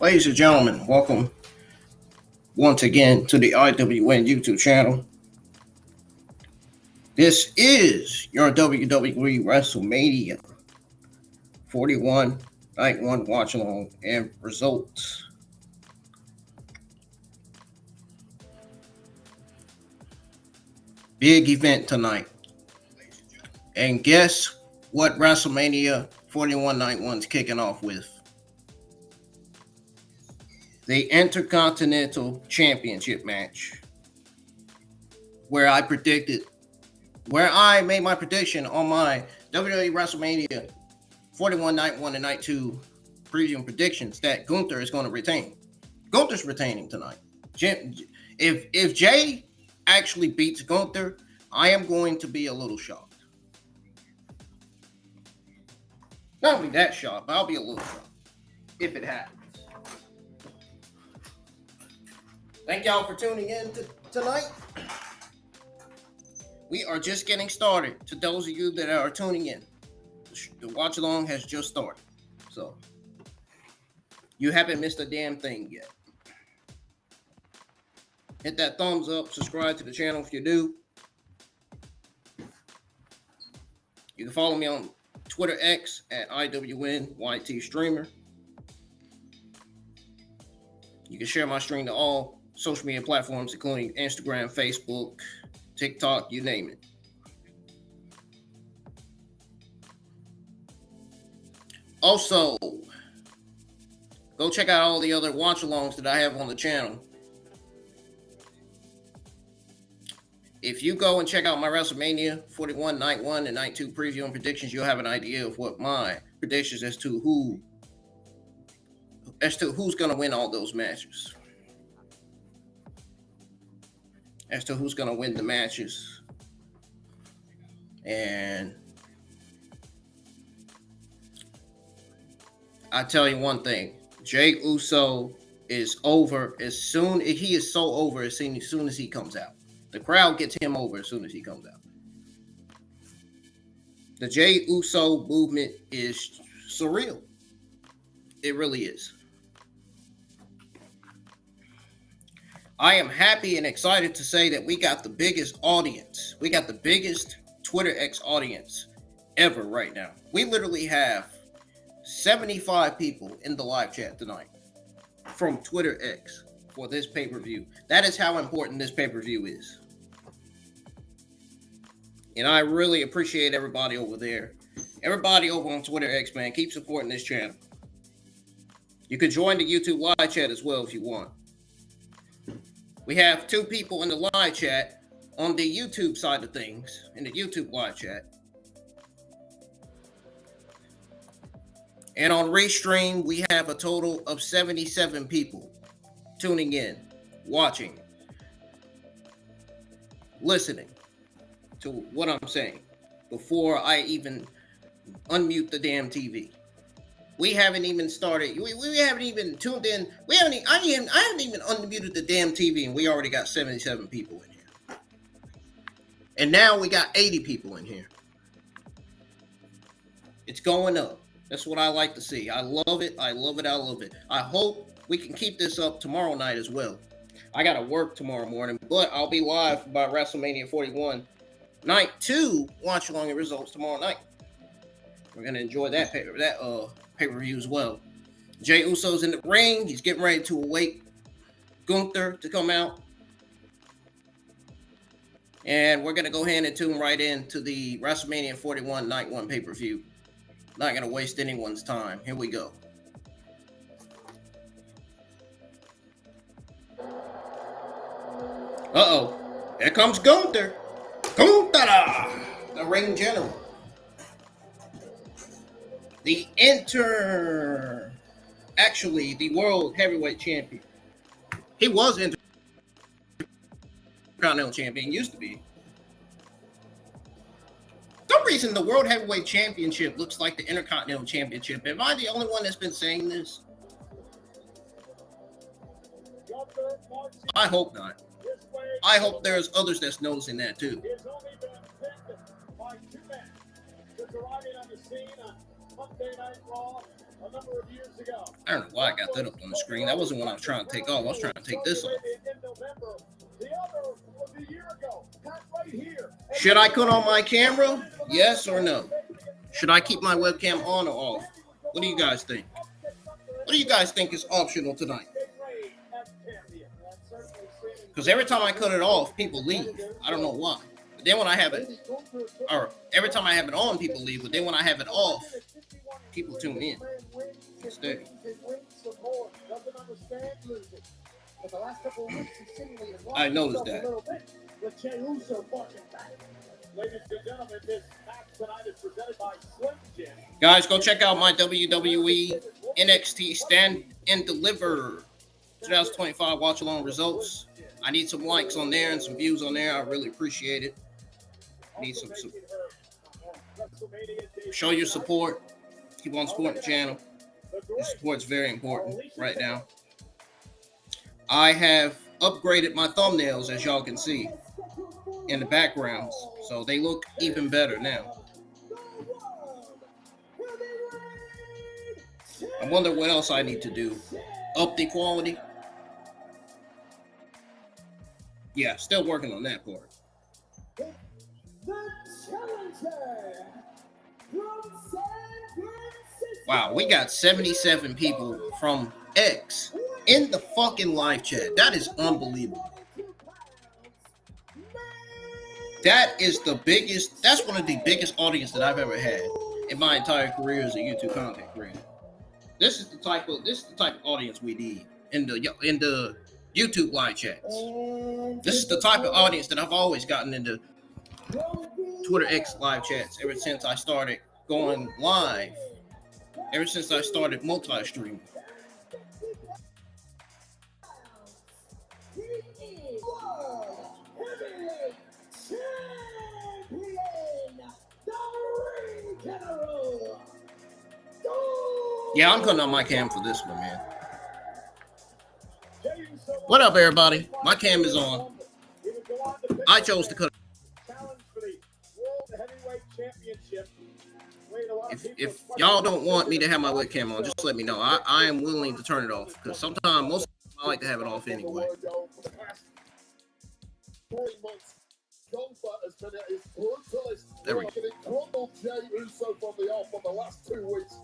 Ladies and gentlemen, welcome once again to the IWN YouTube channel. This is your WWE WrestleMania 41 Night 1 watch along and results. Big event tonight. And guess what WrestleMania 41 Night 1's kicking off with? The Intercontinental Championship match, where I made my prediction on my WWE WrestleMania 41 Night 1 and Night 2 preview and predictions that Gunther is going to retain. Gunther's retaining tonight. If Jey actually beats Gunther, I am going to be a little shocked. Not only that shocked, but I'll be a little shocked if it happens. Thank y'all for tuning in tonight. We are just getting started. To those of you that are tuning in, the watch along has just started. So you haven't missed a damn thing yet. Hit that thumbs up, subscribe to the channel if you do. You can follow me on Twitter X at IWNYT Streamer. You can share my stream to all social media platforms, including Instagram, Facebook, TikTok, you name it. Also, go check out all the other watch-alongs that I have on the channel. If you go and check out my WrestleMania 41 Night 1 and Night 2 preview and predictions, you'll have an idea of what my predictions as to who's going to win all those matches. As to who's going to win the matches. And I tell you one thing, Jey Uso is over as soon as he comes out. The crowd gets him over as soon as he comes out. The Jey Uso movement is surreal. It really is. I am happy and excited to say that we got the biggest audience. We got the biggest Twitter X audience ever right now. We literally have 75 people in the live chat tonight from Twitter X for this pay-per-view. That is how important this pay-per-view is. And I really appreciate everybody over there. Everybody over on Twitter X, man, keep supporting this channel. You can join the YouTube live chat as well if you want. We have 2 people in the live chat on the YouTube side of things, in the YouTube live chat. And on Restream, we have a total of 77 people tuning in, watching, listening to what I'm saying before I even unmute the damn TV. We haven't even started. We haven't even tuned in. I haven't even unmuted the damn TV, and we already got 77 people in here. And now we got 80 people in here. It's going up. That's what I like to see. I love it. I love it. I love it. I hope we can keep this up tomorrow night as well. I got to work tomorrow morning, but I'll be live about WrestleMania 41 night 2 watch along the results tomorrow night. We're going to enjoy that pay-per-view as well. Jey Uso's in the ring. He's getting ready to await Gunther to come out. And we're going to go ahead and tune right into the WrestleMania 41 night 1 pay-per-view. Not going to waste anyone's time. Here we go. Uh-oh. Here comes Gunther. Gunther, the ring general. The world heavyweight champion. He was Intercontinental champion, used to be. For some reason, the World Heavyweight Championship looks like the Intercontinental Championship. Am I the only one that's been saying this? I hope not. I hope there's others that's noticing that too. I don't know why I got that up on the screen. That wasn't what I was trying to take off. I was trying to take this off. Should I cut on my camera? Yes or no? Should I keep my webcam on or off? What do you guys think? What do you guys think is optional tonight? Because every time I cut it off, people leave. I don't know why. But then when I have it, or every time I have it on, people leave. But then when I have it off, people tune in. Instead. I noticed that. Guys, go check out my WWE NXT Stand and Deliver 2025 watch along results. I need some likes on there and some views on there. I really appreciate it. Need some show your support. Keep on supporting the channel. Your support's very important right now. I have upgraded my thumbnails, as y'all can see, in the backgrounds, so they look even better now. I wonder what else I need to do. Up the quality. Yeah, still working on that part. Wow, we got 77 people from X in the fucking live chat. That is unbelievable. That is the biggest, that's one of the biggest audience that I've ever had in my entire career as a YouTube content creator. This is the type of audience we need in the YouTube live chats. This is the type of audience that I've always gotten into Twitter X live chats ever since I started going live. Ever since I started multi-streaming. Yeah, I'm cutting on my cam for this one, man. What up, everybody? My cam is on. I chose to cut. If y'all don't want me to have my webcam on, just let me know. I am willing to turn it off because sometimes I like to have it off anyway. Gunther has been at his brutalist. There we go. It crumbled Jey Uso from the off for the last 2 weeks.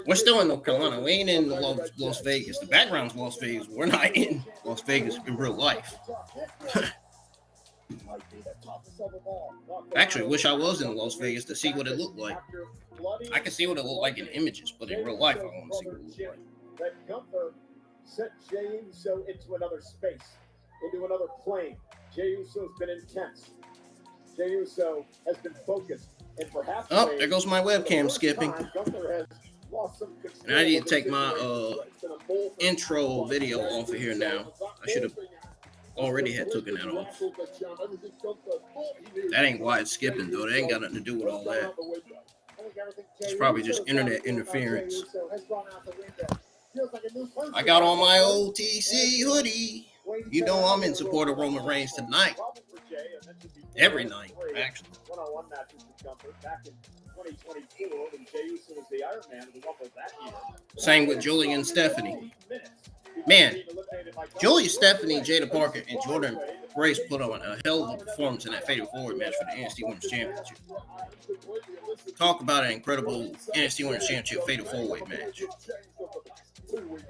We're still in North Carolina. We ain't in Las Vegas. The background's Las Vegas. We're not in Las Vegas in real life. Actually, I wish I was in Las Vegas to see what it looked like. I can see what it looked like in images, but in real life, I want to see what it looked like. That Gunther sent Jey Uso into another space, into another plane. Jey Uso's been intense. Jey Uso has been focused, and perhaps. Oh, there goes my webcam skipping. And I need to take my intro video off of here now. I should have already had taken that off. That ain't why it's skipping, though. That ain't got nothing to do with all that. It's probably just internet interference. I got on my old TC hoodie. You know I'm in support of Roman Reigns tonight. Every night, actually. One-on-one matches with Gunther back in 2024 when Jey Uso was the Iron Man of the Rumble that year. Same with Julie and Stephanie. Man, Julie, Stephanie, Jada Parker, and Jordan Grace put on a hell of a performance in that Fatal 4-Way match for the NXT Women's Championship. Talk about an incredible NXT Women's Championship Fatal 4-Way match.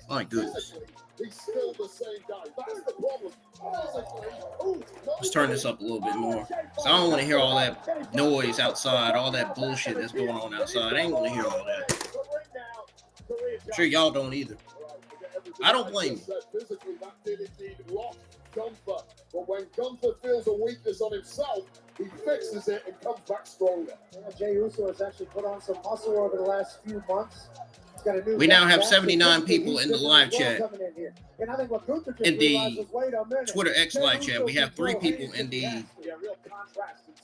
My goodness. Let's turn this up a little bit more. So I don't want to hear all that noise outside, all that bullshit that's going on outside. I ain't want to hear all that. I'm sure y'all don't either. I don't blame you. But when Gunther feels a weakness on himself, he fixes it and comes back stronger. Jey Uso has actually put on some muscle over the last few months. We now have 79 people in the live chat. In the Twitter X live chat, we have 3 people in the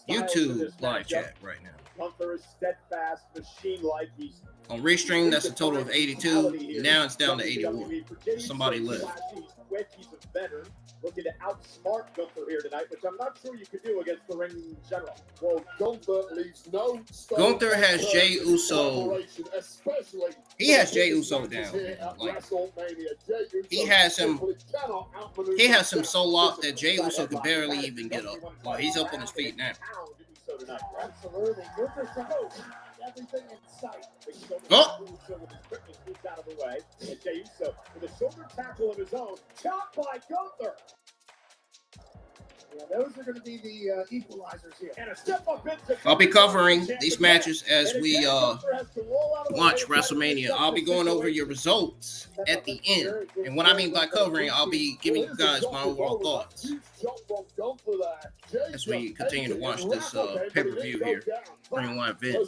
YouTube live chat right now. Gunther is steadfast, machine-like. On Restream, that's a total of 82. Now it's down to 81. Somebody left. He's better. Looking to outsmart Gunther here tonight, which I'm not sure you could do against the ring in general. Well, Gunther leaves no. Gunther has Jey Uso. He has Jey Uso down. Like, he has him. He has him so locked that Jey Uso could barely even get up. Like, he's up on his feet now. Absolutely. Everything in sight. Oh! Out of the way. And Jey Uso with a shoulder tackle of his own. Chopped by Gunther. Yeah, those are going to be the equalizers here. And a step up into I'll be covering these matches as we launch WrestleMania. I'll be going over your results at the end. And what I mean by covering, I'll be giving you guys my overall thoughts as we continue to watch this pay-per-view here. Bring one event.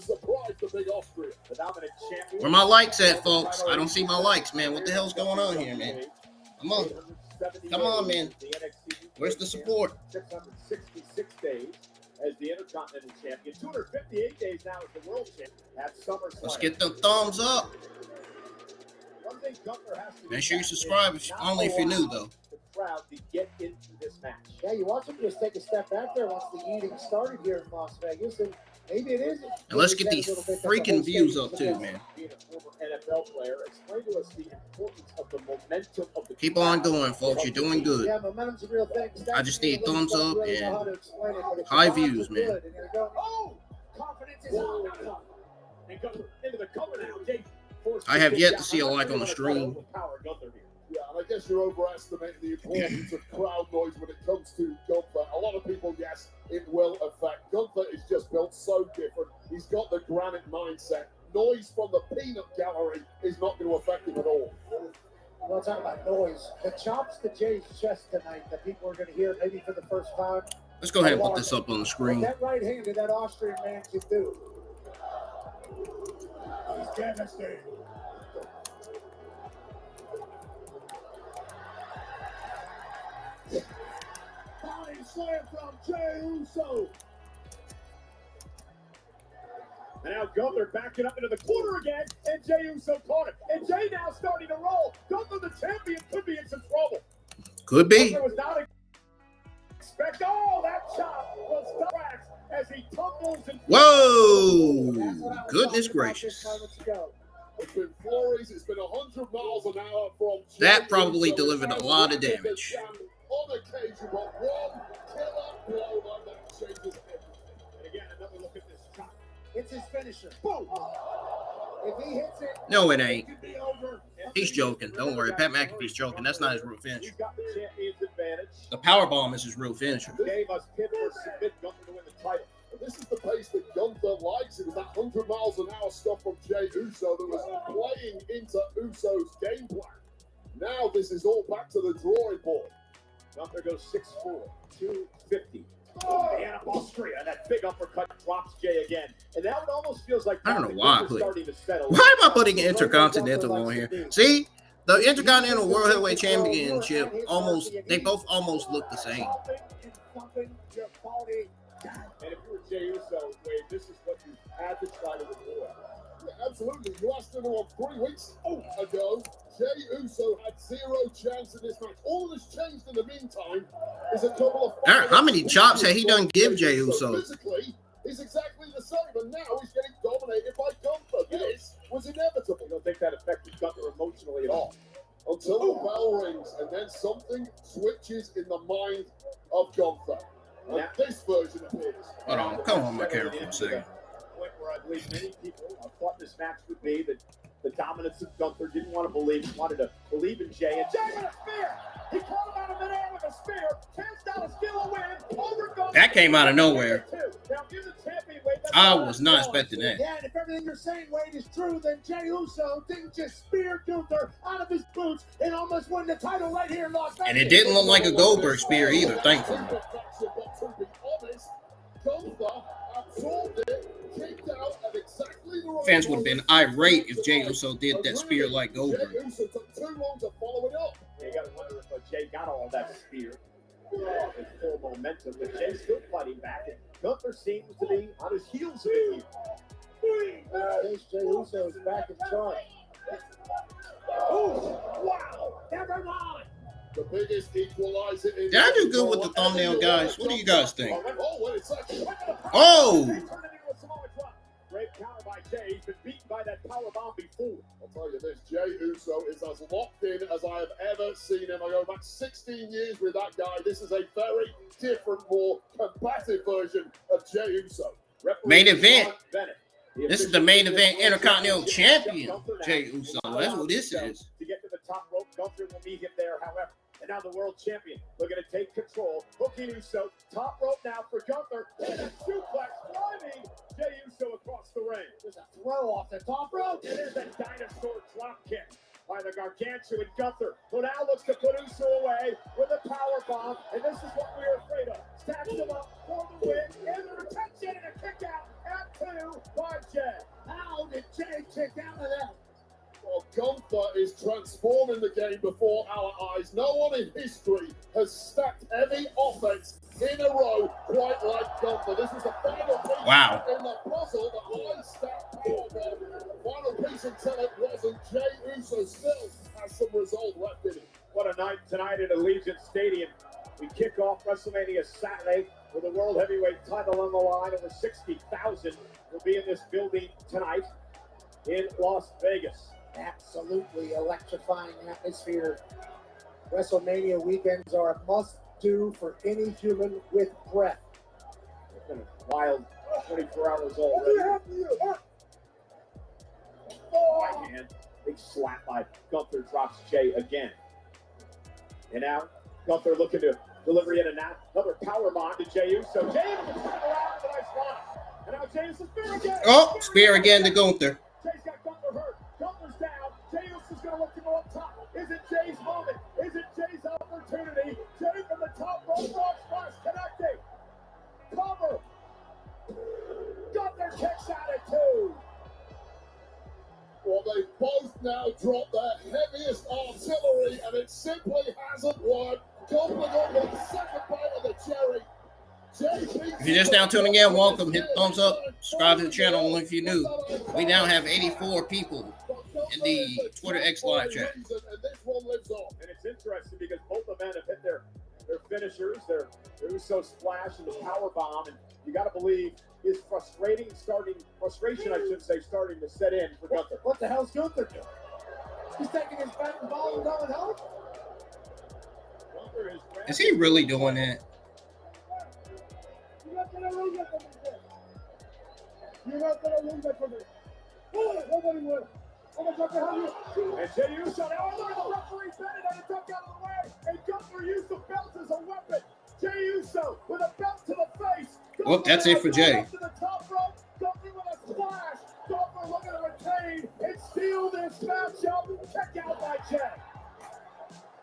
Where my likes at, folks? I don't see my likes, man. What the hell's going on here, man? Come on. Come on, man. Where's the support? 666 days as the Intercontinental Champion. 258 days now as the World Champion at SummerSlam. Let's get the thumbs up. Make sure you subscribe, only if you're new, though. Crowd to get into this match. Yeah, you watch them just take a step back there once the eating started here in Las Vegas, and maybe it is. And let's get these freaking views up too, man. Being a former NFL player, explain to us the importance of the momentum of the. Keep on going, folks. You're doing good. Yeah, momentum's a real thing. I just need thumbs up and high views, man. Oh, confidence is on. And go into the cover now. I have yet to see a like on the stream. Yeah, and I guess you're overestimating the importance of crowd noise when it comes to Gunther. A lot of people, yes, it will affect. Gunther is just built so different. He's got the granite mindset. Noise from the peanut gallery is not going to affect him at all. We're talking about noise. The chops to Jay's chest tonight that people are going to hear maybe for the first time. Let's go ahead and put this up on the screen. That right hand that Austrian man can do. He's devastating. Body slam from Jey Uso. And now Gunther backing up into the corner again, and Jey Uso caught it. And Jey now starting to roll. Gunther, the champion, could be in some trouble. Could be. Gunther was not expect. Oh, that chop was cracks as he tumbles and. Whoa! Goodness gracious. It's been flurries. It's been 100 miles an hour from. That probably delivered a lot of damage. On occasion, but one killer blow like that. It's his finisher. Boom. If he hits it, No, it ain't. could be over. He's joking. Don't worry. Pat McAfee's joking. That's not his real finisher. He's got the champion's advantage. The powerbomb is his real finisher. They must pin or submit Gunther to win the title. This is the pace that Gunther likes. It was that 100 miles an hour stuff from Jey Uso that was playing into Uso's game plan. Now this is all back to the drawing board. Gunther goes 6'4", 250. The Anna Austria, that big uppercut drops Jey again. And now it almost feels like I don't know why I put. starting to settle. Why am I putting an Intercontinental on here? See, the Intercontinental World Heavyweight Championship they both almost look the same. And if you were Jey Uso, Wade, this is what you had to try to avoid. Yeah, absolutely. You asked him on 3 weeks ago. Jey Uso had zero chance in this match. All that has changed in the meantime is a couple of. How many chops had he done give Jey Uso? Physically, he's exactly the same, and now he's getting dominated by Gunther. This was inevitable. I don't think that affected Gunther emotionally at all. Until the bell rings, and then something switches in the mind of Gunther. And this version appears. Hold on, come on, my camera for a second. Point where I believe many people thought this match would be that the dominance of Gunther didn't want to believe, wanted to believe in Jey. And Jey with a spear! He caught him out of midair with a spear. Cast out a steal a win over Gunther. That came out of nowhere. Now give the champion Wade. I was not expecting that. Yeah, and if everything you're saying, Wade, is true, then Jey Uso didn't just spear Gunther out of his boots and almost win the title right here in Las Vegas. And it didn't look like a Goldberg spear either, thankfully. But to be honest, Gunther absorbed it, kicked out at exactly the right Fans would have been irate if Jey Uso Uso did that spear like Goldberg. Jey Uso took too long to follow it up. You got to wonder if Jey got all that spear. His full momentum, but Jey's still fighting back, and Gunther seems to be on his heels a bit here. Jey Uso is back in charge. Oh, wow! Never mind. The biggest equalizer in. Did I do good with the thumbnail, guys? What do you guys think? Oh, what it's like. Oh! Great counter by Jey. He's been beaten by that powerbomb before. I'll tell you this, Jey Uso is as locked in as I have ever seen him. I go back 16 years with that guy. This is a very different, more combative version of Jey Uso. Main event. This is the main event Intercontinental Champion, Jey Uso. That's what this is. To get to the top rope, Gunther will meet him there, however. And now the world champion looking to take control. Hooking Uso, top rope now for Gunther. And a suplex driving Jey Uso across the ring. There's a throw off the top rope. It is a dinosaur drop kick by the gargantuan Gunther, who now looks to put Uso away with a power bomb. And this is what we're afraid of. Stacks him up for the win. And the retention and a kick out at 2 by Jey. How did Jey kick out of that? Well, Gunther is transforming the game before our eyes. No one in history has stacked heavy offense in a row quite like Gunther. This was the final piece in the puzzle, the high-stacked powerbomb. Final piece until it wasn't. Jey Uso still has some resolve left in it. What a night tonight at Allegiant Stadium. We kick off WrestleMania Saturday with the World Heavyweight title on the line. Over 60,000 will be in this building tonight in Las Vegas. Absolutely electrifying atmosphere. WrestleMania weekends are a must-do for any human with breath. It's been a wild 24 hours already. Right hand, big slap by Gunther, drops Jey again. And now Gunther looking to deliver yet another power bomb to Jey Uso. Jey able to turn around with a nice run. And now Jey Uso spear again. Oh, spear again to Gunther. Jey's got Gunther hurt. Gunther's down. Jey Uso's going to look to go up top. Is it Jey's moment? Is it Jey's opportunity? Jey from the top rope, frog splash connecting. Cover. Gunther kicks out at 2. Well, they both now dropped their heaviest artillery, and it simply hasn't worked. Gunther got the second bite of the cherry. If you're just now tuning in, welcome. Hit thumbs up. Subscribe to the channel if you're new. We now have 84 people in the Twitter X live chat. And it's interesting because both of them have hit their finishers, their Uso splash and the power bomb, and you got to believe his frustration starting to set in for Gunther. What the hell's Gunther doing? He's taking his bat and ball and going home? Is he really doing that? You're not going to lose that for me. Nobody will. And Jey Uso now, look at the referee bending and a duck out of the way. And Gunther used the belt as a weapon. Jey Uso with a belt to the face. Well, that's it for Jey. To the top rope. Gunther with a splash. Gunther looking to retain and steal this matchup. Check out by Jey.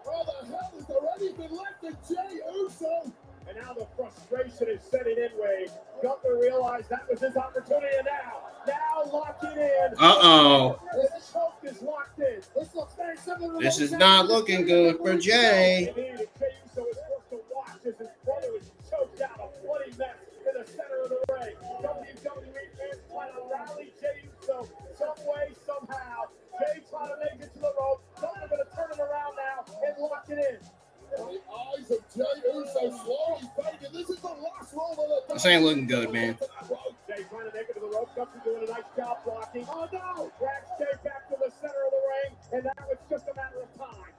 How the hell is there anything left of Jey Uso? And now the frustration is setting in, Wade. Gunther realized that was his opportunity, and now locking in. Uh-oh. This choke is locked in. This looks very similar to This is not looking good for Jey. Indeed, and Jey Uso is forced to watch as his brother is choked out, a bloody mess in the center of the ring. WWE fans trying to rally Jey Uso some way, somehow. Jey trying to make it to the rope. Gunther going to turn it around now and lock it in. The eyes of Jey Uso slowly fading. This is the last roll of the This ain't looking good, man. Jey trying to make it to the rope. Gunther doing a nice job blocking. Oh no! Drags Jey back to the center of the ring, and now it's just a matter of time.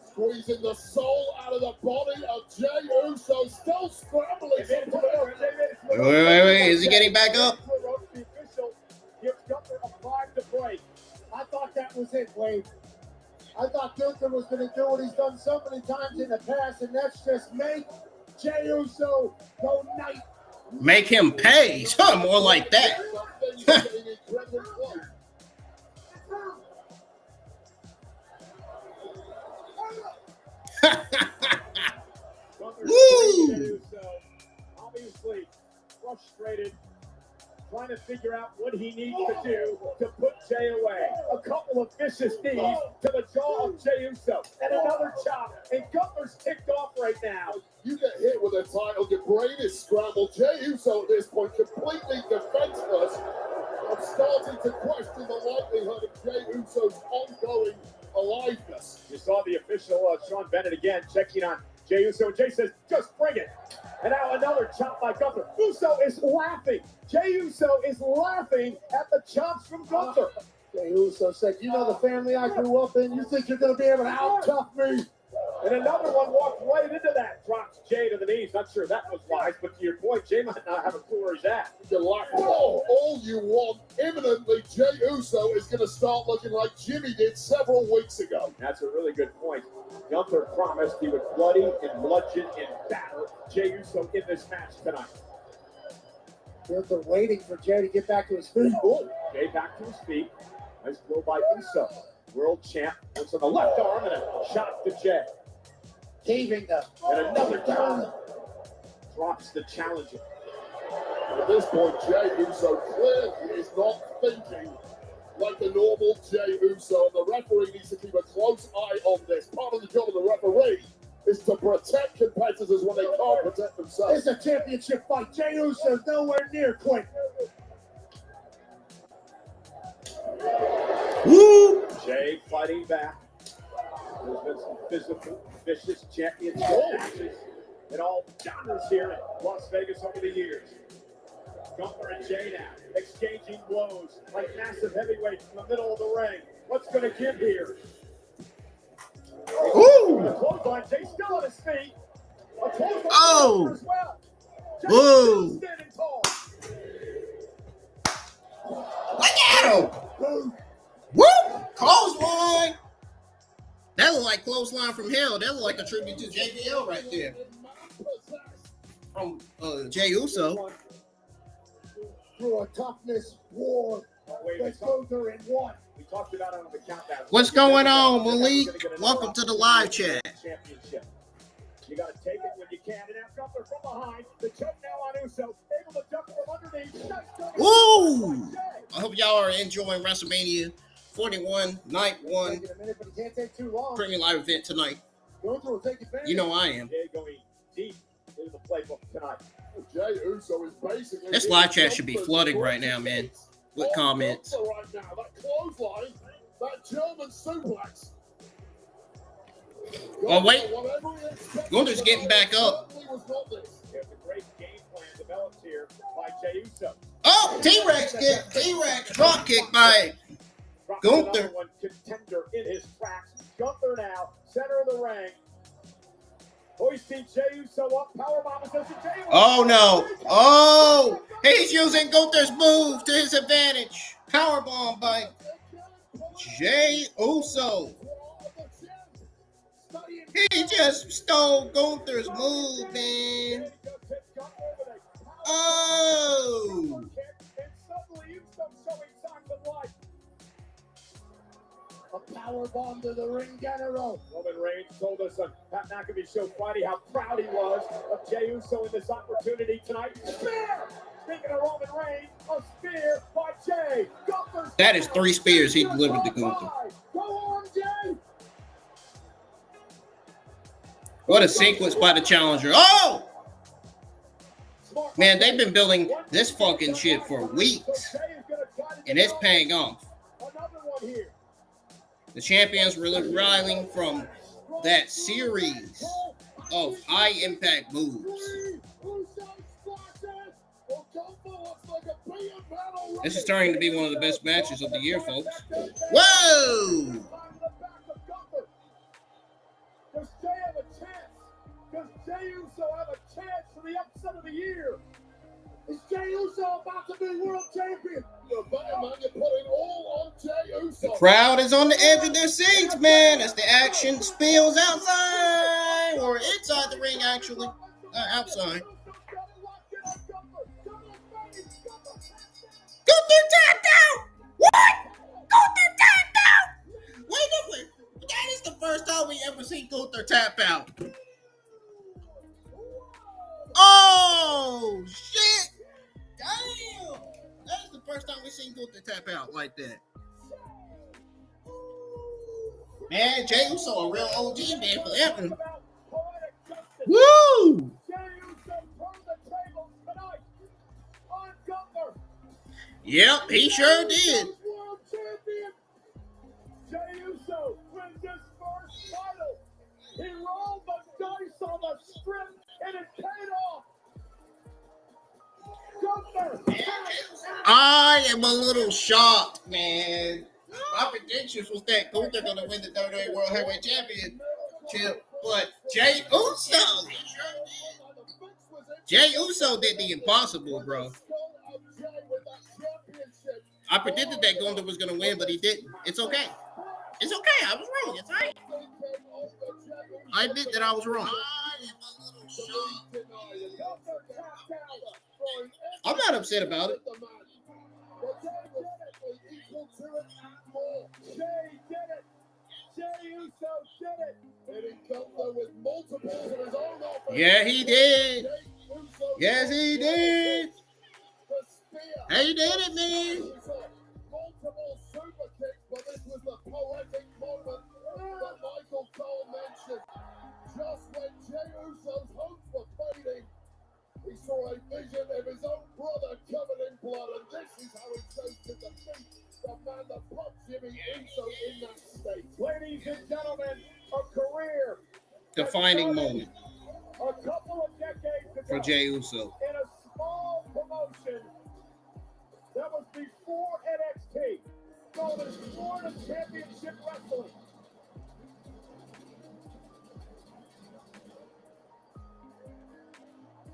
Squeezing the soul out of the body of Jey Uso, still scrambling. Wait. Is he getting back up? The official gives Gunther a 5 to break. I thought that was it, Wade. I thought Gunther was going to do what he's done so many times in the past, and that's just make Jey Uso go night. Make him pay. More like that. Woo! Obviously frustrated, trying to figure out what he needs to do to put Jey away. A couple of vicious knees to the jaw of Jey Uso, and another chop. And Gunther's ticked off right now. You get hit with a title, your brain is scrambled. Jey Uso at this point completely defenseless. I'm starting to question the likelihood of Jey Uso's ongoing aliveness. You saw the official, Sean Bennett, again, checking on Jey Uso. And Jey says, just bring it. And now another chop by Gunther. Uso is laughing. Jey Uso is laughing at the chops from Gunther. Jey Uso said, you know the family I grew up in? You think you're going to be able to out-tough me? And another one walked right into that. Drops Jey to the knees. Not sure that was wise, but to your point, Jey might not have a clue where he's at. You can laugh all you want. Imminently, Jey Uso is going to start looking like Jimmy did several weeks ago. That's a really good point. Gunther promised he would bloody and bludgeon and batter Jey Uso in this match tonight. Gunther waiting for Jey to get back to his feet. Jey back to his feet. Nice blow by Uso. World champ looks on the left arm and a shot to Jey. Caving them. And another down. Drops the challenger. At this point, Jey Uso clearly is not thinking like the normal Jey Uso. And the referee needs to keep a close eye on this. Part of the job of the referee is to protect competitors when they can't protect themselves. It's a championship fight. Jey Uso's nowhere near quit. Woo! Jey fighting back. There's been some physical, vicious championship matches in all genres here in Las Vegas over the years. Gunther and Jey now exchanging blows like massive heavyweights in the middle of the ring. What's going to give here? Woo! The clothesline, Jey still on his feet. A clothesline Oh! as well. Jey Whoa! still standing tall. Look at him! Woo! Clothesline! That look like clothesline from hell. That look like a tribute to JBL right there. From Jey Uso. Through a toughness war. Let's go through in one. We talked about it on the countdown. What's going on, Malik? Welcome to the live chat. Championship. You got to take it when you can. And now Gunther from behind. The choke now on Uso. Able to duck from underneath. Woo! I hope y'all are enjoying WrestleMania 41 Night 1 Taking a minute, but it can't take too long. premium live event tonight. Gunther will take advantage. You know I am. Jey going deep into the playbook tonight. Jey Uso is basically This live chat should be flooding right now, man, with comments. Right now, that clothesline, that German suplex. Oh, wait. Whatever he expected, Gunther's getting back up. certainly was not this. There's a great game plan developed here by Jey Uso. Oh, T-Rex kick. T-Rex drop kick by Drops Gunther. another one, contender in his tracks. Gunther now, center of the ring. Hoisting Jey Uso up. Powerbomb is Jey Uso. Oh, no. Oh! He's using Gunther's move to his advantage. Powerbomb by Jey Uso. He just stole Gunther's move, man. Oh! A power bomb to the ring general. Roman Reigns told us on Pat McAfee Show Friday how proud he was of Jey Uso in this opportunity tonight. Spear! Speaking of Roman Reigns, a spear by Jey. Gunther. That is 3 spears he delivered to Gunther. Go on, Jey. What a sequence by the challenger. Oh! Man, they've been building this fucking shit for weeks. And it's paying off. Another one here. The champions were riling from that series of high impact moves. This is starting to be one of the best matches of the year, folks. Whoa! Does Jey have a chance? Does Jey Uso have a chance for the upset of the year? Is Jey Uso about to be world champion? You're better, man. You're putting all on Jey Uso. The crowd is on the edge of their seats, man, as the action spills outside or inside the ring, actually. Outside. Gunther tapped out! What? Gunther tapped out! Wait. That is the first time we ever seen Gunther tap out. Oh, shit! Damn! That is the first time we've seen Gunther tap out like that. Man, Jey Uso a real OG, man, forever. Woo! Yep, he sure did. Jey Uso wins his first title. He rolled the dice on the strip and it paid off. Gunther. I am a little shocked, man. My predictions was that Gunther gonna win the WWE World Heavyweight Championship, but Jey Uso did the impossible, bro. I predicted that Gunther was gonna win, but he didn't. It's okay. It's okay. I was wrong. It's right. I admit that I was wrong. I'm not upset about it. Jey did it. Jey Uso did it. Hitting Gunther with multiples of his own offense. Yeah, he did. Yes, he did. He did it, man. Multiple super kicks, but this was the poetic moment that Michael Cole mentioned. Just when Jey Uso's hopes were fading, he saw a vision of his own brother covered in blood, and this is how he chose to defeat the man that put Jimmy Uso in that state. Ladies and gentlemen, a career Defining moment a couple of decades ago for Jey Uso. in a small promotion that was before NXT, called as Florida Championship Wrestling.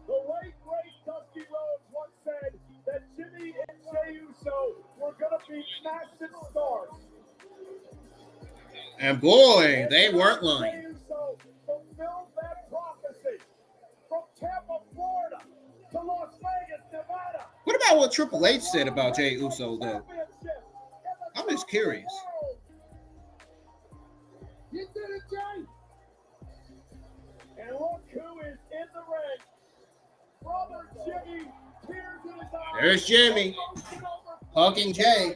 The late, great Dusty Rhodes once said that Jimmy and Jey Uso were going to be massive stars. And boy, they weren't lying. Jey Uso fulfilled that prophecy. From Tampa, Florida to Las Vegas, Nevada. What about what Triple H said about Jey Uso, though? I'm just curious. You did it, Jey. And look who is in the ring. Brother Jimmy, tears in his eyes. There's Jimmy hugging Jey.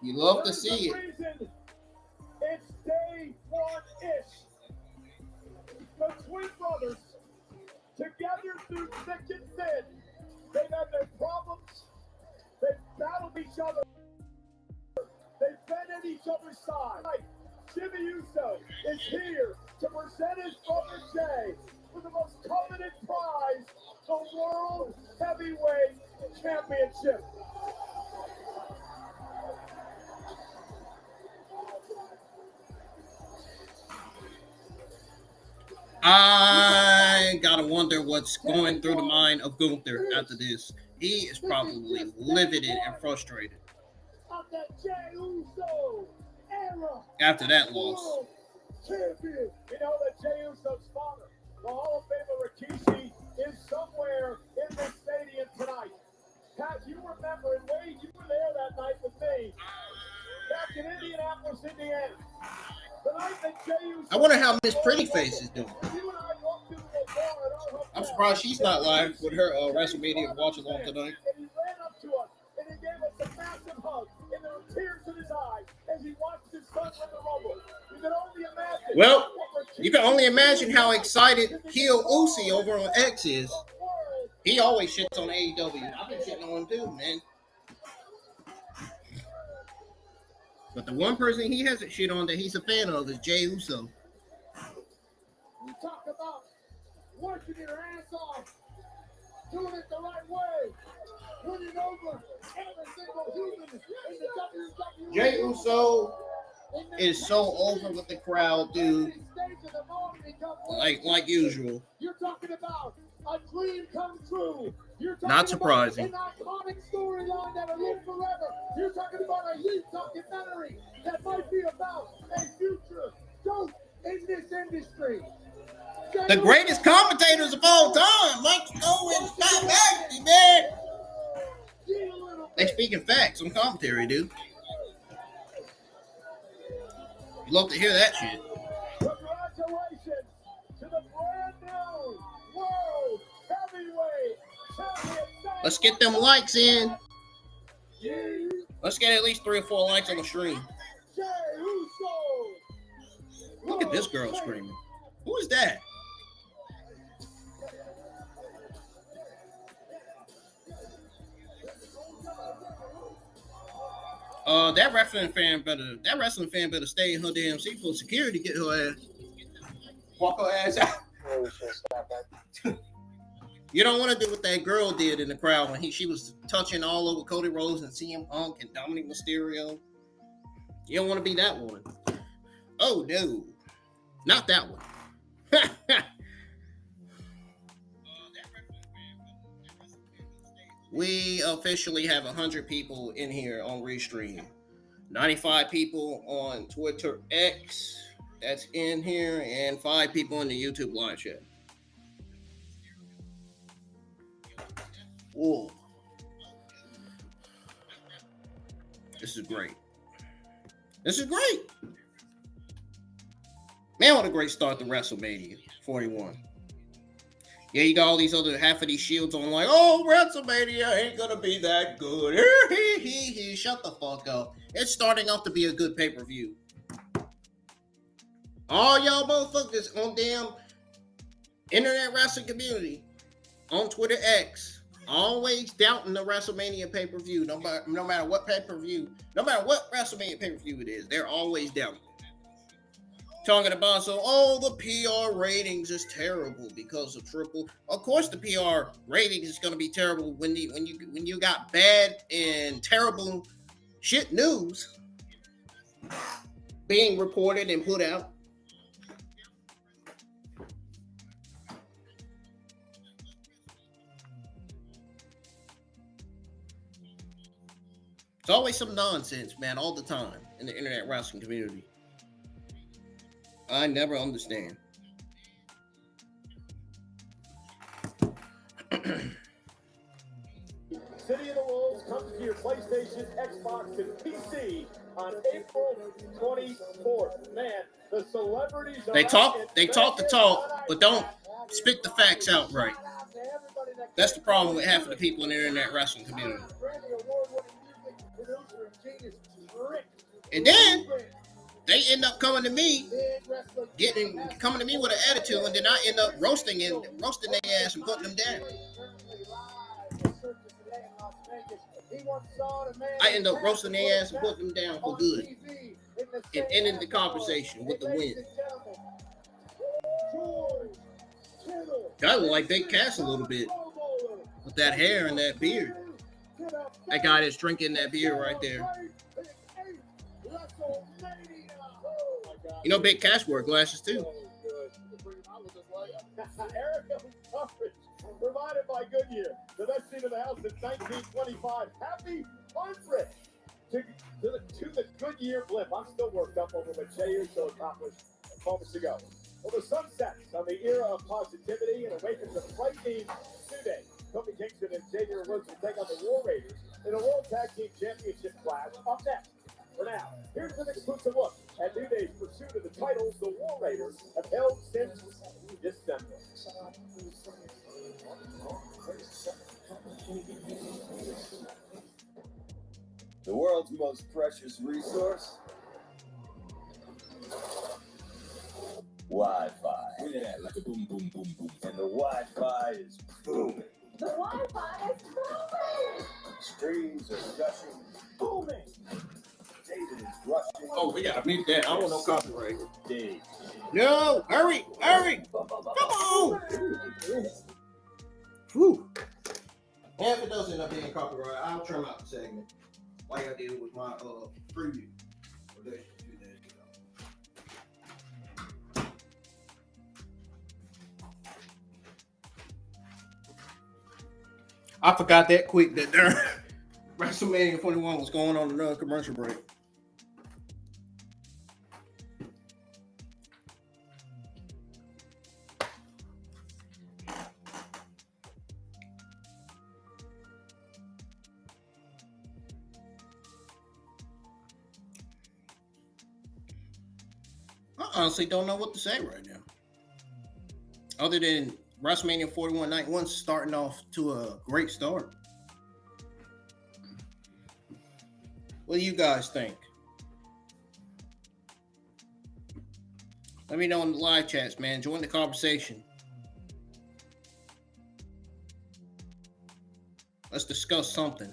You love to see it. It's day one-ish. The twin brothers, together through thick and thin, they've had their problems. They've battled each other. They've been at each other's side. Jimmy Uso is here to present his brother Jey with the most coveted prize, the World Heavyweight Championship. I got gotta wonder what's going through the mind of Gunther after this. He is probably livid and frustrated Of the Jey Uso era. after that loss. Champion. You know that Jey Uso's father, the Hall of Famer Rikishi, is somewhere in this stadium tonight. Pat, you remember, and Wade, you were there that night with me, back in Indianapolis, Indiana. The night that Jey Uso... I wonder how Miss Prettyface is doing. You and I walked into a bar at our hotel. I'm surprised she's not live with her WrestleMania watch along tonight. And he ran up to us, and he gave us a massive hug, and there were tears in his eyes as he watched his son win the Rumble. You can only imagine... Well, you can only imagine how excited Heel Uzi over on X is. He always shits on AEW. I've been shitting on him too, man. But the one person he hasn't shit on that he's a fan of is Jey Uso. You talk about working your ass off, doing it the right way, winning over every single human in the WWE. Jey Uso is so over with the crowd, dude. Like usual. You're talking about a dream come true. You're talking Not surprising. about an iconic storyline that'll live forever. You're talking about a youth documentary that might be about a future GOAT in this industry. The greatest commentators of all time, Mike Owen, Scott Baxter, man. They speaking facts on commentary, dude. You love to hear that shit. Congratulations to the brand new World Heavyweight Champion. Let's get them likes in. Let's get at least 3 or 4 likes on the stream. Jey Uso. Look at this girl screaming. Who is that? That wrestling fan better stay in her damn seat for security. Get her ass. Walk her ass out. You don't want to do what that girl did in the crowd when she was touching all over Cody Rhodes and CM Punk and Dominic Mysterio. You don't want to be that woman. Oh no, not that one. We officially have 100 people in here on Restream. 95 people on Twitter X that's in here, and 5 people in the YouTube live chat. Whoa. This is great. This is great. Man, what a great start to WrestleMania 41. Yeah, you got all these other half of these shields on like, oh, WrestleMania ain't gonna be that good. Shut the fuck up. It's starting off to be a good pay-per-view. All y'all motherfuckers on damn internet wrestling community on Twitter X always doubting the WrestleMania pay-per-view. No matter what pay-per-view, no matter what WrestleMania pay-per-view it is, they're always doubting. Talking about the PR ratings is terrible because of Triple. Of course, the PR ratings is going to be terrible when you got bad and terrible shit news being reported and put out. It's always some nonsense, man, all the time in the internet wrestling community. I never understand. City of the Wolves comes to your PlayStation, Xbox, and PC on April 24th. Man, the celebrities are They talk the talk, but don't spit the facts out right. That's the problem with half of the people in the internet wrestling community. And then they end up coming to me with an attitude, and then I end up roasting their ass and putting them down. I end up roasting their ass and putting them down for good, and ending the conversation with the win. I look like Big Cass a little bit with that hair and that beard. That guy that's drinking that beer right there. You know, Big Cass wore glasses too. coverage provided by Goodyear, the best team in the house since 1925. Happy 100th to the Goodyear blimp. I'm still worked up over what Jey Uso accomplished moments ago. Well, the sun sets on the era of positivity and awakens a frightening new day. Kofi Kingston and Xavier Woods will take on the War Raiders in a World Tag Team Championship clash. Up next, for now, here's an exclusive look at New Day's pursuit of the titles the War Raiders have held since December. The world's most precious resource? Wi-Fi. Like a boom, boom, boom, boom. And the Wi-Fi is booming. The Wi-Fi is booming! Streams are gushing, booming. Data is rushing. Oh, we gotta mute that. I don't want no copyright. Dave. No, hurry! Come on! Whew. And if it does end up being copyright, I'll trim out the segment like I did with my preview. I forgot that quick that during WrestleMania 41 was going on another commercial break. I honestly don't know what to say right now. Other than WrestleMania 41 Night 1 starting off to a great start. What do you guys think? Let me know in the live chats, man. Join the conversation. Let's discuss something.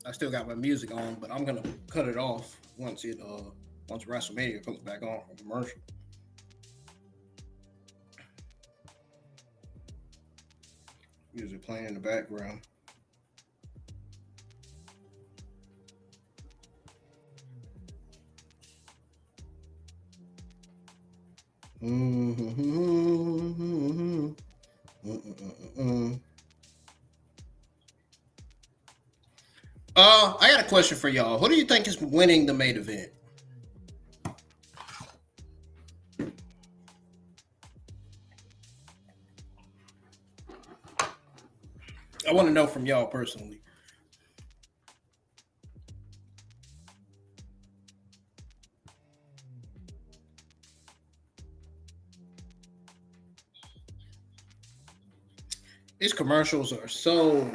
I still got my music on, but I'm gonna cut it off once WrestleMania comes back on for commercial. Music playing in the background. I got a question for y'all. Who do you think is winning the main event? I want to know from y'all personally. These commercials are so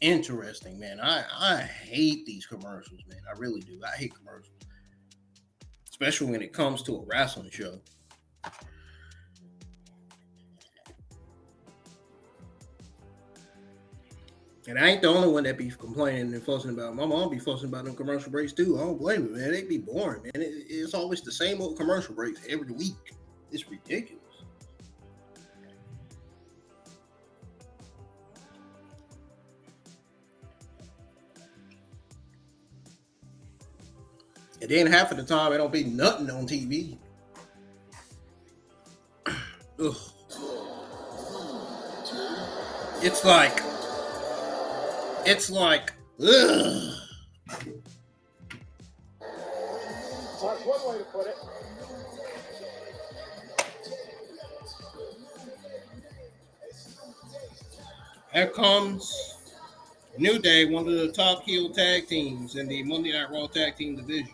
uninteresting, man. I hate these commercials, man. I really do. I hate commercials. Especially when it comes to a wrestling show. And I ain't the only one that be complaining and fussing about. My mom be fussing about them commercial breaks too. I don't blame her, man. They be boring, man. It's always the same old commercial breaks every week. It's ridiculous. And then half of the time, it don't be nothing on TV. Ugh. It's like, ugh. That's one way to put it. Here comes New Day, one of the top heel tag teams in the Monday Night Raw tag team division.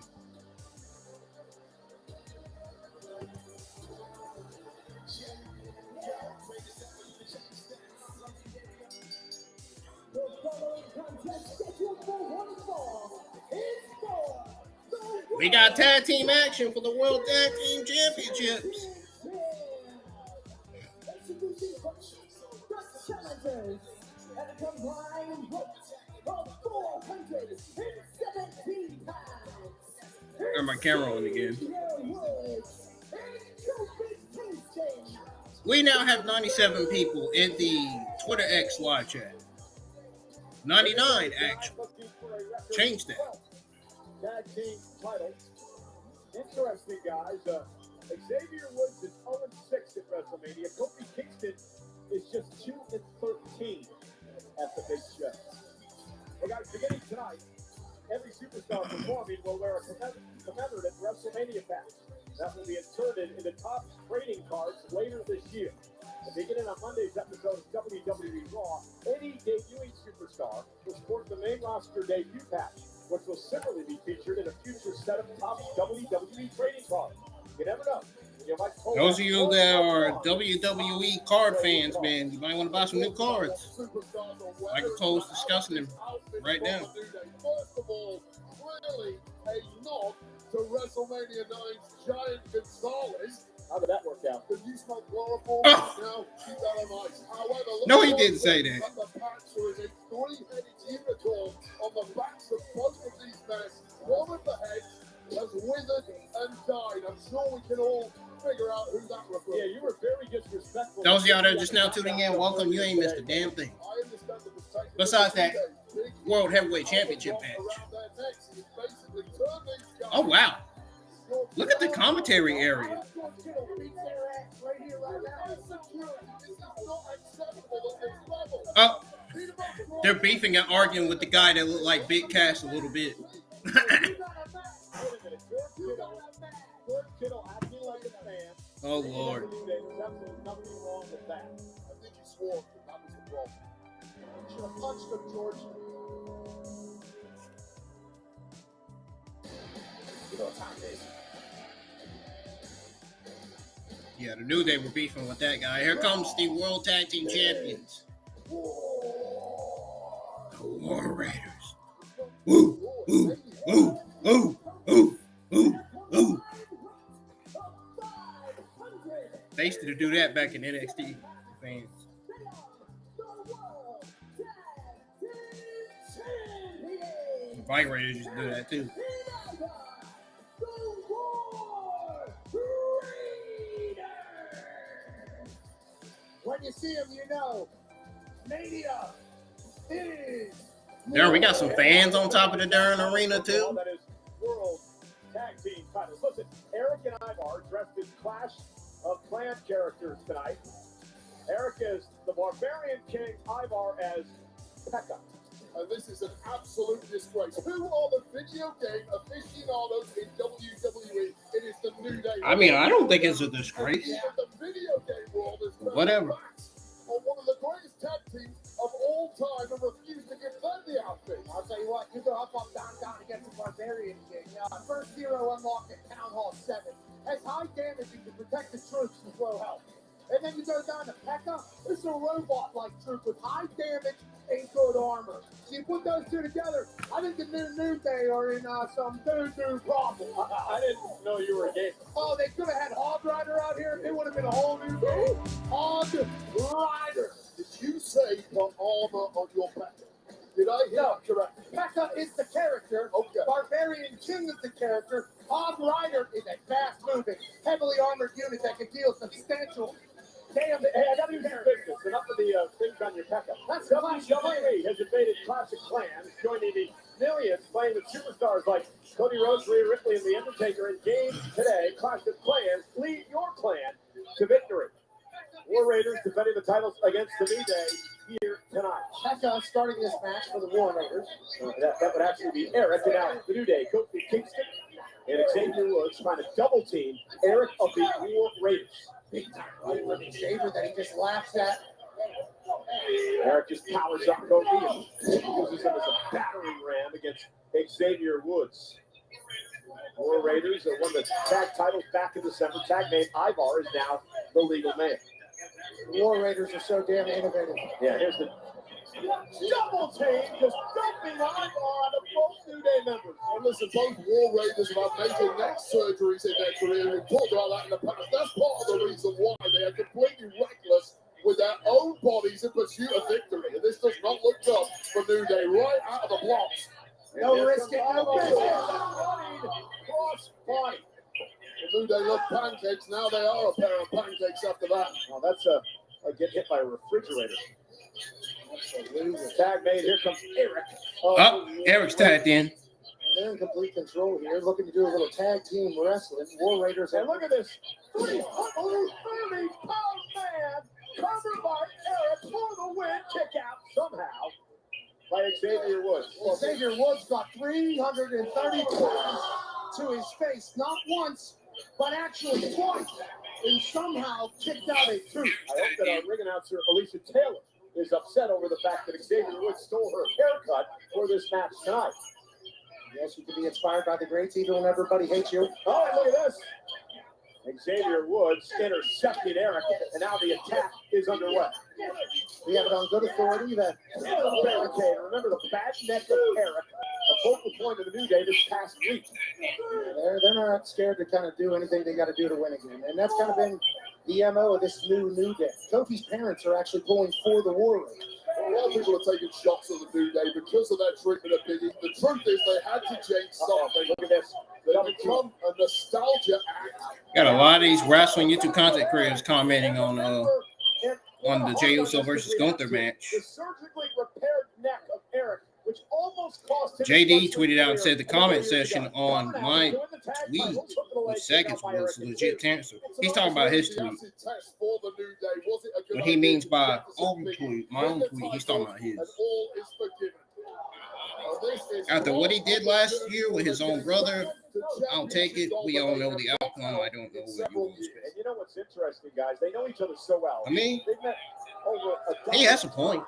We got tag team action for the World Tag Team Championships. Challengers at a combined weight of 400 Got my camera on again. We now have 97 people in the Twitter X live chat. 99 actually. Change that. Tag team title. Interesting, guys. Xavier Woods is 0-6 at WrestleMania. Kofi Kingston is just 2-13 at the big show. Well, guys, beginning tonight, every superstar performing will wear a commemorative WrestleMania patch that will be inserted in the top trading cards later this year. And beginning on Monday's episode of WWE Raw, any debuting superstar will sport the main roster debut patch, which will similarly be featured in a future set of top WWE trading cards. You never know. You might pull Those of you that are WWE card fans, man, you might want to buy some new cards. Like I was discussing them right now. First of all, really a nod to WrestleMania 9's Giant Gonzalez. How did that work out? Did you smoke chloroform? Oh. No, keep that on ice. However, No, he didn't say that. The patch, there is a three-headed unicorn on the backs of both of these men. One of the heads has withered and died. I'm sure we can all figure out who that was. Yeah, you were very disrespectful. Those of y'all that are just now tuning in, welcome. You ain't missed a damn thing. I understand the mistake. Besides that World Heavyweight Championship match. Oh, wow. Look at the commentary area. Oh, they're beefing and arguing with the guy that looked like Big Cass a little bit. Oh, Lord. Nothing wrong with that. I think you swore that was the problem. You should have punched him, George. You know what time it is. Yeah, they knew they were beefing with that guy. Here comes the World Tag Team Champions. The War Raiders. Woo, woo, woo, woo, woo, woo, woo. They used to do that back in NXT, fans. The Bike Raiders used to do that too. When you see him, you know, Mania is. There, we got some fans on top of the darn arena too. That is World Tag Team titles. Listen, Eric and Ivar dressed as Clash of Clan characters tonight. Eric is the Barbarian King, Ivar as Pekka. And this is an absolute disgrace. Who are the video game aficionados in WWE? It is the New Day. I mean, I don't think it's a disgrace. The video game world is Whatever. on one of the greatest tag teams of all time and refuse to give them the outfit. I'll tell you what, you go up down against the Barbarian King. First hero unlocked at Town Hall 7. Has high damage and can protect the troops with low health. And then you go down to Pekka. This is a robot-like troop with high damage and good armor. So you put those two together, I think the New Day are in some doo-doo problem. I didn't know you were a gamer. Oh, they could have had Hog Rider out here. It would have been a whole new game. Hog Rider. Did you say put armor on your back? Did I hear that correctly? Pekka is the character. Okay. Barbarian King is the character. Hog Rider is a fast-moving, heavily armored unit that can deal substantial damage. Hey, I got to do some business. Enough of the things on your Pekka. That's WWE has invaded Classic Clans, joining the millions playing with superstars like Cody Rhodes, Rhea Ripley, and The Undertaker in games today. Classic Clans, lead your clan to victory. War Raiders defending the titles against the New Day here tonight. Pekka starting this match for the War Raiders. That would actually be Eric and now the New Day. Kofi Kingston and Xavier Woods trying to double team Eric of the War Raiders. Big time, right? With Xavier that he just laughs at. Eric just powers up Kofi and uses him as a battering ram against Xavier Woods. War Raiders won the tag titles back in December. Tag name Ivar is now the legal name. The War Raiders are so damn innovative. Yeah, here's the double team, just dumping Ivar on the both New Day members. And listen, both War Raiders have had major neck surgeries in their career. We've talked about that in the past. That's part of the reason why they are completely reckless with their own bodies in pursuit of victory. And this does not look good for New Day right out of the blocks. No risk it, no business. Cross body. The New Day look pancakes. Now they are a pair of pancakes after that. Well, that's get hit by a refrigerator. Tag made. Here comes Eric. Eric's tagged in. They're in complete control here, looking to do a little tag team wrestling. War Raiders. And look at this. 330-pound man covered by Eric for the win. Kick out somehow by Xavier Woods. Well, Xavier Woods got 330 pounds to his face, not once, but actually twice, and somehow kicked out a tooth. I hope that our ring announcer, Alicia Taylor, is upset over the fact that Xavier Woods stole her haircut for this match tonight. Yes, you can be inspired by the greats even when everybody hates you. Oh, and look at this. Xavier Woods intercepted Eric, and now the attack is underway. We have it on good authority that Barricade. Remember the bad neck of Eric, a focal point of the New Day this past week. they're not scared to kind of do anything they got to do to win again. And that's kind of been the MO of this New Day. Kofi's parents are actually pulling for the War Raiders. A lot of people are taking shots at the New Day because of their treatment of Biggie. The truth is they had to change something. Look at this. They become a nostalgia act. Got a lot of these wrestling YouTube content creators commenting on the Jey Uso versus Gunther match. The surgically repaired neck of Eric, which almost cost him. JD tweeted out and said the comment section on my tweet with seconds was legit cancer. He's talking about his tweet. What he means by own tweet, my own tweet, he's talking about his. After what he did last year with his own brother, I'll take it. We all know the outcome. I don't know what you want. And you know what's interesting, guys? They know each other so well. I mean, they've met over he has a point.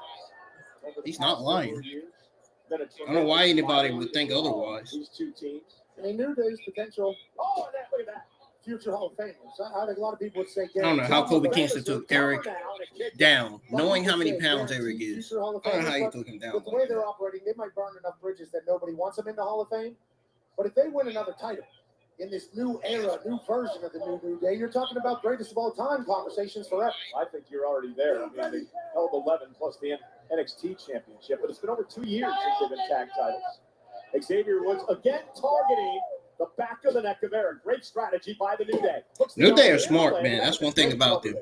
He's not lying. I don't know why anybody would think otherwise. These two teams. And they knew Day's potential Oh, look at that. future Hall of Famers. I think a lot of people would say, I don't know how Kobe Kingston took Eric down, knowing how many pounds Eric is. I don't know how you took him down. With the way they're operating, they might burn enough bridges that nobody wants them in the Hall of Fame. But if they win another title in this new era, new version of the New Day, you're talking about greatest of all time conversations forever. I think you're already there. I mean, they held 11 plus the NXT championship, but it's been over 2 years since they've been tag titles. Xavier Woods again targeting the back of the neck of Eric. Great strategy by the New Day. New Day are smart, man. That's one thing about them.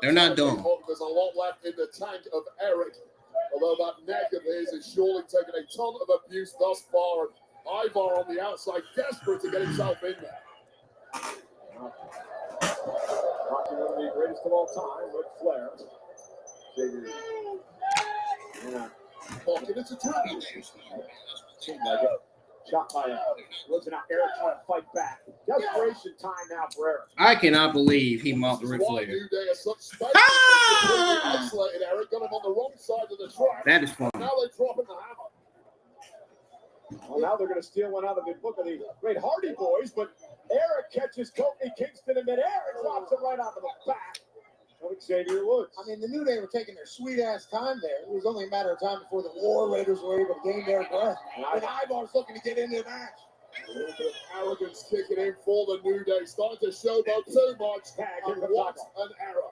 They're not dumb. There's a lot left in the tank of Eric, although that neck of his is surely taken a ton of abuse thus far. Ivar on the outside, desperate to get himself in there. Talking one of the greatest of all time with Flair. Xavier. Yeah. Pocket into trap. Seemed like it. Shot by Woods, and now Eric trying to fight back. Desperation time now for Eric. I cannot believe he mocked Ric Flair. New Day has such space. Ah! Isolated Eric, got him on the wrong side of the track. That is fun. Now they're dropping the hammer. Well, now they're going to steal one out of the book of the Great Hardy Boys, but Eric catches Kofi Kingston, and then Eric drops it right onto the back of Xavier Woods. I mean, the New Day were taking their sweet-ass time there. It was only a matter of time before the War Raiders were able to gain their breath. And Ivar's looking to get into the match. A little bit of arrogance kicking in for the New Day. Starting to showboat too much. And what an error.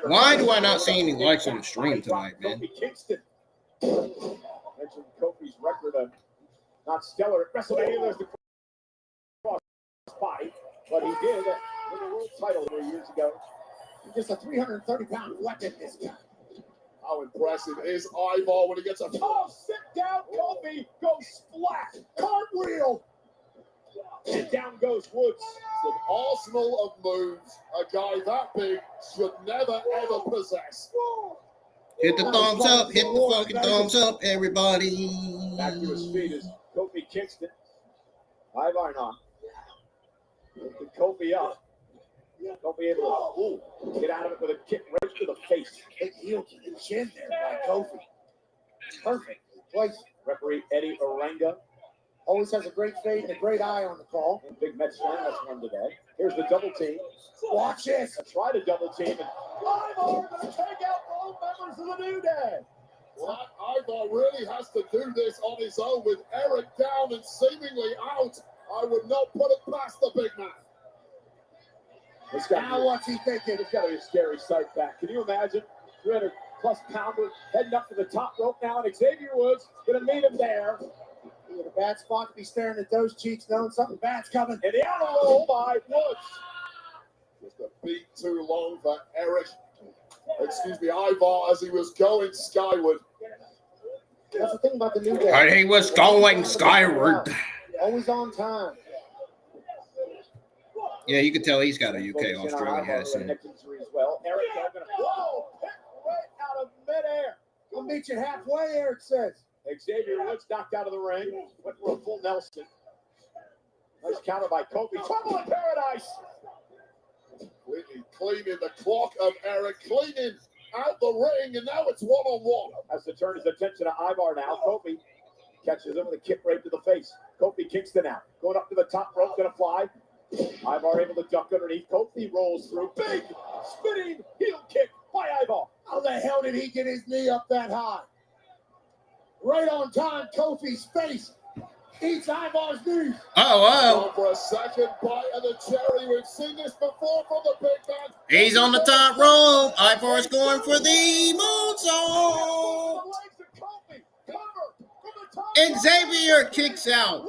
Why do I not see any likes on the stream tonight, man? Kofi Kingston. Mentioned Kofi's record of not stellar at WrestleMania. There's the cross body, but he did win the world title 3 years ago. He's just a 330-pound weapon, this guy. How impressive is Ivar when he gets a... Oh, sit down, Kofi. Goes splat. Cartwheel. And down goes Woods. It's an arsenal of moves a guy that big should never, ever possess. Hit the thumbs up. Hit the fucking thumbs up, everybody. Back to his feet is Kofi Kingston. Ivar now. Lifted Kofi up. Kofi able to get out of it with a kick right to the face. Big heel to the chin there by Kofi. Perfect. Place. Referee Eddie Orenga. Always has a great fade and a great eye on the call. And big Mets fan, that's one today. Here's the double team. Watch this. Try to double team. And Ivar going to take out both members of the New Day. Well, Ivar really has to do this on his own with Eric down and seemingly out. I would not put it past the big man. Now what's he thinking? It's got to be a scary sight back. Can you imagine? plus pounder heading up to the top rope now, and Xavier Woods going to meet him there. In a bad spot to be staring at those cheeks, knowing something bad's coming. And the outer roll by Woods. Just a beat too long for Eric. Excuse me, Ivar, as he was going skyward. That's the thing about the New Day. And he was going skyward. Always on time. Yeah, you can tell he's got a UK Australia accent. Neck injury as well. Eric going to hit right out of midair. I'll meet you halfway, Eric says. Xavier Woods knocked out of the ring. Went for a full Nelson. Nice counter by Kofi. Trouble in paradise. Completely cleaning the clock of Eric, cleaning out the ring, and now it's one-on-one. Has to turn his attention to Ivar now. Kofi catches him with a kick right to the face. Kofi Kingston out. Going up to the top rope, going to fly. Ivar able to duck underneath. Kofi rolls through. Big spinning heel kick by Ivar. How the hell did he get his knee up that high? Right on time, Kofi's face eats Ivar's knee. Oh, For a second bite of the cherry. We've seen this before from the big man. he's on the top rope. Ivar's going for the moonsault. Xavier kicks out.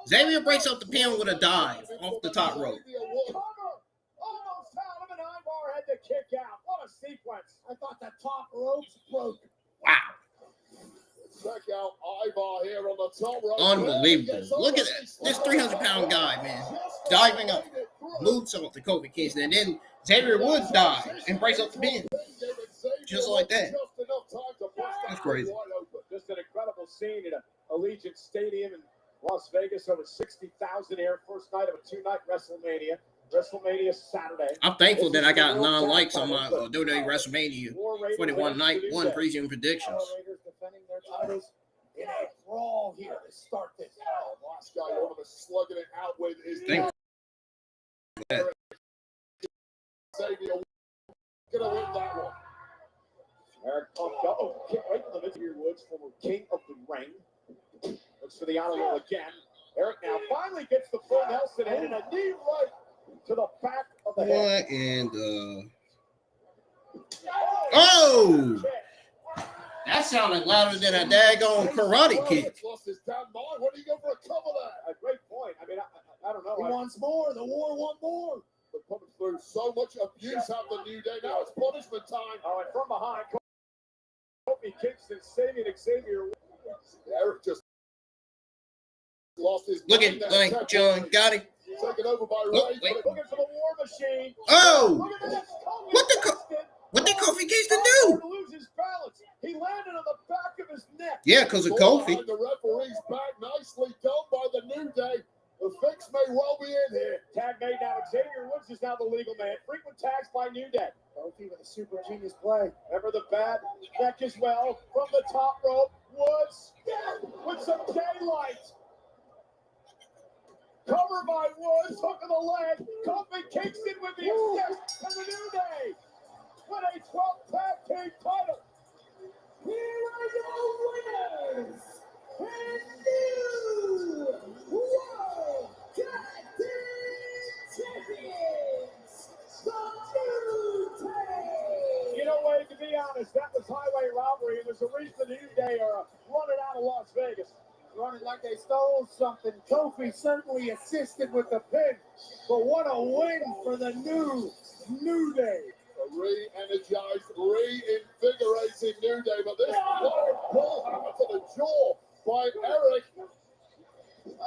Xavier breaks up the pin with a dive off the top rope. Almost had him, and Ivar had to kick out. What a sequence. I thought the top ropes broke. Wow. Check out Ivar here on the top rope. Unbelievable. Look at that. This 300-pound guy, man. Diving up. Moonsault to Kofi Kingston. And then Xavier Woods dives and breaks up the pin. Just like that. That's crazy. Just an incredible scene at Allegiant Stadium in Las Vegas. Over 60,000 here. First night of a two-night WrestleMania. WrestleMania Saturday. I'm thankful that I got 9 likes on my WWE WrestleMania 41 Night 1 preview predictions. Defending their titles in a brawl here to start this. Last guy over the slugging it out with is Thank Xavier. Gonna win that one. Eric pumped up. Oh, kick right to the Xavier Woods, former king of the ring. Looks for the honor roll again. Eric now finally gets the full Nelson and a knee right to the back of the head. What in the... Oh! That sounded louder than a daggone karate kick. Lost his damn mind. What do you go for a cover there? A great point. I mean, I don't know. He wants more. The war want more. But coming through so much abuse out the New Day. Now it's punishment time. Oh, and from behind, Kofi Kingston saving Xavier. Eric just lost his Look mind at there. like John got it. Taken over by Oh, Ray. wait. Looking for the war machine. Oh! Look at this. Kofi What the Kingston. What did Kofi Kingston To do? lose his balance. He landed on the back of his neck. Yeah, because of Ball Kofi. behind the referee's back. Nicely done by the New Day. The fix may well be in here. Tag made now. Xavier Woods is now the legal man. Frequent tags by New Day. Kofi with a super genius play. Remember the bad neck as well. From the top rope, Woods with some daylight. Cover by Woods, hook of the leg. Kofi Kingston with the assist to the New Day. With a 12th tag team title. Here are your winners, and new World Tag Team Champions, the New Day. You know, Wade, to be honest, that was highway robbery, and there's a reason the New Day are running out of Las Vegas. Running like they stole something. Kofi certainly assisted with the pin. But what a win for the New Day. A re-energized, reinvigorating New Day. But this ball hammer to the jaw by Eric.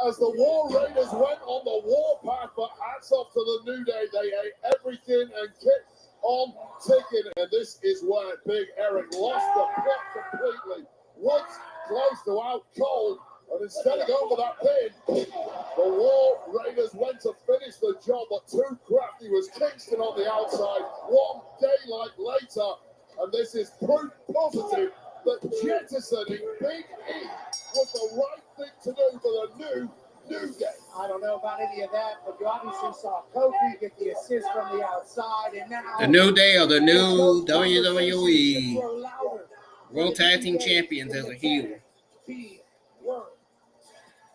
As the War Raiders went on the warpath, but hats off to the New Day. They ate everything and kept on ticking. And this is where Big Eric lost the plot completely. Woods close to out cold. And instead of going for that pin, the War Raiders went to finish the job, but too crafty was Kingston on the outside. One daylight later, and this is proof positive that jettisoning Big E was the right thing to do for the New Day. I don't know about any of that, but you obviously saw Kofi get the assist from the outside, and now The New Day are the new WWE grow louder. World Tag Team Champions as a heel. Be word.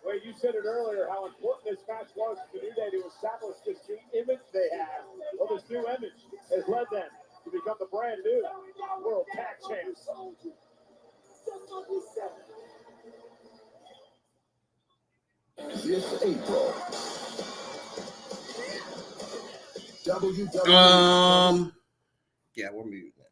Well, you said it earlier how important this match was for the New Day to establish this new image they have. Well, this new image has led them to become the brand new World Tag Champs. This April, WWE. Yeah, we're muted now.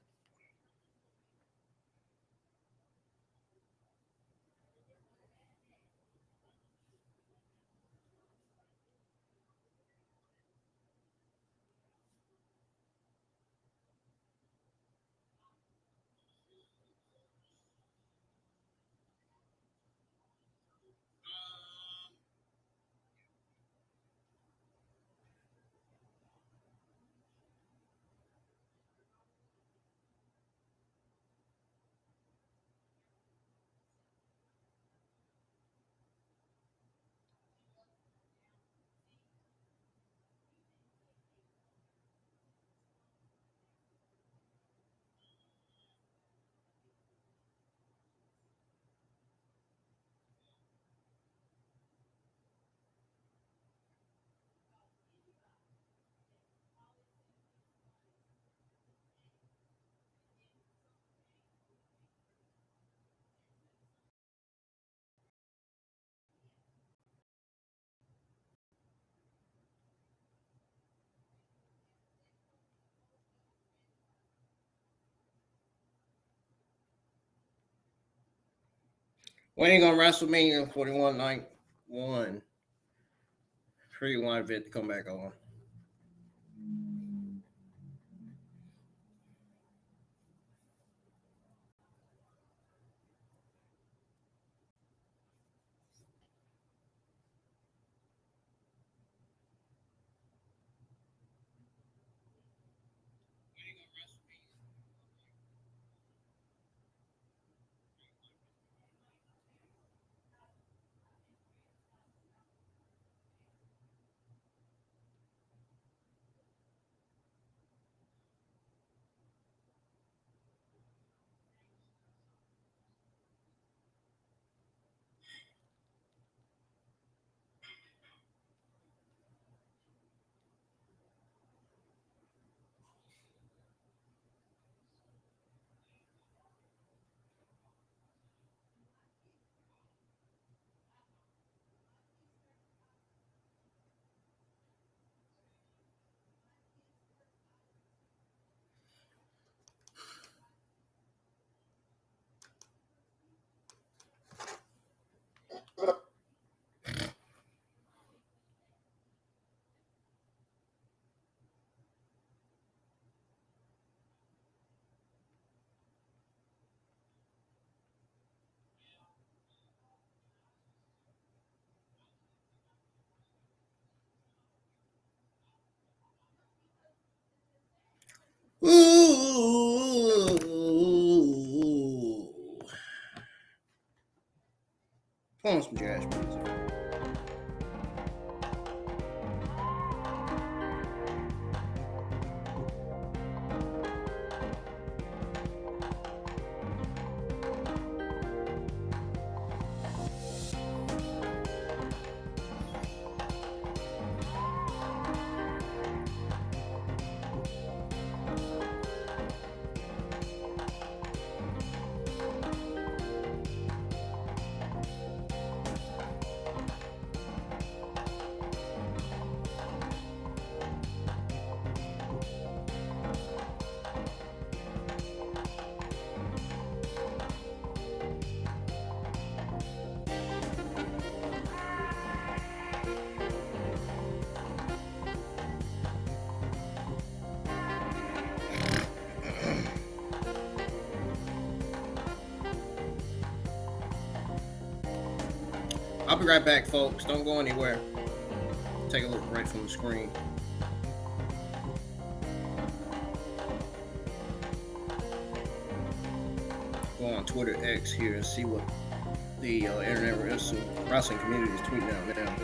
Winning on WrestleMania 41 night 1. Pretty want it to come back on. Ooh. Put on some jazz music. I'll be right back, folks. Don't go anywhere. Take a little break from the screen. Go on Twitter X here and see what the internet wrestling community is tweeting out now.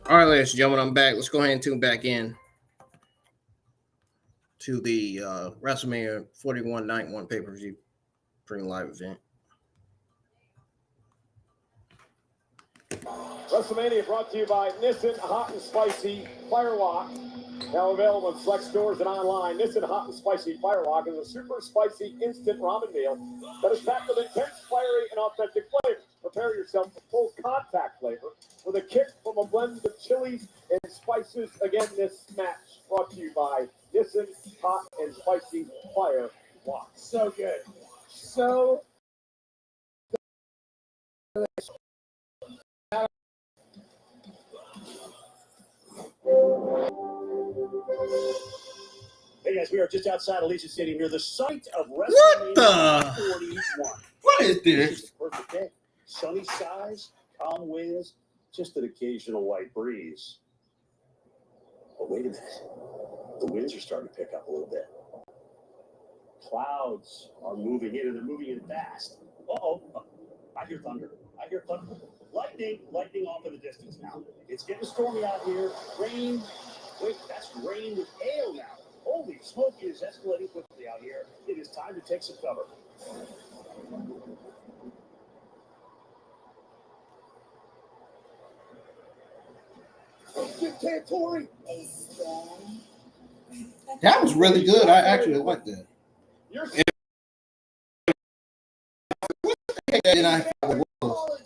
All right, ladies and gentlemen, I'm back. Let's go ahead and tune back in to the WrestleMania 41 Night 1 pay-per-view premium live event. WrestleMania brought to you by Nissan Hot and Spicy Firewalk. Now available in select stores and online. Nissan Hot and Spicy Firewalk is a super spicy instant ramen meal that is packed with intense, fiery, and authentic flavors. Prepare yourself for full contact flavor with a kick from a blend of chilies and spices. Again, this match brought to you by Nissan Hot and Spicy Firewalk. So good. So Hey guys, we are just outside Allegiant Stadium near the site of What WrestleMania the? 41. What is This this? is the perfect day. Sunny skies, calm winds, just an occasional light breeze. But wait a minute. The winds are starting to pick up a little bit. Clouds are moving in, and they're moving in fast. Uh-oh. I hear thunder. I hear thunder. Lightning off in the distance now. It's getting stormy out here. Rain. Wait, that's rain with hail now. Holy smoke, it is escalating quickly out here. It is time to take some cover. dictatorial. That was really good. I actually liked that. And I thought it was.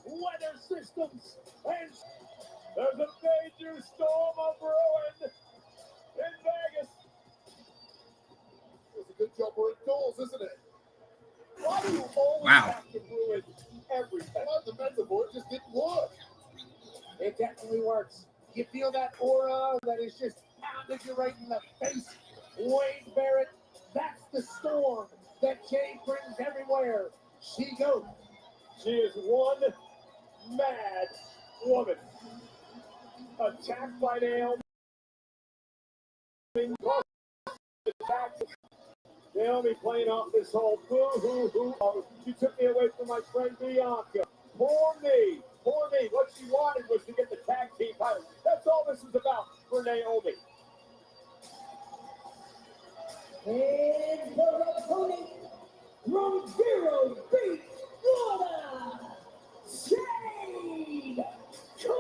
Weather systems. And there's a major storm of ruin in Vegas. It's a good job we're indoors, isn't it? Why do you always Wow. have to ruin everything? Well, the metaphor just didn't work. It definitely works. You feel that aura that is just pounding you right in the face. Wade Barrett, that's the storm that Jade brings everywhere she goes. She is one mad woman. Attacked by Naomi. Naomi playing off this whole boo-hoo-hoo. She took me away from my friend Bianca. Poor me. Poor me. What she wanted was to get the tag team title. That's all this is about for Naomi. And her opponent from Zero Beat, Florida, Jade Cargill.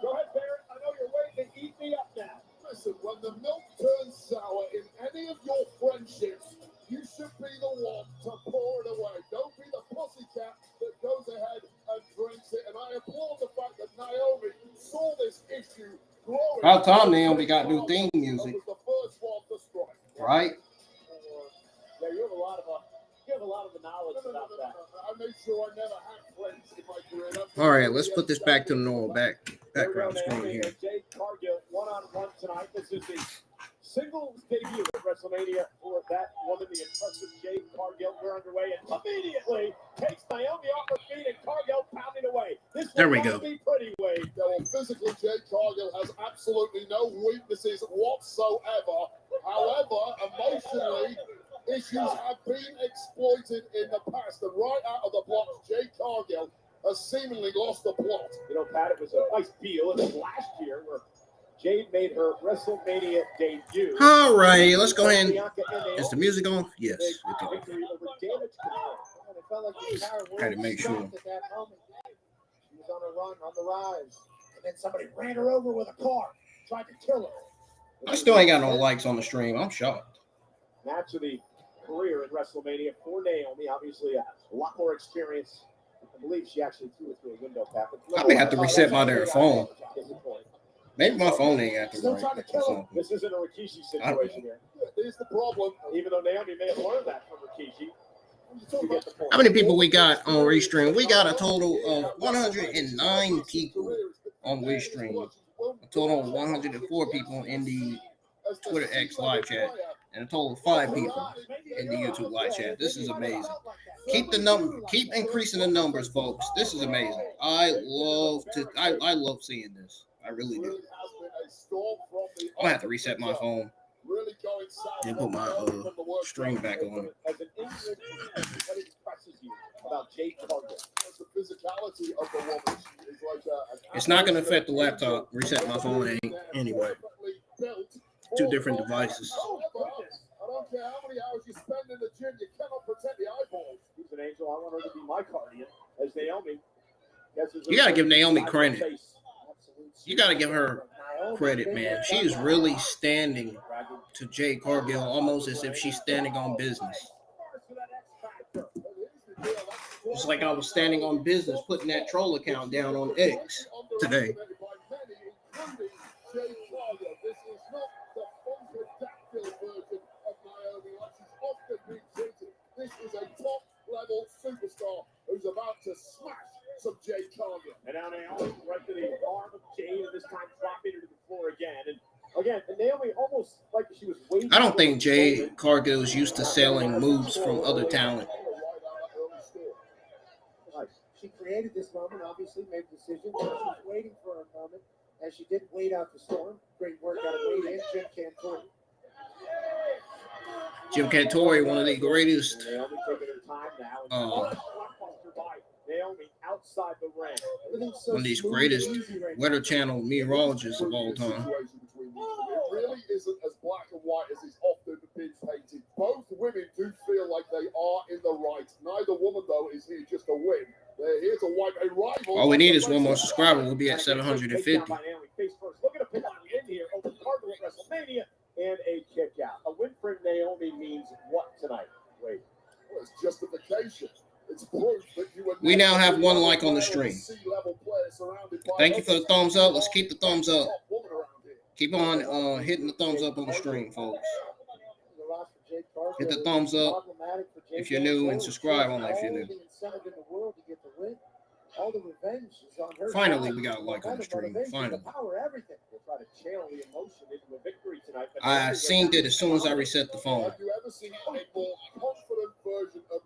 Go ahead, Barrett. I know you're waiting to eat me up now. Listen, when the milk turns sour in any of your friendships, you should be the one to pour it away. Don't be the pussycat that goes ahead and drinks it. And I applaud the fact that Naomi saw this issue growing. About time Naomi got new theme music. Was the first one to strike. Right? Yeah, you have a lot of the knowledge about that. I made sure I never had friends in my career. All right, let's put this back to the normal background screen here. Jade Cargill one-on-one tonight. This is the singles debut at WrestleMania for that woman, the impressive Jade Cargill. We're underway and immediately takes Naomi off her feet and Cargill pounding away. This There we will go. not be pretty, Wade. Yeah, well, physically, Jade Cargill has absolutely no weaknesses whatsoever. However, emotionally, issues have been exploited in the past. And right out of the blocks, Jade Cargill has seemingly lost the plot. You know, Pat, it was a nice deal. It was last year where Jade made her WrestleMania debut. All right, let's go ahead. Is the music on? Yes. It's on. Victory over Damage Control. And it felt like the entire world Had to make was sure. shocked at that moment. She was on a run, on the rise. And then somebody ran her over with a car, tried to kill her. I still ain't got no likes on the stream. I'm shocked. Match of the career in WrestleMania for Naomi. Obviously, a lot more experience. I believe she actually threw it through a window, Pat. I may have to reset my damn phone. Maybe my phone ain't acting Still right. trying to or kill him. something. This isn't a Rikishi I don't situation here. Here's the problem. Even though Naomi may have learned that from Rikishi. You get the point. How many people we got on Restream? We got a total of 109 people on Restream. A total of 104 people in the Twitter X live chat, and a total of 5 people in the YouTube live chat. This is amazing. Keep increasing the numbers, folks. This is amazing. I love seeing this. I really do. I'm gonna have to reset my phone and put my stream back on. As an English man, what impresses you about Jade Cargill? The physicality of the woman. She is like It's not gonna affect the laptop. Reset my phone anyway. Two different devices. I don't care how many hours you spend in the gym, you cannot protect the eyeballs. She's an angel. I want her to be my guardian. As Naomi. You gotta give Naomi credit. You gotta give her credit, man. She is really standing to Jade Cargill almost as if she's standing on business. Just like I was standing on business putting that troll account down on X today. This is a top-level superstar who's about to smash some Jade Cargill. And now Naomi right to the arm of Jade, and this time dropping her to the floor again. And again, Naomi almost like she was waiting. I don't think Jade Cargill is used to selling moves from other talent. She created this moment, obviously made the decision. She was waiting for a moment, as she did wait out the storm. Great work out of Wade and Jim Cantori. Jim Cantori, one of the greatest Naomi taking her time now. Blockbuster by Naomi outside the ring. Everything's so one of these smooth greatest and easy right now. Weather Channel meteorologists of all time. It really isn't as black and white as it's often been painted. Both women do feel like they are in the right. Neither woman, though, is here just to win. They're here to wipe a rival. All we need is one more subscriber. We'll be at 750. Face first. Look at a pin in here over Cargill at WrestleMania and a kick out. A win for Naomi means what tonight? Wait. Well, it's justification. It's proof that you were We now have one like on the stream. Thank you for the thumbs up. Let's keep the thumbs up. Keep on hitting the thumbs up on the stream, folks. Hit the thumbs up if you're new and subscribe on if you're new. Finally, we got a like on the stream. Finally. I seen it as soon as I reset the phone. Have you ever seen a more confident version of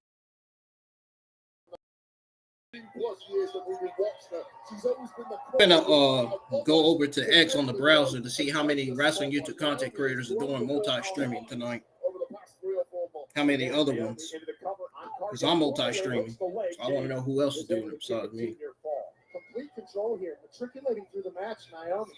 plus years that we've been watching her, she's always been the I'm gonna go over to X on the browser to see how many wrestling YouTube content creators are doing multi-streaming tonight. over the past 3 or 4 months. How many other ones? Because I'm multi-streaming. So I want to know who else is doing it besides me. Complete control here, matriculating through the match, Naomi.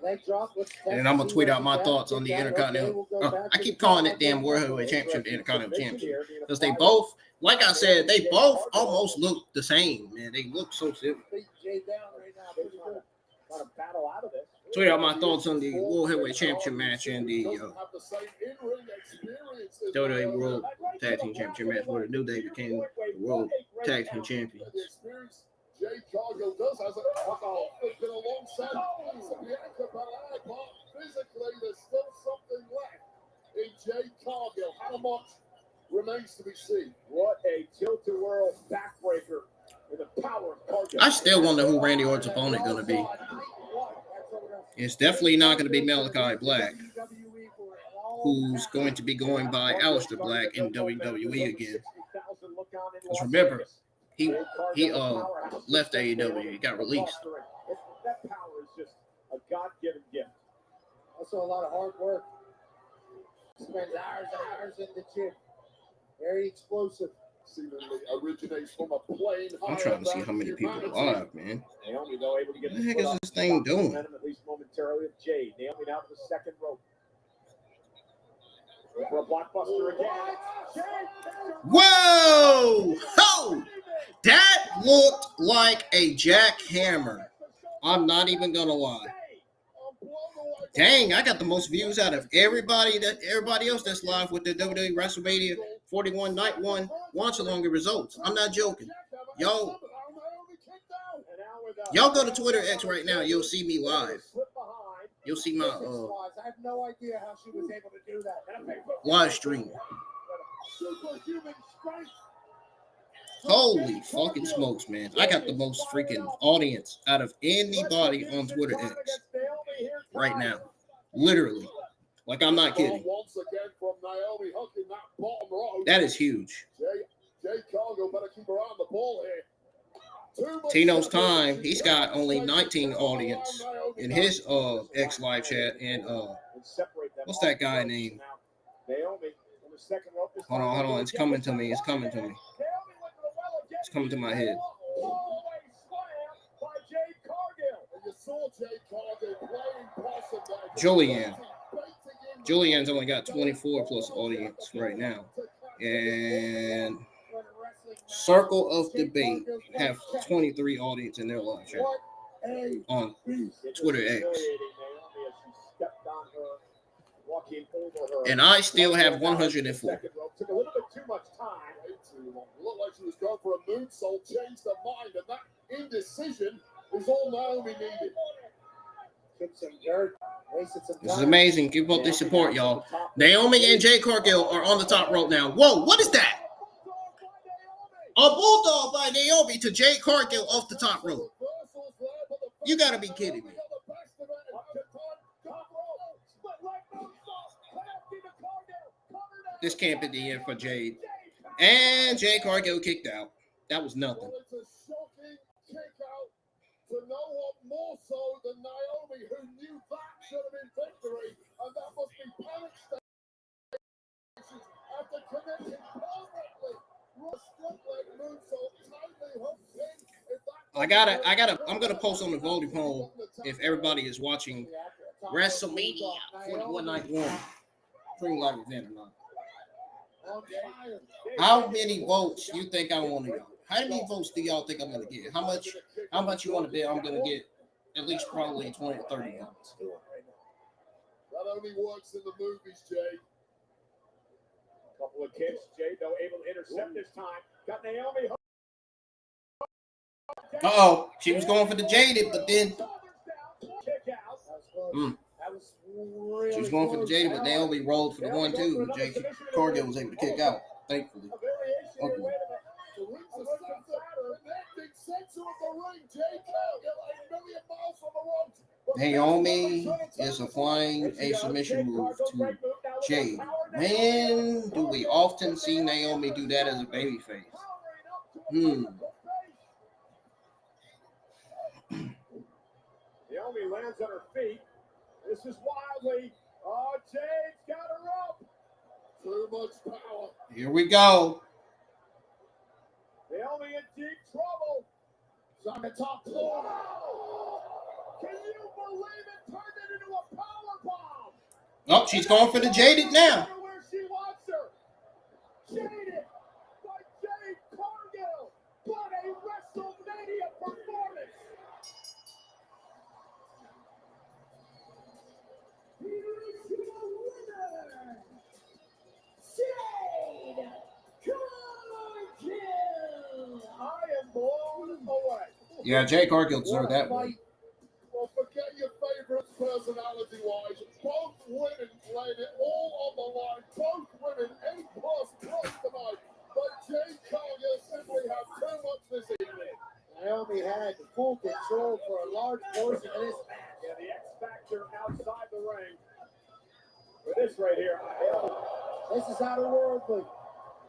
Leg drop. And I'm gonna tweet out my thoughts on the Intercontinental. I keep calling it damn World Heavyweight Championship, the Intercontinental Championship, because they both, like I said, they both almost look the same, man. They look so similar. Tweet out my thoughts on the World Heavyweight Championship match and the WWE World Tag Team Championship match, where the New Day became the World Tag Team Champions. Jade Cargill does has it's been a long time. Physically, there's still something left in Jade Cargill. How much remains to be seen? What a tilt-a-whirl backbreaker with the power of Cargill. I still wonder who Randy Orton's opponent going to be. It's definitely not going to be Malachi Black, who's going to be going by Aleister Black in WWE again. Because remember, he left AEW. He got released. That power is just a God-given gift. Also, a lot of hard work. Spends hours and hours in the gym. Very explosive. Seemingly originates from a plane. I'm trying to see how many people are live, man. Naomi, though, able to get What the heck is this thing doing? At least momentarily with Jade. Naomi now to the second rope. For a blockbuster again. Whoa! Oh! That looked like a jackhammer. I'm not even gonna lie. Dang, I got the most views out of everybody else that's live with the WWE WrestleMania 41 Night 1 watch along the results. I'm not joking. Y'all go to Twitter X right now. You'll see me live. You'll see my I have no idea how she was able to do that. live stream. Superhuman strength. Holy fucking smokes, man. I got the most freaking audience out of anybody on Twitter X right now. Literally. Like, I'm not kidding. Once again from Naomi hooking that bottom row. That is huge. Jade Cargill better keep her eye on the ball here. Tino's time, he's got only 19 audience in his X live chat. And what's that guy name? Hold on. It's coming to me. It's coming to my head. Julianne's only got 24 plus audience right now. And Circle of Debate have 23 audience in their live chat on Twitter X. And I still have 104. Took a little bit too much time. Looked like she was going for a moonsault, changed her mind, and that indecision is all Naomi needed. This is amazing. Keep up the support, y'all. Naomi and Jade Cargill are on the top rope now. Whoa, what is that? A bulldog by Naomi to Jade Cargill off the top rope. You gotta be kidding me. This can't be the end for Jade. And Jade Cargill kicked out. That was nothing. Well, it's a shocking kick out to no one more so than Naomi, who knew that should have been victory, and that must be panic stations after connecting perfectly. I'm gonna post on the voting poll if everybody is watching WrestleMania 41 Night 1 Dream Live event or not. How many votes you think I want to get? How many votes do y'all think I'm gonna get? How much you want to bet I'm gonna get? At least probably 20 or 30 votes. That only works in the movies, Jay. Couple of kicks. Jade, though, able to intercept this time. Got Naomi. Uh-oh. She was going for the Jaded, but then she was going for the Jaded, but Naomi rolled for the 1-2. Jade Cargill was able to kick out, thankfully. Okay. Naomi is applying a submission move to Jade. Man, do we often see Naomi do that as a babyface? Naomi lands on her feet. This is wildly. Oh, Jade's got her up. Too much power. Here we go. Naomi in deep trouble. She's on the top floor. Can you believe it? Turned it into a power bomb. Oh, she's going for the Jaded now. Where she wants her. Jaded by Jade Cargill. What a WrestleMania performance. Here's your winner, Jade Cargill. I am blown away. Yeah, Jay Cargill deserved that one. Well, forget your favorites personality-wise. Both women laid it all on the line. Both women A++ tonight. But Jade Cargill simply had too much this evening. Naomi had full control for a large portion of this match. Yeah, the X Factor outside the ring. But this right here, This is otherworldly.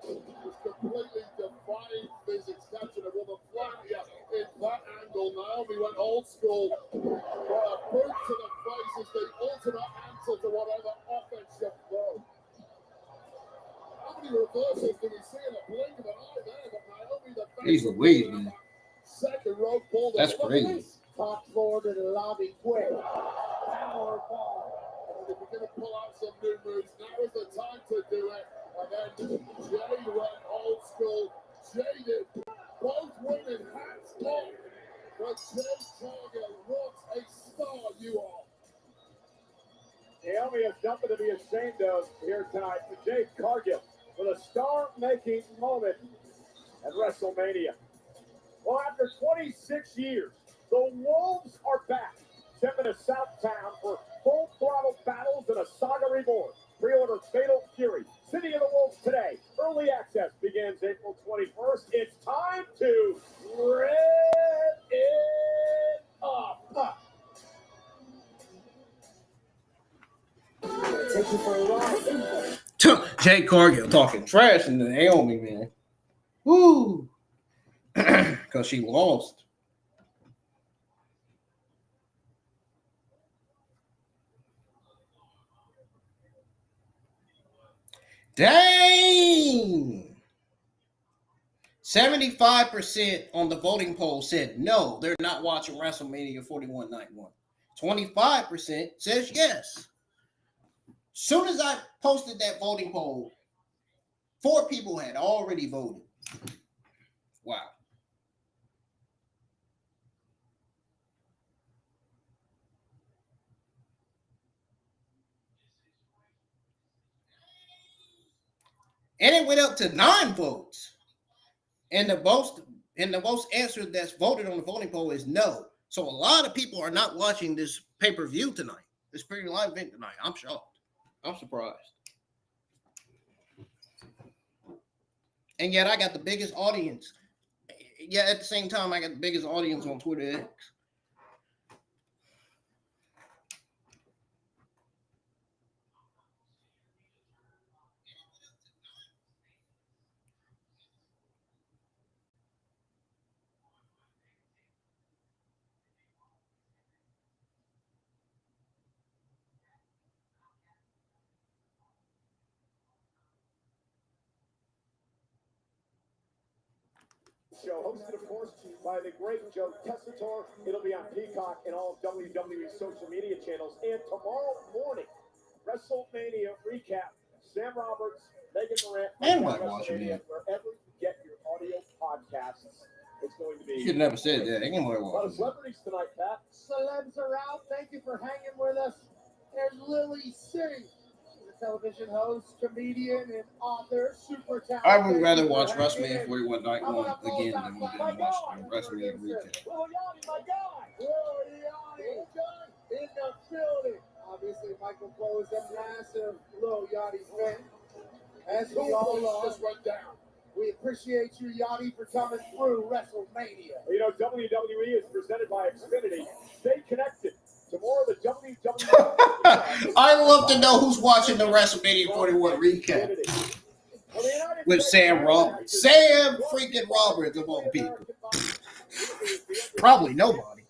He's completely defying physics, catching a woman flat here in that angle. Naomi went old school. But a boot to the face is the ultimate answer to whatever offense you throw. How many reversals do we see in a blink of an eye there? But Naomi, the He's Louise, man. second rope pulled. That's crazy. Top floor to the lobby quick. Power ball. And if you're going to pull out some new moves, now is the time to do it. And then Jay went old school. Jaded. Both women hats off. But Jade Cargill, what a star you are. Naomi has nothing to be ashamed of here tonight. Jade Cargill with a star-making moment at WrestleMania. Well, after 26 years, the Wolves are back. Stepping to Southtown for full-throttle battles and a saga reborn. Pre-order Fatal Fury, City of the Wolves today. Early access begins April 21st. It's time to rev it up. Take you for a ride. Jay Cargill talking trash in the Naomi, man. Woo! Because she lost. Dang! 75% on the voting poll said no, they're not watching WrestleMania 41 Night 1. 25% says yes. Soon as I posted that voting poll, 4 people had already voted. Wow. And it went up to 9 votes. And the most answer that's voted on the voting poll is no. So a lot of people are not watching this pay-per-view tonight. This pretty live event tonight. I'm shocked. I'm surprised. And yet I got the biggest audience. Yeah, at the same time, I got the biggest audience on Twitter X. Show hosted, of course, by the great Joe Tessitore. It'll be on Peacock and all WWE social media channels. And tomorrow morning, WrestleMania recap. Sam Roberts, Megan Morant, Anybody watching it? wherever you get your audio podcasts. It's going to be. You should never said that. Anybody A lot of watching it? celebrities tonight, Pat. Celebs are out. Thank you for hanging with us. There's Lily Singh, the television host, comedian, and author, super talented. I would rather watch WrestleMania 41 Night 1 again than watch WrestleMania recap. Lil Yachty, my guy. Lil Yachty in the building. Obviously, Michael Cole is a massive Lil Yachty fan, as we all are. Just went down. We appreciate you, Yachty, for coming through WrestleMania. You know, WWE is presented by Xfinity. Stay connected to more of the WWE. I love to know who's watching the WrestleMania 41 recap with Sam Roberts. Sam freaking Roberts of all people. Probably nobody.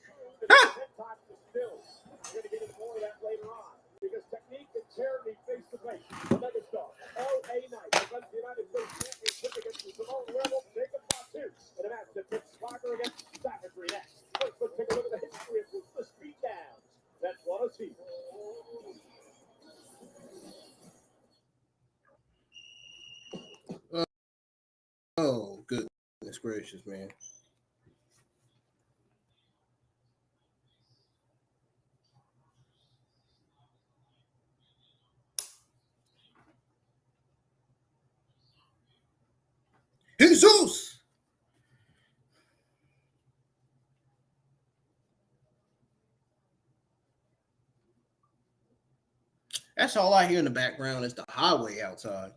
Times to still. We're going to get into more of that later on. Because technique and charity face to face. The megastar, L.A. Knight, defends the United States Championship against the Samoan Rebel, Jacob Fatu, in a match that pits Swagger against Savagery next. First, let's take a look at the history of Ruthless Beatdowns. That's what a team. Oh, goodness gracious, man. Jesus! That's all I hear in the background is the highway outside.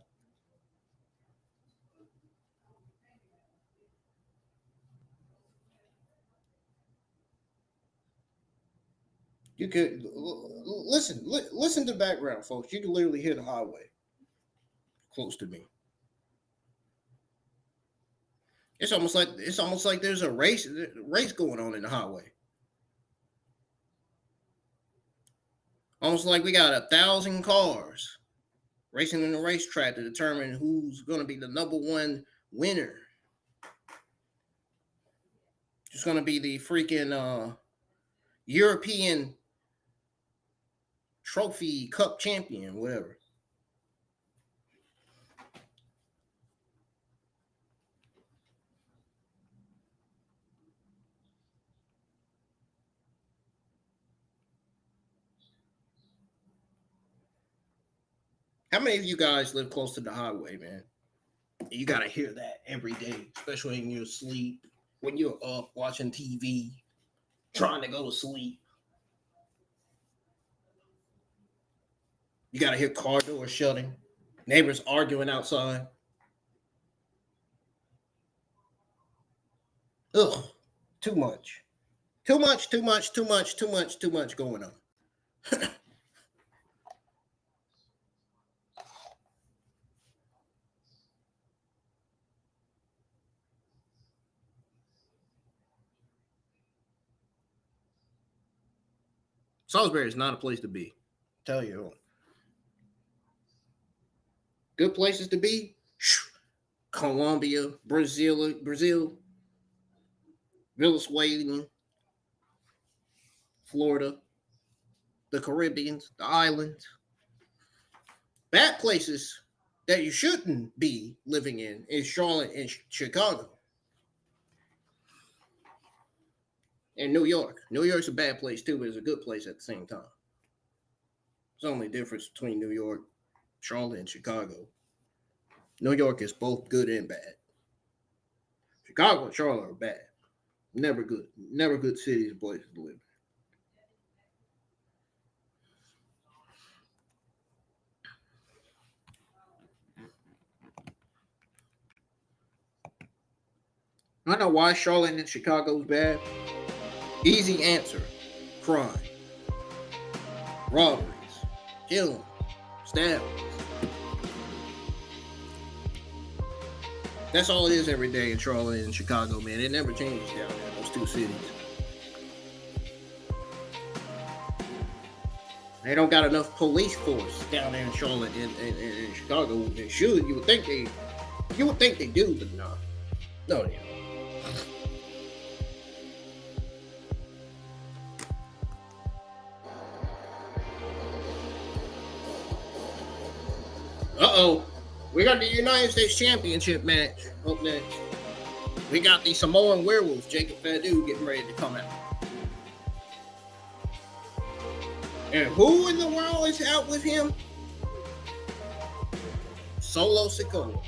You could listen to the background, folks. You can literally hear the highway close to me. It's almost like there's a race going on in the highway. Almost like we got 1,000 cars racing in the racetrack to determine who's going to be the number one winner. It's going to be the freaking European Trophy Cup champion, whatever. How many of you guys live close to the highway, man? You got to hear that every day, especially in your sleep, when you're up watching TV, trying to go to sleep. You got to hear car doors shutting, neighbors arguing outside. Ugh, too much. Too much going on. Salisbury is not a place to be. Tell you. Good places to be: Colombia, Brazil, Venezuela, Florida, the Caribbean, the islands. Bad places that you shouldn't be living in is Charlotte and Chicago. And New York. New York's a bad place too, but it's a good place at the same time. It's the only difference between New York, Charlotte, and Chicago. New York is both good and bad. Chicago and Charlotte are bad. Never good. Never good cities and places to live. I know why Charlotte and Chicago is bad. Easy answer: crime, robberies, killing, stabbings. That's all it is every day in Charlotte and Chicago, man. It never changes down there in those two cities. They don't got enough police force down there in Charlotte and Chicago. They should. You would think they do, but no. No, they don't. Uh-oh. We got the United States Championship match up next. We got the Samoan Werewolf, Jacob Fatu, getting ready to come out. And who in the world is out with him? Solo Sikoa,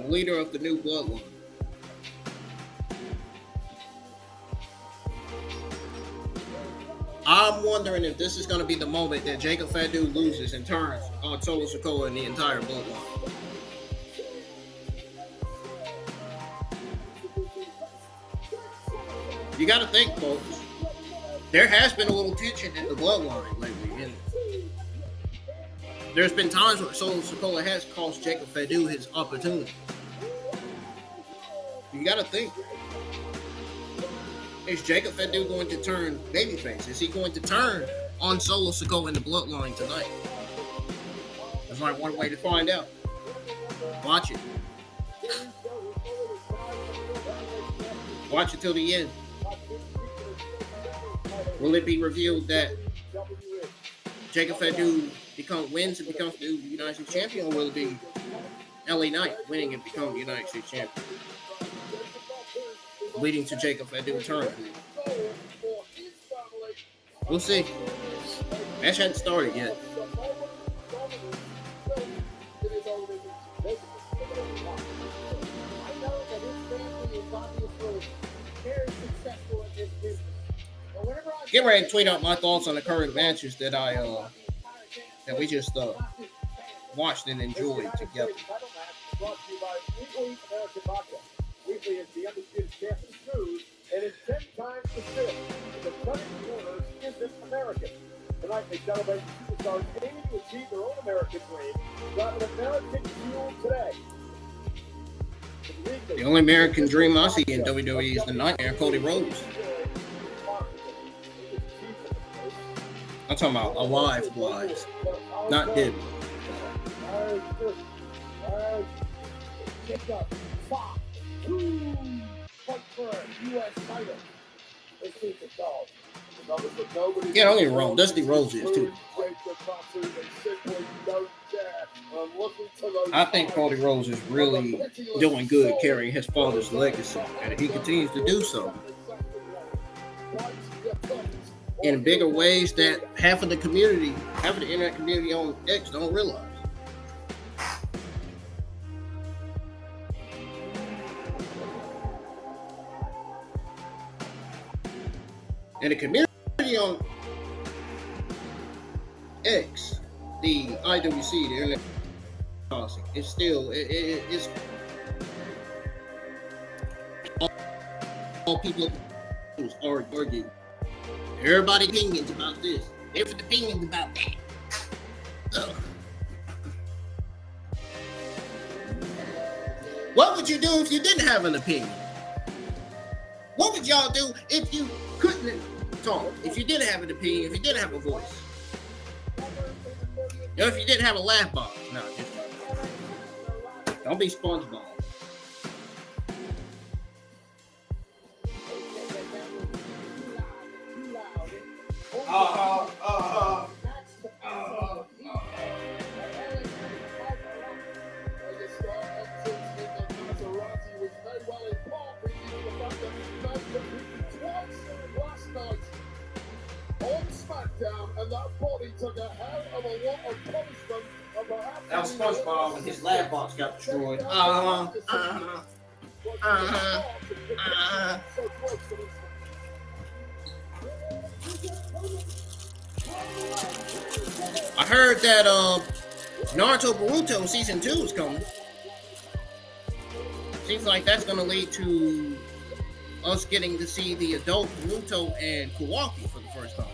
leader of the new bloodline. I'm wondering if this is going to be the moment that Jacob Fatu loses and turns on Solo Sikoa and the entire bloodline. You got to think, folks. There has been a little tension in the bloodline lately. And there's been times where Solo Sikoa has cost Jacob Fatu his opportunity. You got to think. Is Jacob Fatu going to turn babyface? Is he going to turn on Solo Sikoa in the bloodline tonight? There's like one way to find out. Watch it. Watch it till the end. Will it be revealed that Jacob Fatu wins and becomes the United States champion, or will it be LA Knight winning and become the United States champion, leading to Jacob Fatu return? We'll see. Match hadn't started yet. Get ready to tweet out my thoughts on the current matches that we just watched and enjoyed together. Weekly is the undisputed champion smooth, and it's 10 times the fill. The cutting corners isn't American. Tonight they celebrate the superstars aiming to achieve their own American dream. Got an American fuel today. The only American dream I see in WWE is the Nightmare, Cody Rhodes. I'm talking about alive wise, not dead. Yeah, don't get me wrong, Dusty Rhodes is too. I think Cody Rhodes is really doing good carrying his father's legacy, and he continues to do so in bigger ways that half of the internet community on X don't realize. And the community on X, the IWC, the internet policy, it's still it's all people are arguing. Everybody opinions about this. Different opinions about that. Ugh. What would you do if you didn't have an opinion? What would y'all do if you couldn't talk? If you didn't have an opinion, if you didn't have a voice? You know, if you didn't have a laugh box? No, just don't be SpongeBob. And that body took a hell of a lot of punishment. That was SpongeBob when his lab box got destroyed. I heard that Naruto Boruto season 2 is coming. Seems like that's gonna lead to us getting to see the adult Boruto and Kawaki for the first time.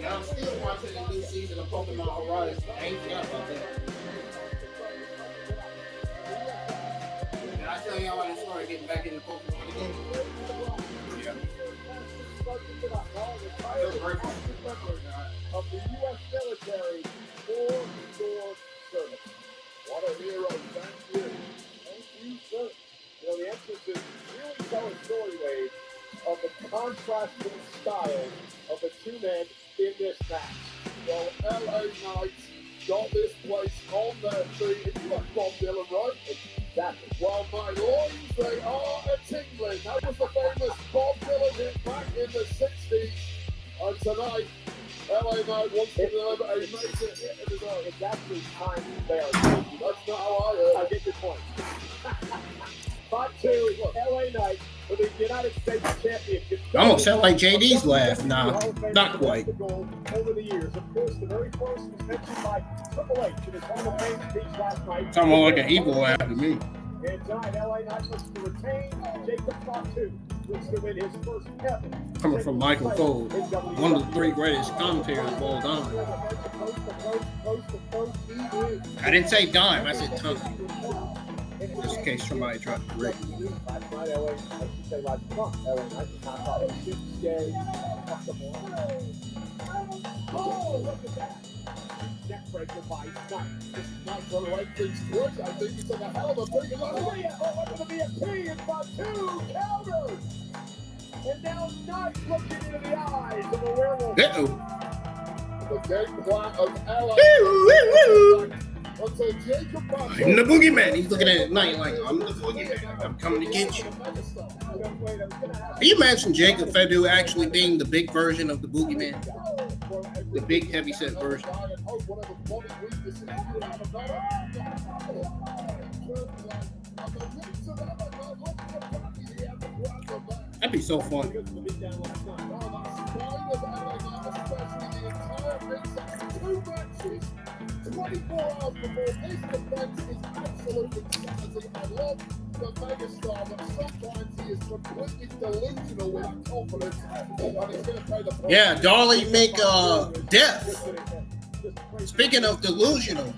I'm still watching the new season of Pokemon Horizon. I ain't forgot about that. Did I tell y'all I started getting back into Pokemon again? Yeah. I feel grateful. Of the U.S. military for your service. What a hero. Thank you. Thank you, sir. You know, the emphasis really tell a story, Wade, of the contrasting styles of the two men in this match. Well, LA Knight got this place on their feet. And you like Bob Dylan, right? Exactly. Well, my lords, they are a-tingling. That was the famous Bob Dylan hit back in the 60s. And tonight, LA Knight wants to deliver a major hit in his own. It's actually time to fail. That's not how I heard. I get your point. Fatu, LA Knight for the United States Championship. Almost sound like JD's laugh. Nah, not quite. Over the years, of course, the very first was mentioned by Triple H in his Hall of Fame speech last night. Sound more like an evil laugh to me. And tonight, LA Knight looks to retain. Jacob Fatu looks to win his first ever. Coming from Michael Cole, one of the 3 greatest commentators of all time. I didn't say dime, I said ton. Just in case somebody tried to correct me. Last night, LA, I should say last month, LA Knight was knocked out of Jade. Oh, look at that. Neckbreaker by Knight. This is not going to make things quick. I think he took a hell of a big look. Oh, yeah. Oh, look at the P and Fatu counters. And now Knight looking into the eyes of a werewolf. Uh-oh. The game plan of LA until Jacob Fatu. I'm the boogeyman. He's looking at it at night like, I'm the boogeyman. I'm coming to get you. Can you imagine Jacob Fatu actually being the big version of the boogeyman? The big heavyset version. That'd be so fun. 24 hours before this defense is absolutely insanity. I love the megastar, but sometimes he is completely delusional with that confidence, and he's going to pay the price. Yeah, Darley make death. Speaking of delusional,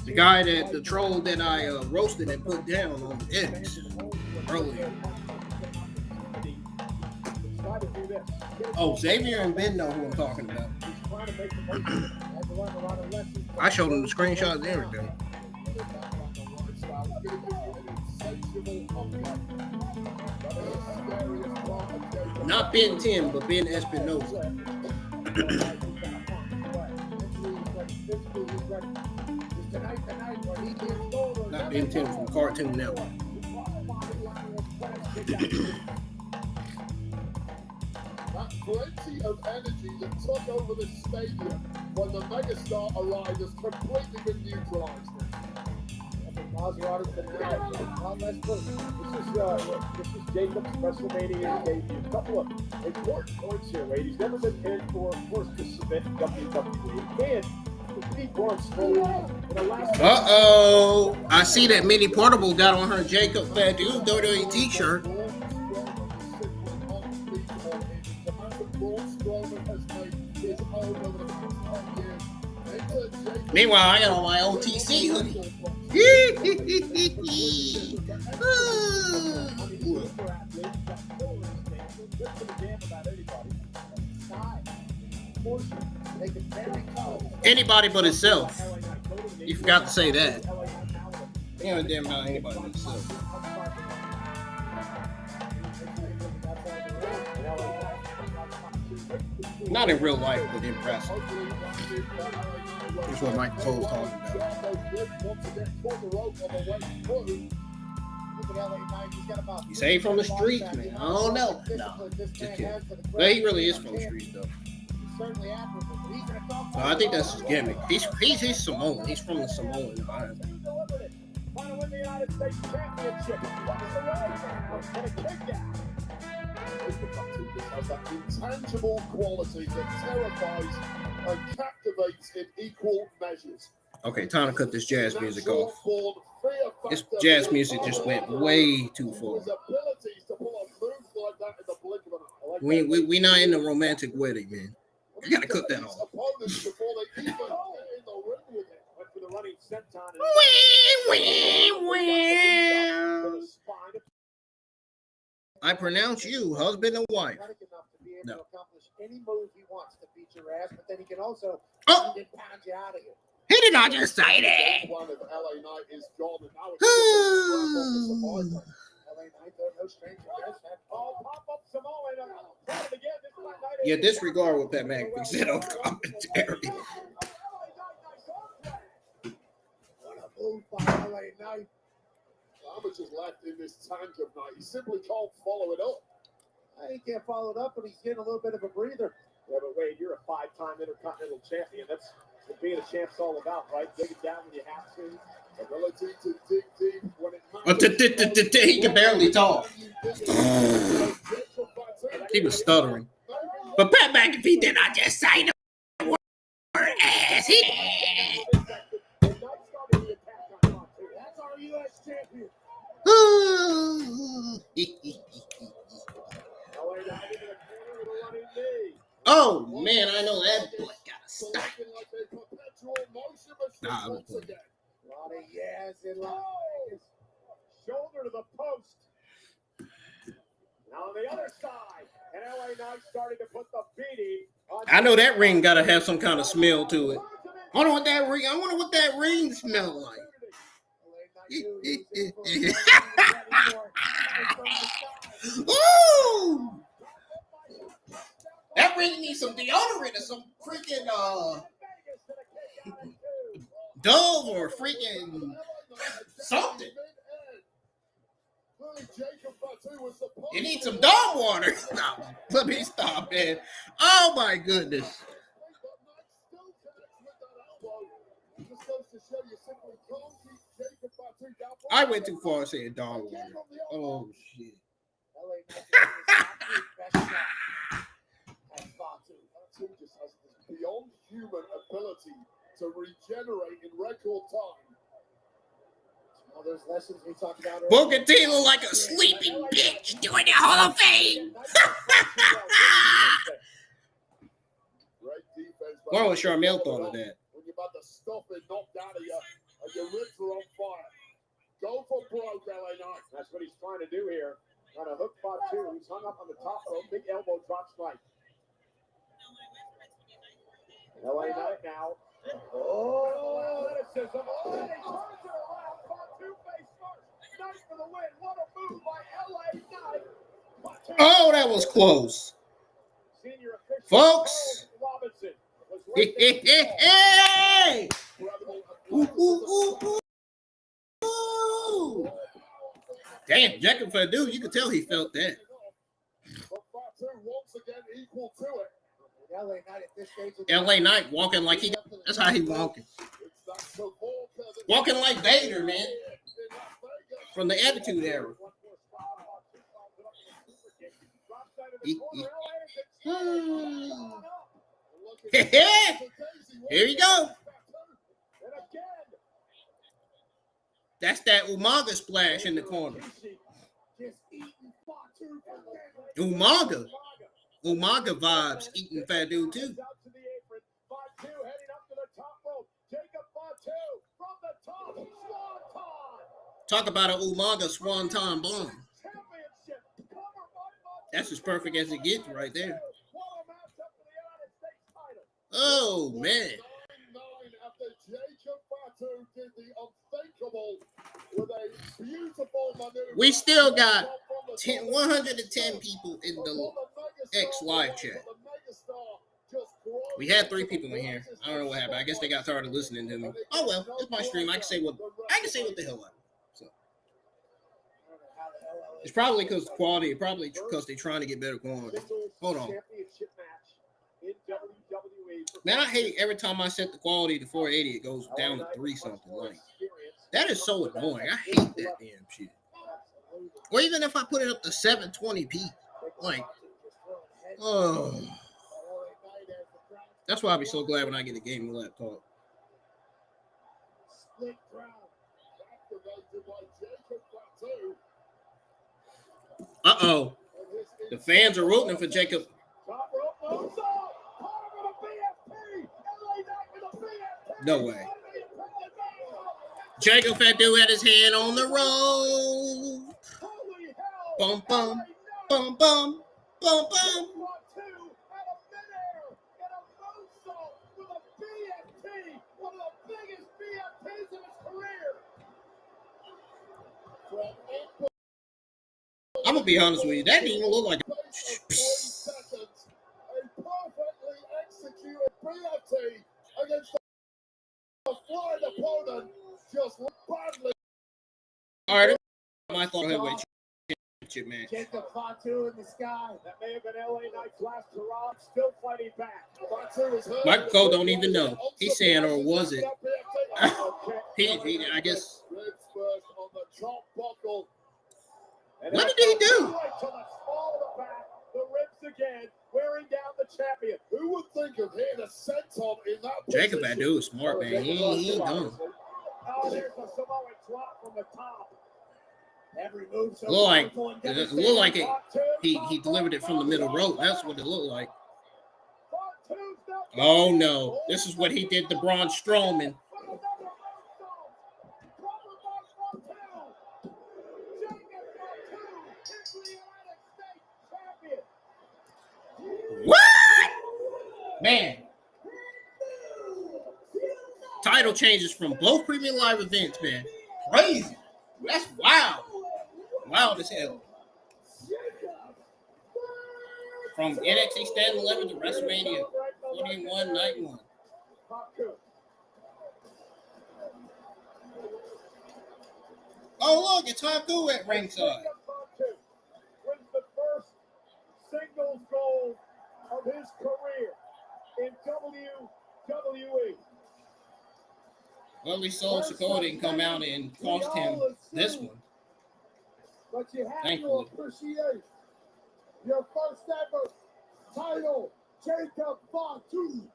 the guy the troll that I roasted and put down on the X earlier. Oh, Xavier and Ben know who I'm talking about. I showed them the screenshots and everything. Not Ben 10, but Ben Espinosa. Not Ben 10 from Cartoon Network. That plenty of energy that took over the stadium when the megastar arrived has completely been neutralized now. Maserati's been out. This is Jacob's WrestleMania debut. A couple of important points here, Wade. He's never been pinned for, of course, to submit WWE. And he brought slowly in the last. Uh-oh. I see that Minnie Portable got on her Jacob Fatu WWE t-shirt. Meanwhile, I got on my OTC hoodie. Anybody but himself. You forgot to say that. He ain't damn about anybody but himself. Not in real life, but in wrestling. That's what Mike Cole's talking about. You say he from the streets, man. I don't know. No, just kidding. But he really is from the streets, though. So I think that's his gimmick. He's Samoan. He's from the Samoan environment. Want to win the United States Championship. Has that intangible quality that terrifies and captivates in equal measures. Okay, time to cut this jazz music off. This jazz music just went way too far. We not in the romantic wedding, man. I gotta cut that off. I pronounce you husband and wife. No. Any move he wants to beat your ass, but then he can also pound you out of here. He did not just say that. One of LA Knight is gone, and now it's LA Knight, no stranger. Yeah, disregard what Pat McAfee said on commentary. What a move by LA Knight. How much is left in this tank of Knight? He simply can't follow it up. He can't follow it up, but he's getting a little bit of a breather. Yeah, but Wade, you're a 5-time Intercontinental Champion. That's what being a champ's all about, right? Dig it down when you have to. Ability to dig deep when it matters. He can barely talk. He was stuttering. But Pat McAfee did not just say the word ass. U.S. champion. Oh man, I know that boy got a stop. Nah, I'm playing. A lot of yes and Las Vegas. Shoulder to the post. Now on the other side, and LA Knight starting to put the beating on. I know that ring gotta have some kind of smell to it. I wonder what that ring. I wonder what that ring smell like. Ooh! That ring needs some deodorant or some freaking Dove or freaking something. You need some dog water. Stop. Let me stop, man. Oh my goodness. I went too far saying dog water. Oh shit. Fatu just has this beyond human ability to regenerate in record time. All those lessons we talked about earlier. Booker T look like a sleeping bitch doing the Hall of Fame. Great defense. What was Charmel thought of that? When you're about to stop it, knocked out of you, and your ribs are on fire. Go for broke, LA Knight. That's what he's trying to do here. Trying to hook Fatu. He's hung up on the top rope. Big elbow drop strike. LA Knight now. Oh, athleticism. Oh, and he turns it around. Fatu face first. Knight for the win. What a move by LA Knight. Fatu. Oh, that was close. Senior official Folks. Robinson was Hey, right hey, there. hey, hey. Ooh, ooh, ooh, ooh. Ooh. Damn, Jacob Fadu, you can tell he felt that. But Fatu once again equal to it. LA Knight at this stage. LA Knight walking like he, that's how he walking. Walking like Vader, man. From the Attitude Era. Here you go. That's that Umaga splash in the corner. Umaga vibes eating Fatu too. Talk about an Umaga swanton bomb. That's as perfect as it gets right there. Oh man. We still got 110 people in the X live chat. We had 3 people in here. I don't know what happened. I guess they got tired of listening to me. Oh well, it's my stream. I can say what the hell I want. So it's probably because of quality. Probably because they're trying to get better quality. Hold on. Man, I hate every time I set the quality to 480, it goes down to 3 something. Like that is so annoying. I hate that damn shit. Or even if I put it up to 720p, like, oh, that's why I'll be so glad when I get a gaming laptop. Uh-oh. The fans are rooting for Jacob. No way. Jacob Fatu had his hand on the roll. Bum, bum, bum, bum, bum, bum. I'm going to be honest with you. That didn't even look like a seconds, a perfectly executed PFT against the flying opponent. Just badly. All right, my thought heavyweight championship match. Jacob Fatu in the sky. That may have been LA Knight's last hurrah. Still fighting back. Michael Cole don't even know. He's saying, or was it? I guess. What did he do? The ribs again, wearing down the champion. Who would think of hitting a senton in that Jacob Fatu is smart, man. He ain't dumb. Oh, there's a Samoan drop from the top. Every move so Looked like it. He delivered it from the middle rope. That's what it looked like. Oh no! This is what he did to Braun Strowman. What? Man. Title changes from both premium live events, man. Crazy. That's wild. Wild as hell. From NXT Stand 11 to WrestleMania 41 Night 1. Oh, look, it's Fatu at ringside. Wins the first singles gold of his career in WWE. Well, at least Soul Sikoa didn't come out and cost him this one. But you have Thankfully. to appreciate your first ever title, Jacob Fatu.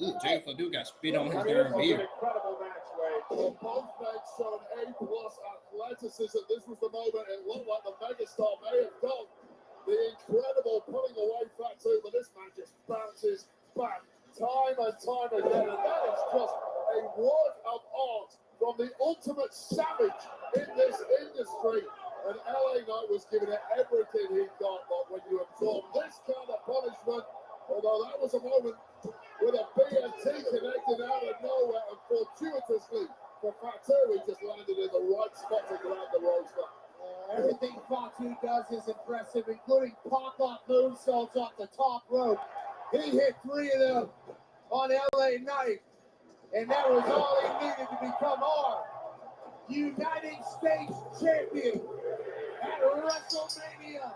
Ooh, Jey Uso got spit on his damn beard. Incredible match, Wade. Well, both men showed A-plus athleticism. This was the moment it looked like the megastar may have done the incredible pulling away Fatu, but this man just bounces back time and time again, and that is just a work of art from the ultimate savage in this industry. And LA Knight was giving it everything he got, but when you absorb this kind of punishment, although that was a moment with a BNT connected out of nowhere, and fortuitously for Fatu, he just landed in the right spot to grab the roster. Everything Fatu does is impressive, including pop-up moonsaults off the top rope. He hit 3 of them on LA Knight, and that was all he needed to become our United States champion at WrestleMania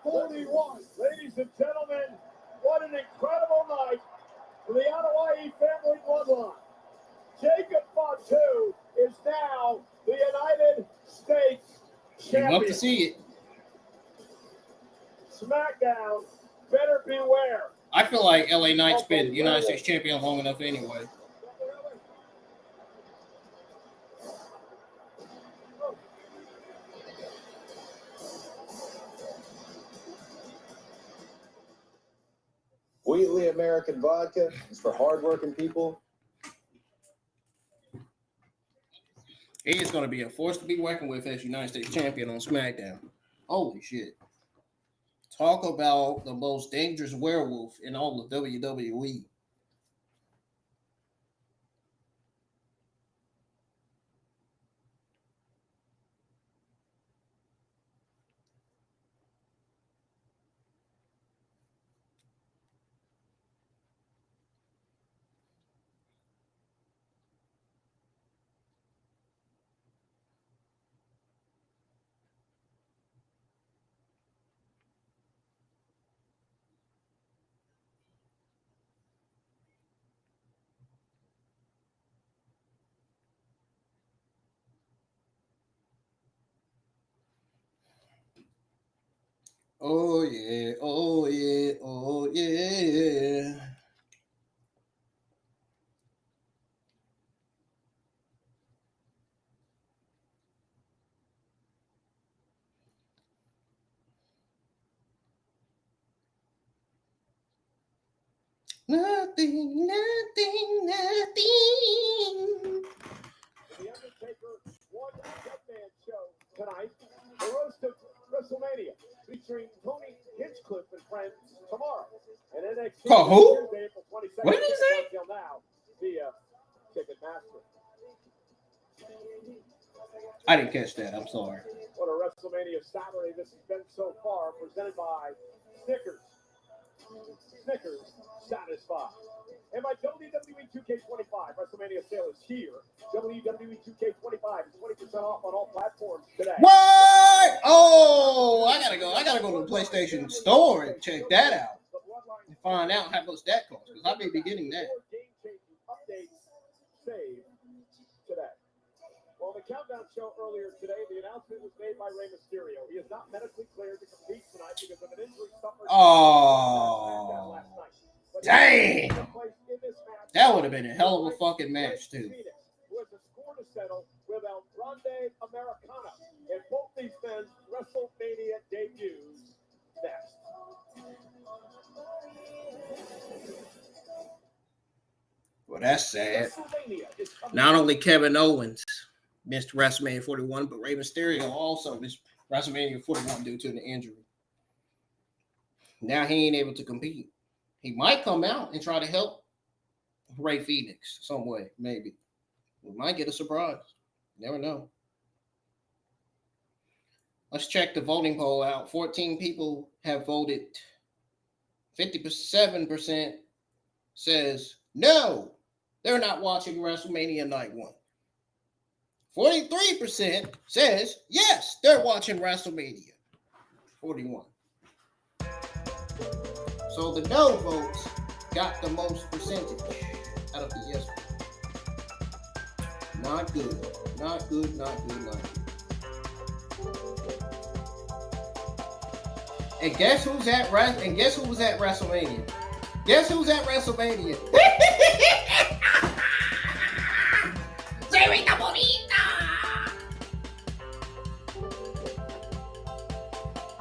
41. Ladies and gentlemen, what an incredible night for the Hawaii family bloodline. Jacob Fatu is now the United States You champion. love to see it. SmackDown, better beware. I feel like LA Knight's been United States champion long enough anyway. Wheatley American vodka is for hardworking people. He is going to be a force to be working with as United States champion on SmackDown. Holy shit. Talk about the most dangerous werewolf in all of WWE. Oh yeah, oh yeah, oh yeah. Nothing, nothing, nothing. The Undertaker One Dead Man Show tonight. The roast of WrestleMania featuring Tony Hinchcliffe and friends tomorrow. And NXT Call who? Tuesday, April 22nd. What did he say? Until now via Ticketmaster. I didn't catch that. I'm sorry. What a WrestleMania Saturday this has been so far, presented by Snickers. Snickers satisfied. And by WWE 2K25, WrestleMania sale is here. WWE 2K25 is 20% off on all platforms today. What? Oh, I gotta go to the PlayStation store and check that out and find out how much that costs, because I may be getting that. Game-changing updates saved today. Well, the Countdown show earlier today, the announcement was made by Rey Mysterio. He is not medically cleared to compete tonight because of an injury suffered Oh, last night. But dang. he took place in this match. That would have been a hell of a fucking match too. Phoenix. settle with El Grande Americano. And both these men's WrestleMania debuts next. Well, that's sad. WrestleMania is coming. Not only Kevin Owens missed WrestleMania 41, but Rey Mysterio also missed WrestleMania 41 due to an injury. Now he ain't able to compete. He might come out and try to help Rey Fenix some way, maybe. We might get a surprise. Never know. Let's check the voting poll out. 14 people have voted. 57% says no, they're not watching WrestleMania Night 1. 43% says yes, they're watching WrestleMania 41. So the no votes got the most percentage out of the yes votes. Not good. Not good, not good, not good. And guess who's at WrestleMania? Guess who's at WrestleMania? Señorita Bonita!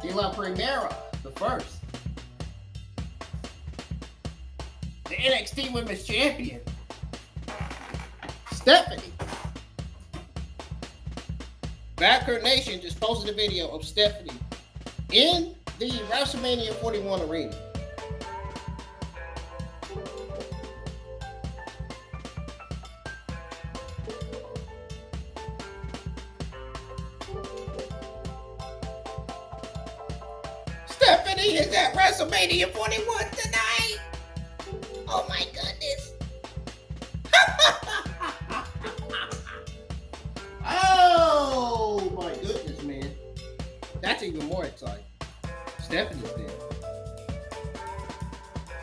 De La Primera, the first. The NXT Women's Champion, Stephanie. Backer Nation just posted a video of Stephanie in the WrestleMania 41 arena. Stephanie is at WrestleMania 41 tonight. Oh my goodness. Oh my goodness, man. That's even more exciting. Stephanie's there.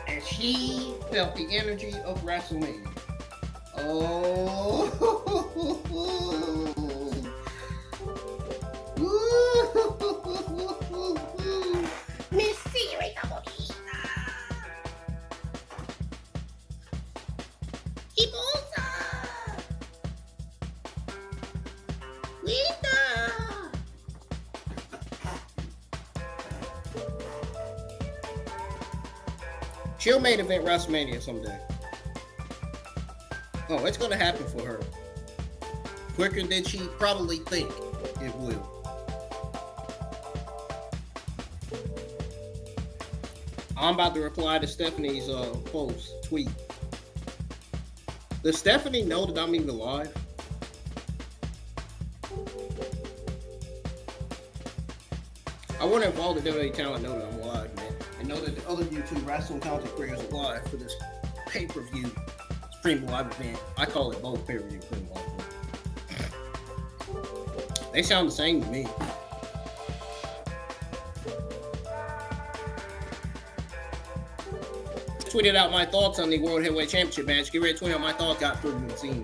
And she felt the energy of WrestleMania. Oh. Mysterio. She'll main event WrestleMania someday. Oh, it's gonna happen for her. Quicker than she probably think it will. I'm about to reply to Stephanie's tweet. Does Stephanie know that I'm even live? I wonder if all the WWE talent know that I'm live, man. And know that the other YouTube wrestling content creators are live for this pay-per-view stream live event. I call it both pay-per-view stream live event. They sound the same to me. Tweeted out my thoughts on the World Heavyweight Championship match. Get ready to tweet out my thoughts. Got through the scene.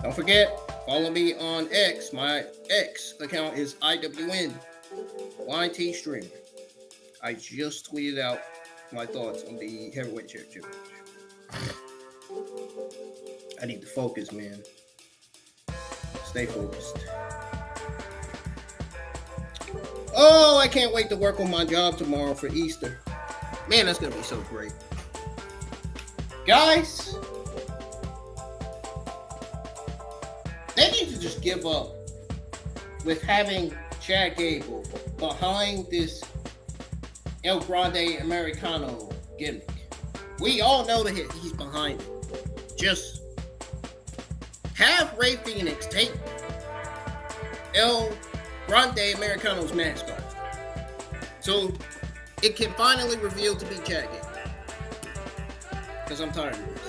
Don't forget, follow me on X. My X account is IWN YT Streamer. I just tweeted out my thoughts on the Heavyweight Championship match. I need to focus, man. Stay focused. Oh, I can't wait to work on my job tomorrow for Easter. Man, that's going to be so great. Guys, they need to just give up with having Chad Gable behind this El Grande Americano gimmick. We all know that he's behind it. Just have Rey Fenix take El Grande Americano's mask off, so it can finally reveal to be Chad Gable. Because I'm tired of this.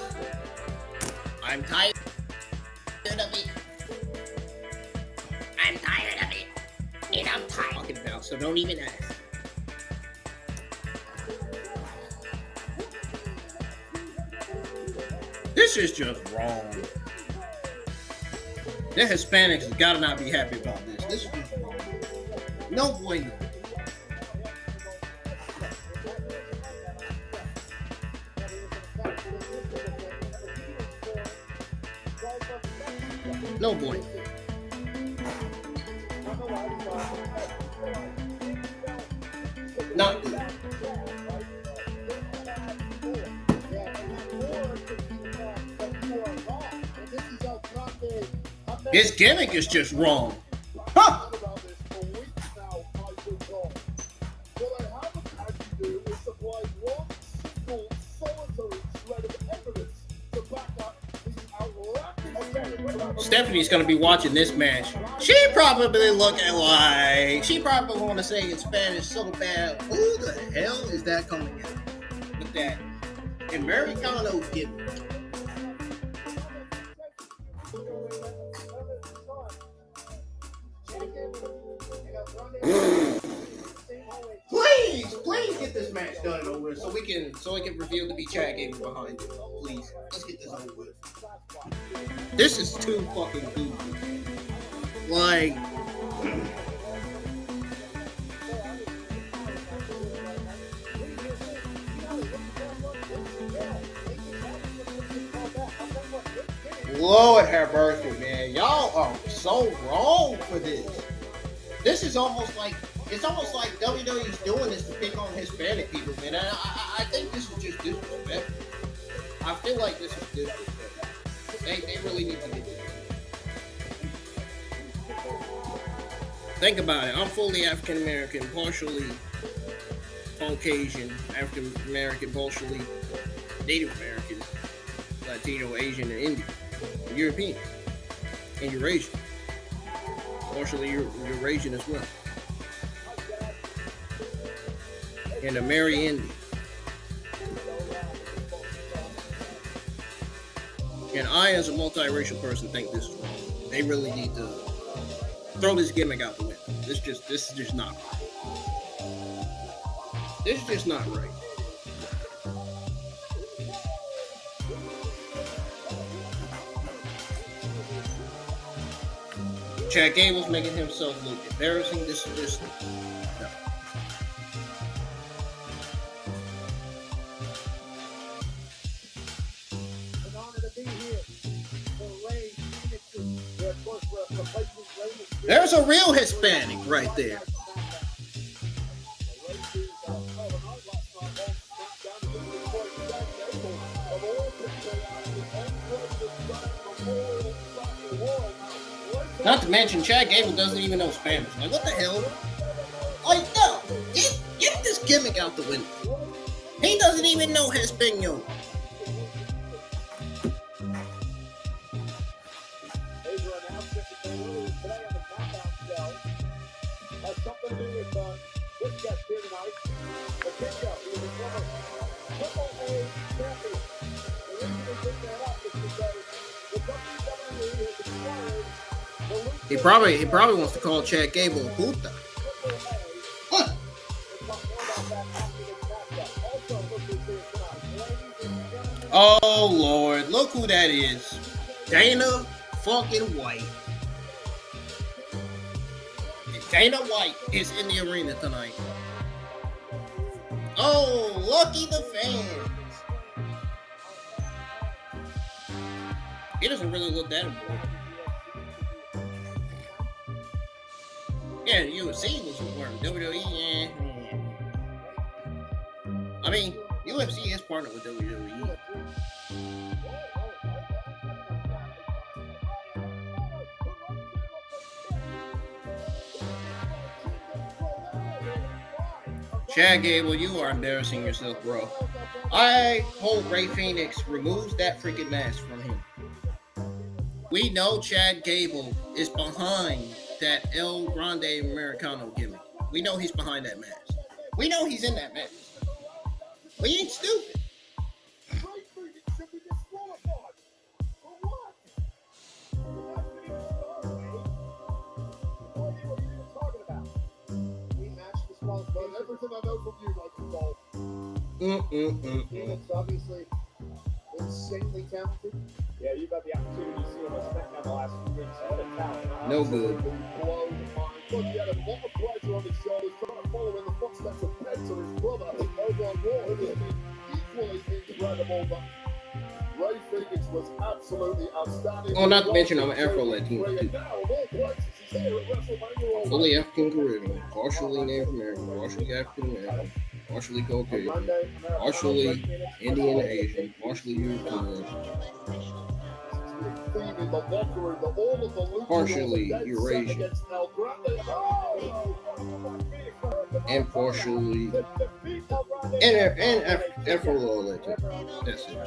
I'm tired of it. I'm tired of it. And I'm tired talking about, so don't even ask. This is just wrong. The Hispanics gotta not be happy about this. This is just wrong. No bueno. No boy. Not good. His gimmick is just wrong. Huh? Stephanie's gonna be watching this match. She probably looking like she probably want to say in Spanish so bad. Who the hell is that coming in with that Americano gimmick? Please get this match done and over with so we can reveal to be Chad Gable behind it. Please, let's get this over with. This is too fucking goofy. Like, Lord have mercy, man. Y'all are so wrong for this. This is almost like WWE's doing this to pick on Hispanic people, man. I think this is just disrespectful. I feel like this is disrespectful. They really need to get this. Think about it. I'm fully African American, partially Caucasian, African American, partially Native American, Latino, Asian, and Indian, European, and Eurasian. Partially Eurasian as well. And a Mary Indian. And I, as a multiracial person, think this is wrong. They really need to throw this gimmick out the window. This is just not right. This is just not right. Chad Gable's making himself look embarrassing. This is just no. There's a real Hispanic right there. Not to mention, Chad Gable doesn't even know Spanish. Like, what the hell? Like, no. Get this gimmick out the window. He doesn't even know Espanol. He probably wants to call Chad Gable a puta. Huh. Oh Lord, look who that is. Dana fucking White. Dana White is in the arena tonight. Oh, lucky the fans. He doesn't really look that important. Yeah, UFC was important. WWE, I mean, UFC is partnered with WWE. Chad Gable, you are embarrassing yourself, bro. I hope Ray Phoenix removes that freaking mask from him. We know Chad Gable is behind that El Grande Americano gimmick. We know he's behind that mask. We know he's in that mask. We ain't stupid. Everything I know from you, Michael Cole. Phoenix obviously insanely talented. Yeah, you've had the opportunity to see him on the last few weeks. What a talent. No good. Look, he had a lot of pleasure on his shoulders trying to follow in the footsteps of Penta, his brother, over on Raw. It would have been equally incredible, but Ray Phoenix was absolutely outstanding. Oh, not to mention I'm an Afro-Latino, Ray, too. and now, of all places, he's here at WrestleMania. Fully African Caribbean, partially Native American, partially African American, partially Caucasian, partially Indian Asian, partially European, partially Eurasian, and partially and Afro-Latino. That's it.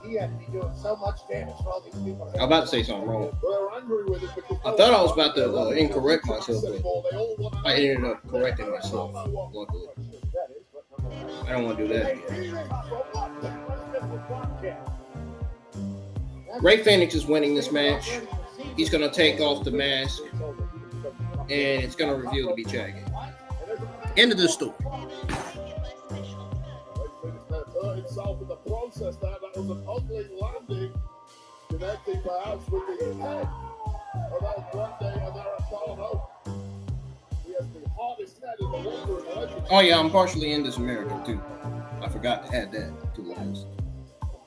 He had to be doing so much damage for all these people. I'm about to say something wrong. I thought I was about to incorrect myself, but I ended up correcting myself, luckily. I don't want to do that again. Ray Phoenix is winning this match. He's going to take off the mask, and it's going to reveal to be Jade. End of the story. Himself in the process there. That was an ugly landing, connecting perhaps with the head of El Grande Americano. He has the hardest head in the locker room legend. Oh yeah, I'm partially in this American too. I forgot to add that to the list.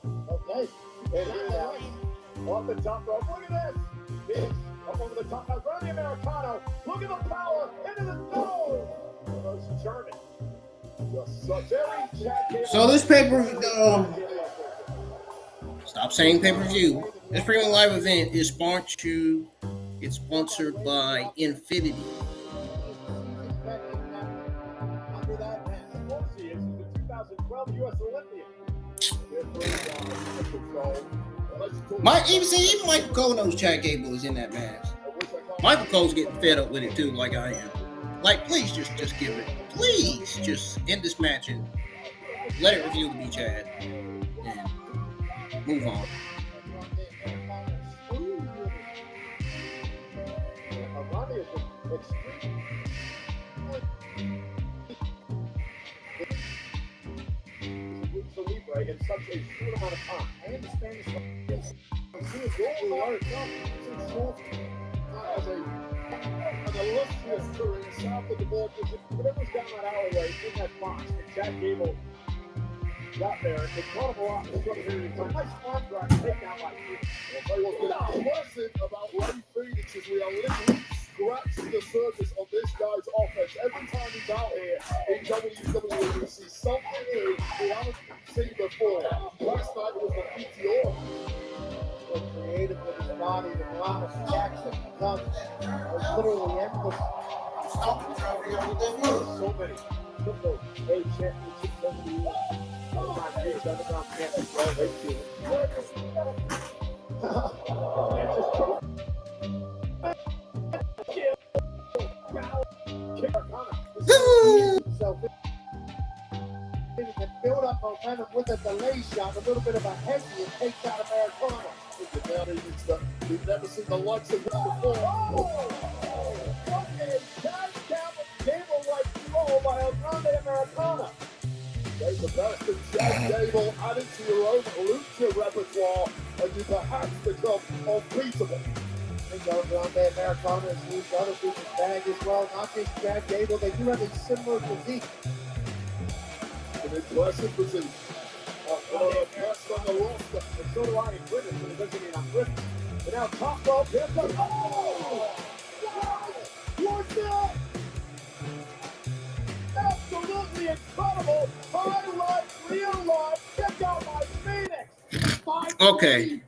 Okay. Off the top rope. Look at this. This up over the top. Now Grande Americano. Look at the power into the nose. Those German. So this pay-per-view, stop saying pay-per-view. This premium live event is sponsored. It's sponsored by Infinity. Even Michael Cole knows Chad Gable is in that match. Michael Cole's getting fed up with it too, like I am. Like, please just give it. Please just end this match and let it reveal to be Chad and move on. In such a short amount of time. I understand this. An illustrious career south of the border. Whatever's down that alleyway in that box, and Chad Gable got there. It caught him a lot in a short period of time. Nice arm drag takedown by you. What's impressive about Ray Phoenix is we are literally scratching the surface on this guy's offense. Every time he's out here in WWE, we see something new we haven't seen before. Last night it was the PTO. Creative with his body, the Rollins Jackson comes. There's literally endless. So many triple A championships over the years. My years underground champions, well, they feel And build up momentum with a delay shot, a little bit of a heavy, and takes out Americano. We've never seen the likes of him before. Okay, Chad Gable like throw by El Grande Americano. Take the best of Chad Gable, add it to your own lucha repertoire, and you perhaps become unbeatable. I think El Grande Americano has used other people's bag as well, not just Chad Gable. They do have a similar physique. An impressive physique. One of the best on the roster. And so do I in British, but it doesn't mean I'm British. But now top rope, here comes. Oh! What's that? Absolutely incredible. Highlight, real life. Check out my Phoenix. Okay.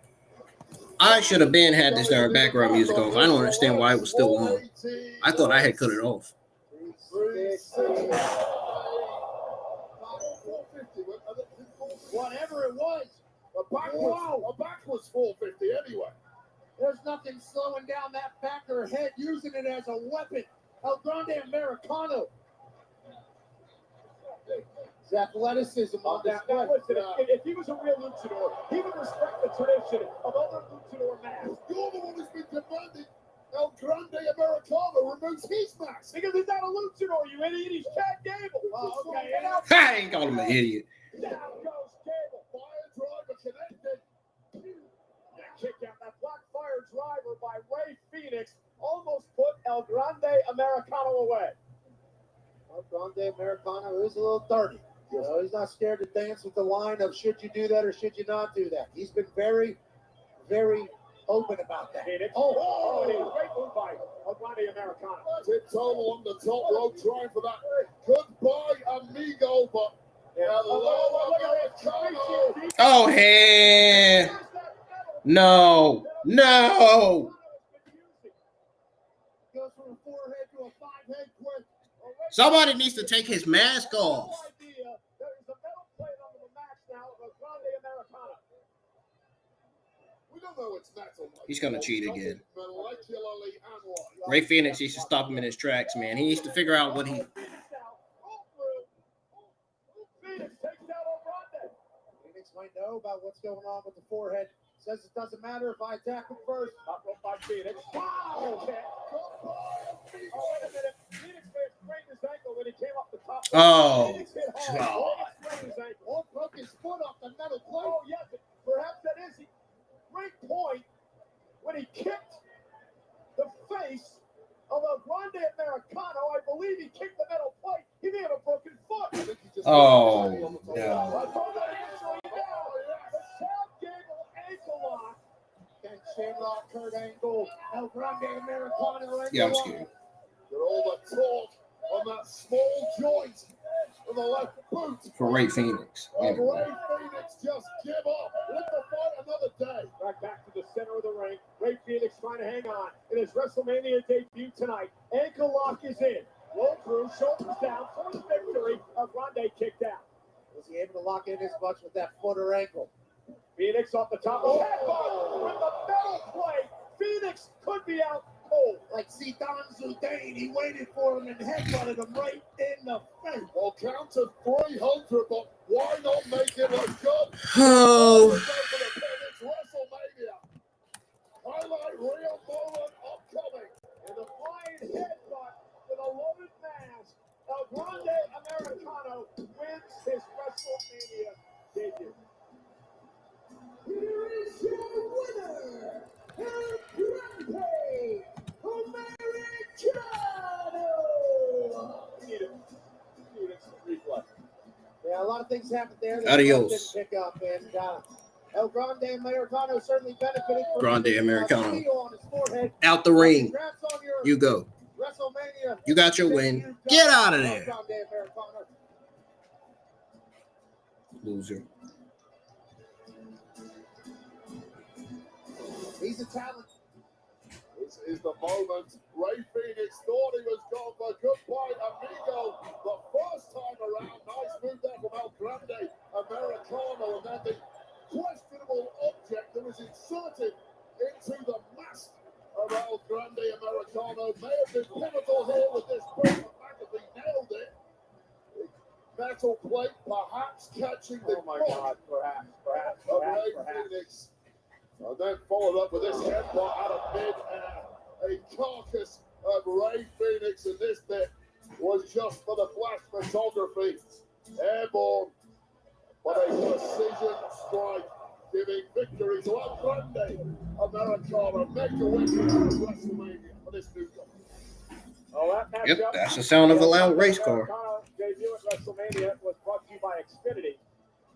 I should have been had this background music off. I don't understand why it was still on. I thought I had cut it off. Whatever it was, A back was 450 anyway. there's nothing slowing down that back or head, using it as a weapon. El Grande Americano. His athleticism on Now, display. listen, if he was a real luchador, he would respect the tradition of other luchador masks. You're the one who's been demanding El Grande Americano removes his mask. Because he's not a luchador, you idiot. He's Chad Gable. Oh, okay. And out I ain't call him an idiot. down goes Gable. Fire driver connected. That kick out, that black fire driver by Ray Phoenix almost put El Grande Americano away. El Grande Americano is a little dirty. He's not scared to dance with the line of should you do that or should you not do that. He's been very, very open about that. And a great move by Grande Americano. Tip total on the top rope, trying for that goodbye amigo, but Oh, hey. No. Goes from a 4-head to a 5-head quick. Somebody needs to take his mask off. There is a metal plate under the match now of Grande Americano. we don't know it's metal. He's going to cheat again. Molecularly analyzed. Ray Phoenix needs to stop him in his tracks, man. He needs to figure out what he... Phoenix takes down Grande. Phoenix might know about what's going on with the forehead. Says it doesn't matter if I attack him first. Top rope by Phoenix. Wow! Okay. Oh, wait a minute. Phoenix may have sprained his ankle when he came up the top. Oh, Phoenix hit hard. God. Phoenix sprained his ankle. Or broke his foot off the metal plate. Oh, yes. Perhaps that is. Great point. When he kicked the face of a Grande Americano, I believe he kicked the metal plate. He may have a broken foot. Oh, I no. thought that initially down. The Chad Gable ankle lock. And Shamrock, Kurt Angle, El Grande Americano. Yeah, I'm scared. They're all the talk on that small joint of the left boot. For Ray Phoenix. Ray Anyway. Phoenix just give up. Let the fight another day. Back to the center of the ring. Ray Phoenix trying to hang on in his WrestleMania debut tonight. Ankle lock is in. Roll through, shoulders down for the victory. Grande kicked out. Was he able to lock in as much with that foot or ankle? Phoenix off the top. Headbutt with the metal plate. Phoenix could be out cold. Like Zidane Zidane, he waited for him and headbutted him right in the face. Well, count to 300, but why not make it a good? Oh. It's WrestleMania. Highlight real moment upcoming. And the flying headbutt with a loaded mask. El Grande Americano wins his WrestleMania debut. Here is your winner, El Grande Americano. Yeah, a lot of things happened there. that Adios. didn't pick up, and El Grande Americano certainly benefited from Grande the Americano. seal on his forehead. Out the ring. Congrats on your You go. WrestleMania. You got your win. Get out of there. El Grande Americano. Loser. He's a talent. This is the moment. Ray Phoenix thought he was gone for goodbye, amigo. The first time around, nice move there from El Grande Americano, and then the questionable object that was inserted into the mask of El Grande Americano may have been pivotal here with this break. McAfee nailed it. Metal plate perhaps catching the Oh my foot God, perhaps. of Ray Phoenix. And then followed up with this headbutt out of mid-air. A carcass of Ray Phoenix, and this bit was just for the flash photography. Airborne, but a precision strike, giving victory to El Grande Americano. Major win for WrestleMania for this new guy. Oh, that Yep, matchup. that's the sound of a loud race car. Americano debut at WrestleMania was brought to you by Xfinity.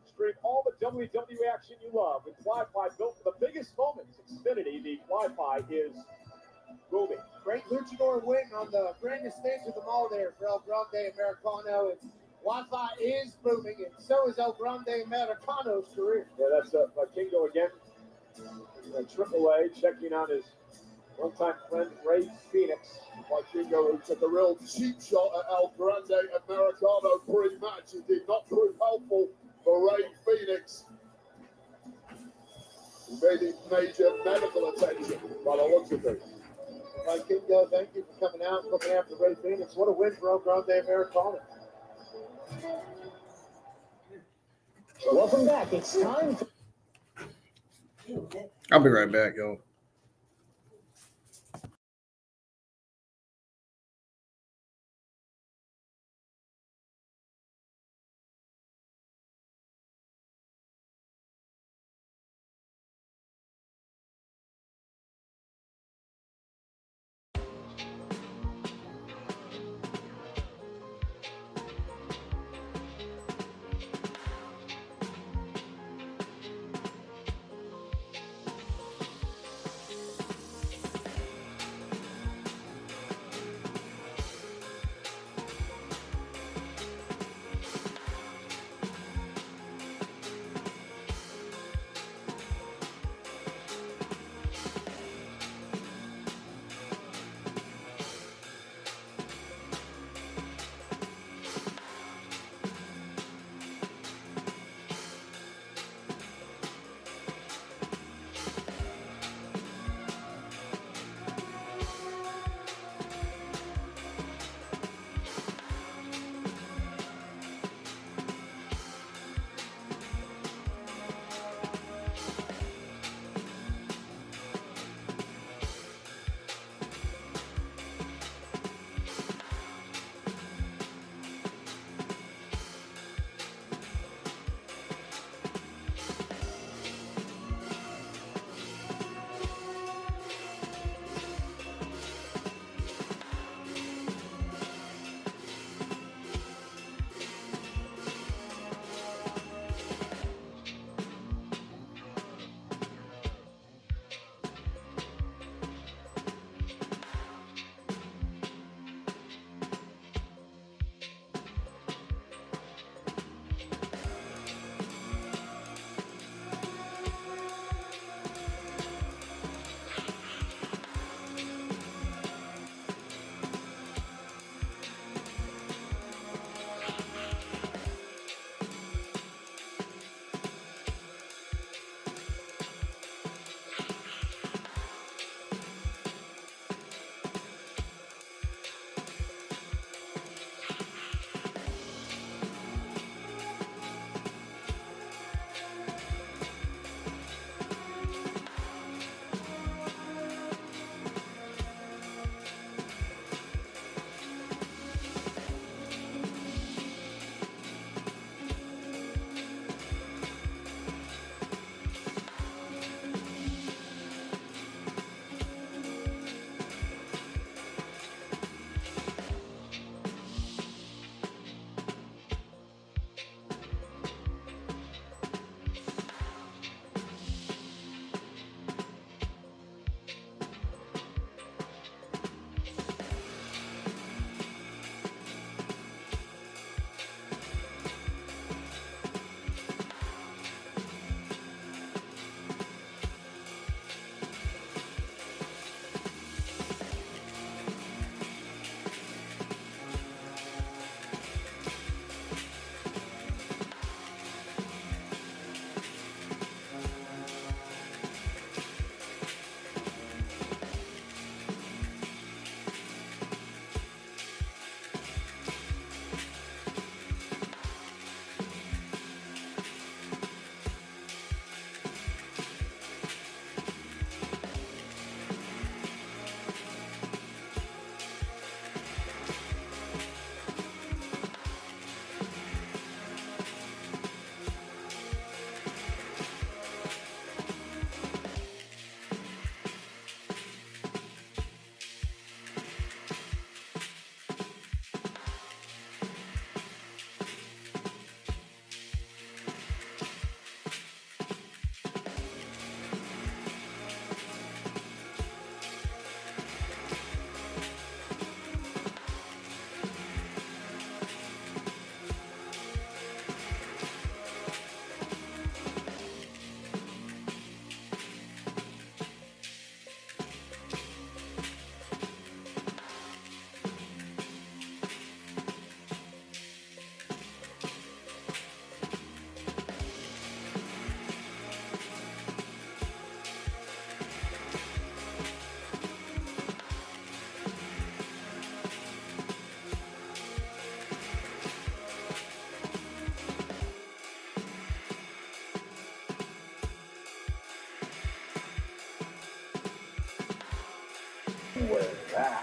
Stream all the WWE action you love with Wi-Fi built for the biggest moments. Xfinity, the Wi-Fi is booming. Great luchador win on the grandest stage of them all there for El Grande Americano. And Wi-Fi is booming, and so is El Grande Americano's career. Yeah, that's Kingo again. Triple A checking on his one-time friend Ray Phoenix. Vikingo, who took a real cheap shot at El Grande Americano pre-match, and did not prove helpful for Ray Phoenix. He made it major medical attention by the looks of things. Vikingo, thank you for coming out and looking after Ray Phoenix. What a win for El Grande Americano. Welcome back. It's time. I'll be right back, y'all.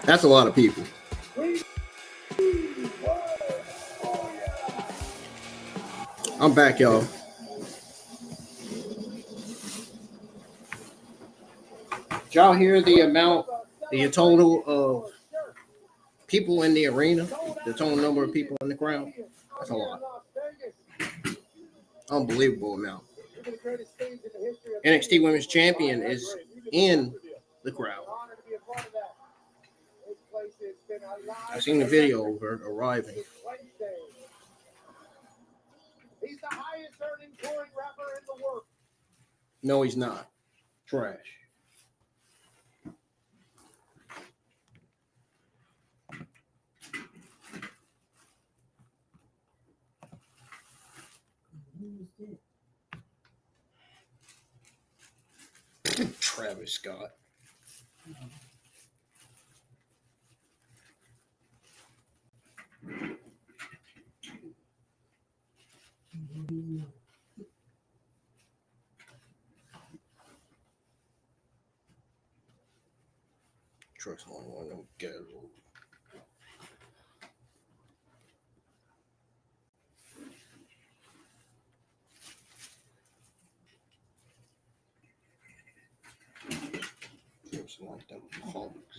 That's a lot of people. I'm back, y'all. Did y'all hear the total of people in the arena? The total number of people in the crowd? That's a lot. Unbelievable amount. NXT Women's Champion is in the crowd. I've seen the video of her arriving. He's the highest earning touring rapper in the world. No, he's not. Trash. Travis Scott. Trust only one of them guys. Like them hogs.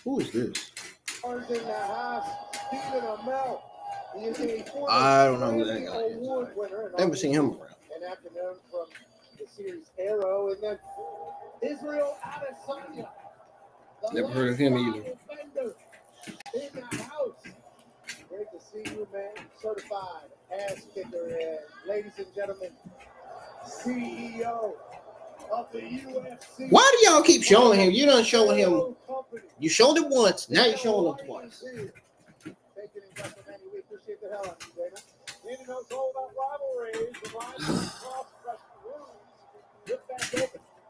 Who is this? I don't know who that guy is. Never seen him around. An afternoon from the series Arrow, and then Israel Adesanya. Never heard of him either. In the house. Great to see you, man. Certified ass kicker, and ladies and gentlemen, CEO of the UFC. Why do y'all keep showing him? You done showing him. You showed it once. Now you're showing him twice.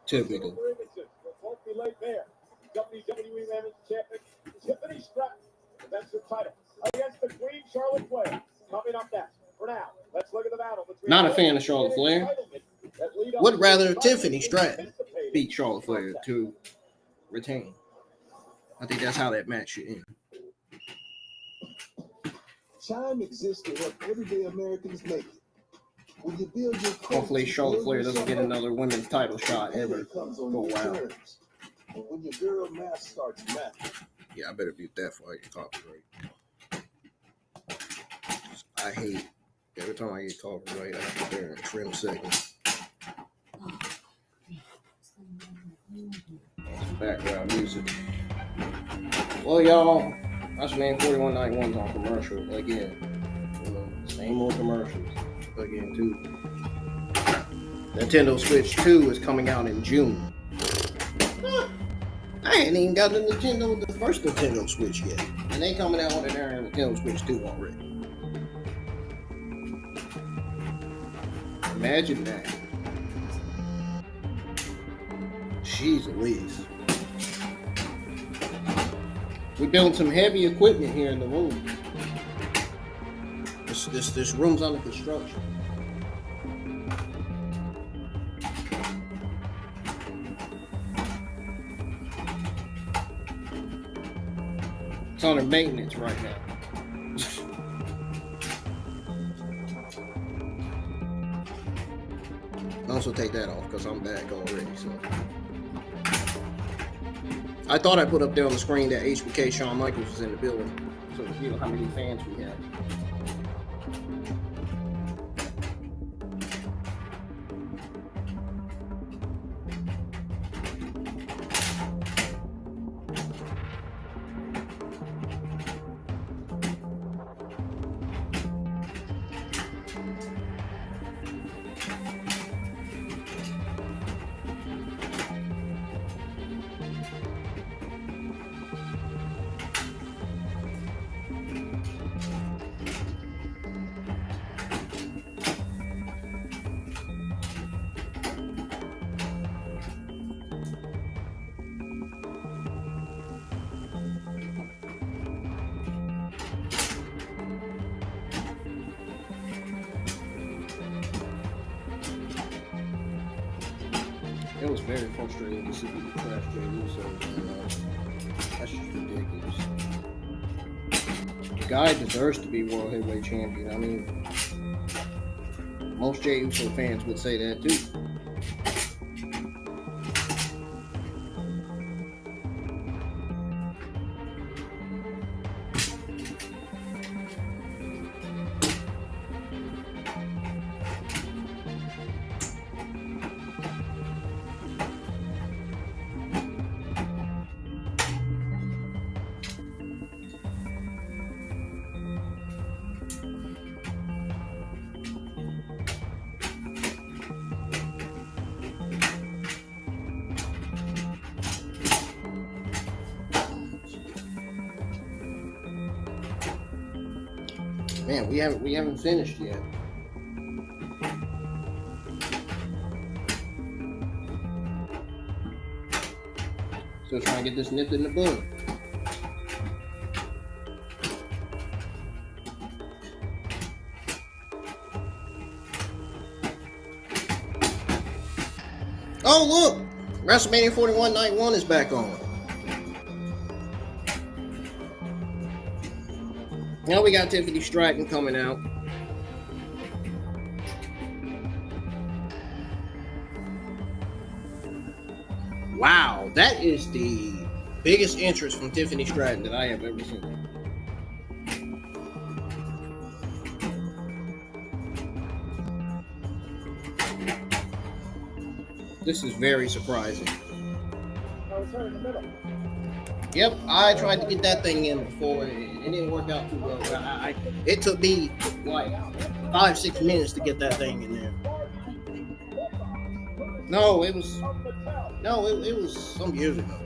Typical. Won't be late there. WWE Women's Champion Tiffany Stratton defends the title against the Queen Charlotte Flair. Coming up next. For now, let's look at the battle between. Not a fan of Charlotte Flair. Would rather Tiffany Stratton beat Charlotte Flair to retain. I think that's how that match should end. Time exists to help everyday Americans make it. When you build your Hopefully Charlotte Flair doesn't get another women's title shot ever for a while. When your girl math starts mattering. Yeah, I better mute that before I get copyright. I hate every time I get copyright, I have to there and trim seconds. Some background music. Well, y'all, WrestleMania 41 Night 1's on commercial again. You know, same old commercials again, too. Nintendo Switch 2 is coming out in June. I ain't even got the first Nintendo Switch yet. And they coming out with their Nintendo Switch 2 already. Imagine that. Jeez Louise. We're building some heavy equipment here in the room. This room's under construction. It's under maintenance right now. I'll also take that off because I'm back already. So I thought I put up there on the screen that HBK Shawn Michaels was in the building, so you know how many fans we have. It was very frustrating to see people trash Jey Uso. That's just ridiculous. The guy deserves to be World Heavyweight Champion. I mean, most Jey Uso fans would say that too. Man, we haven't finished yet. Still trying to get this nipped in the bud. Oh look! WrestleMania 41 Night 1 is back on. Now we got Tiffany Stratton coming out. Wow, that is the biggest interest from Tiffany Stratton that I have ever seen. This is very surprising. I was her in the middle. Yep, I tried to get that thing in before. It didn't work out too well. It took me like 5-6 minutes to get that thing in there. No, it was some years ago.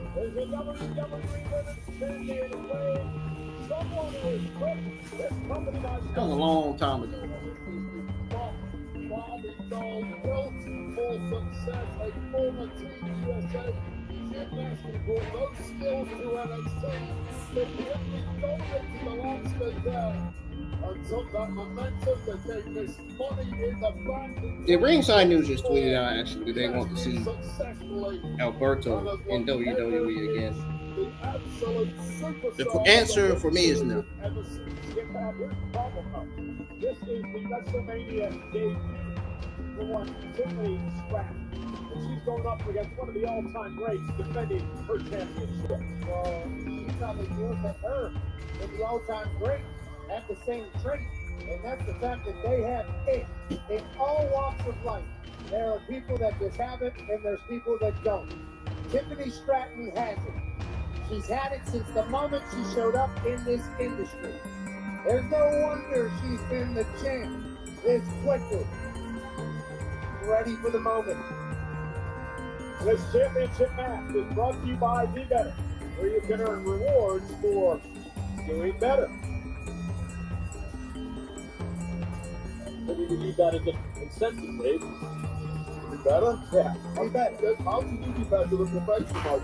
That was a long time ago. Gymnastic brought those skills to NXT. They quickly dominated the landscape there and took that momentum that gave this money in the bank. The Ringside News just tweeted out actually that they want to see Alberto in WWE again. The answer for me is no. This is the WrestleMania debut for one Tiffany Stratton. She's going up against one of the all-time greats defending her championship. Well, she probably feels that her and the all-time greats have the same trait, and that's the fact that they have it in all walks of life. There are people that just have it, and there's people that don't. Tiffany Stratton has it. She's had it since the moment she showed up in this industry. There's no wonder she's been the champ this quickly. Ready for the moment. This championship match is brought to you by Be Better, where you can earn rewards for doing better. Maybe we need that as an incentive, Dave. Be better? Yeah. Be better. How can you be better than professional?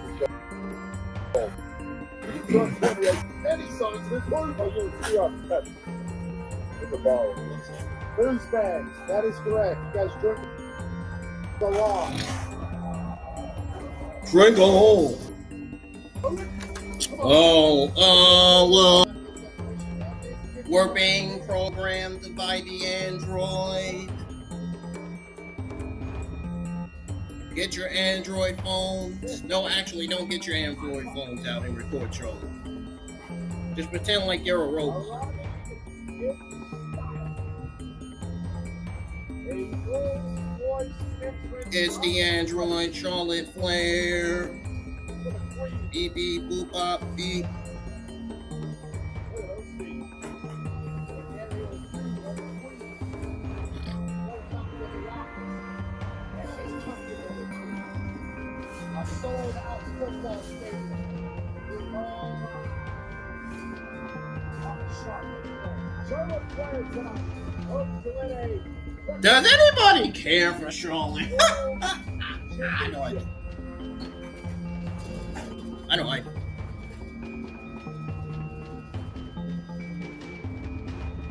You trust any signs of improvement. You are better. With the ball. Booze bags. That is correct. You guys drink the law. Drink on. Well. We're being programmed by the android. Get your Android phones. No, actually, don't get your Android phones out and record trolling. Just pretend like you're a robot. It's the android Charlotte Flair. Beep beep boop bop beep. Sold out football stadium. Charlotte Flair tonight. Hopes to win a Does anybody care for Charlotte? I know I do. I know I do.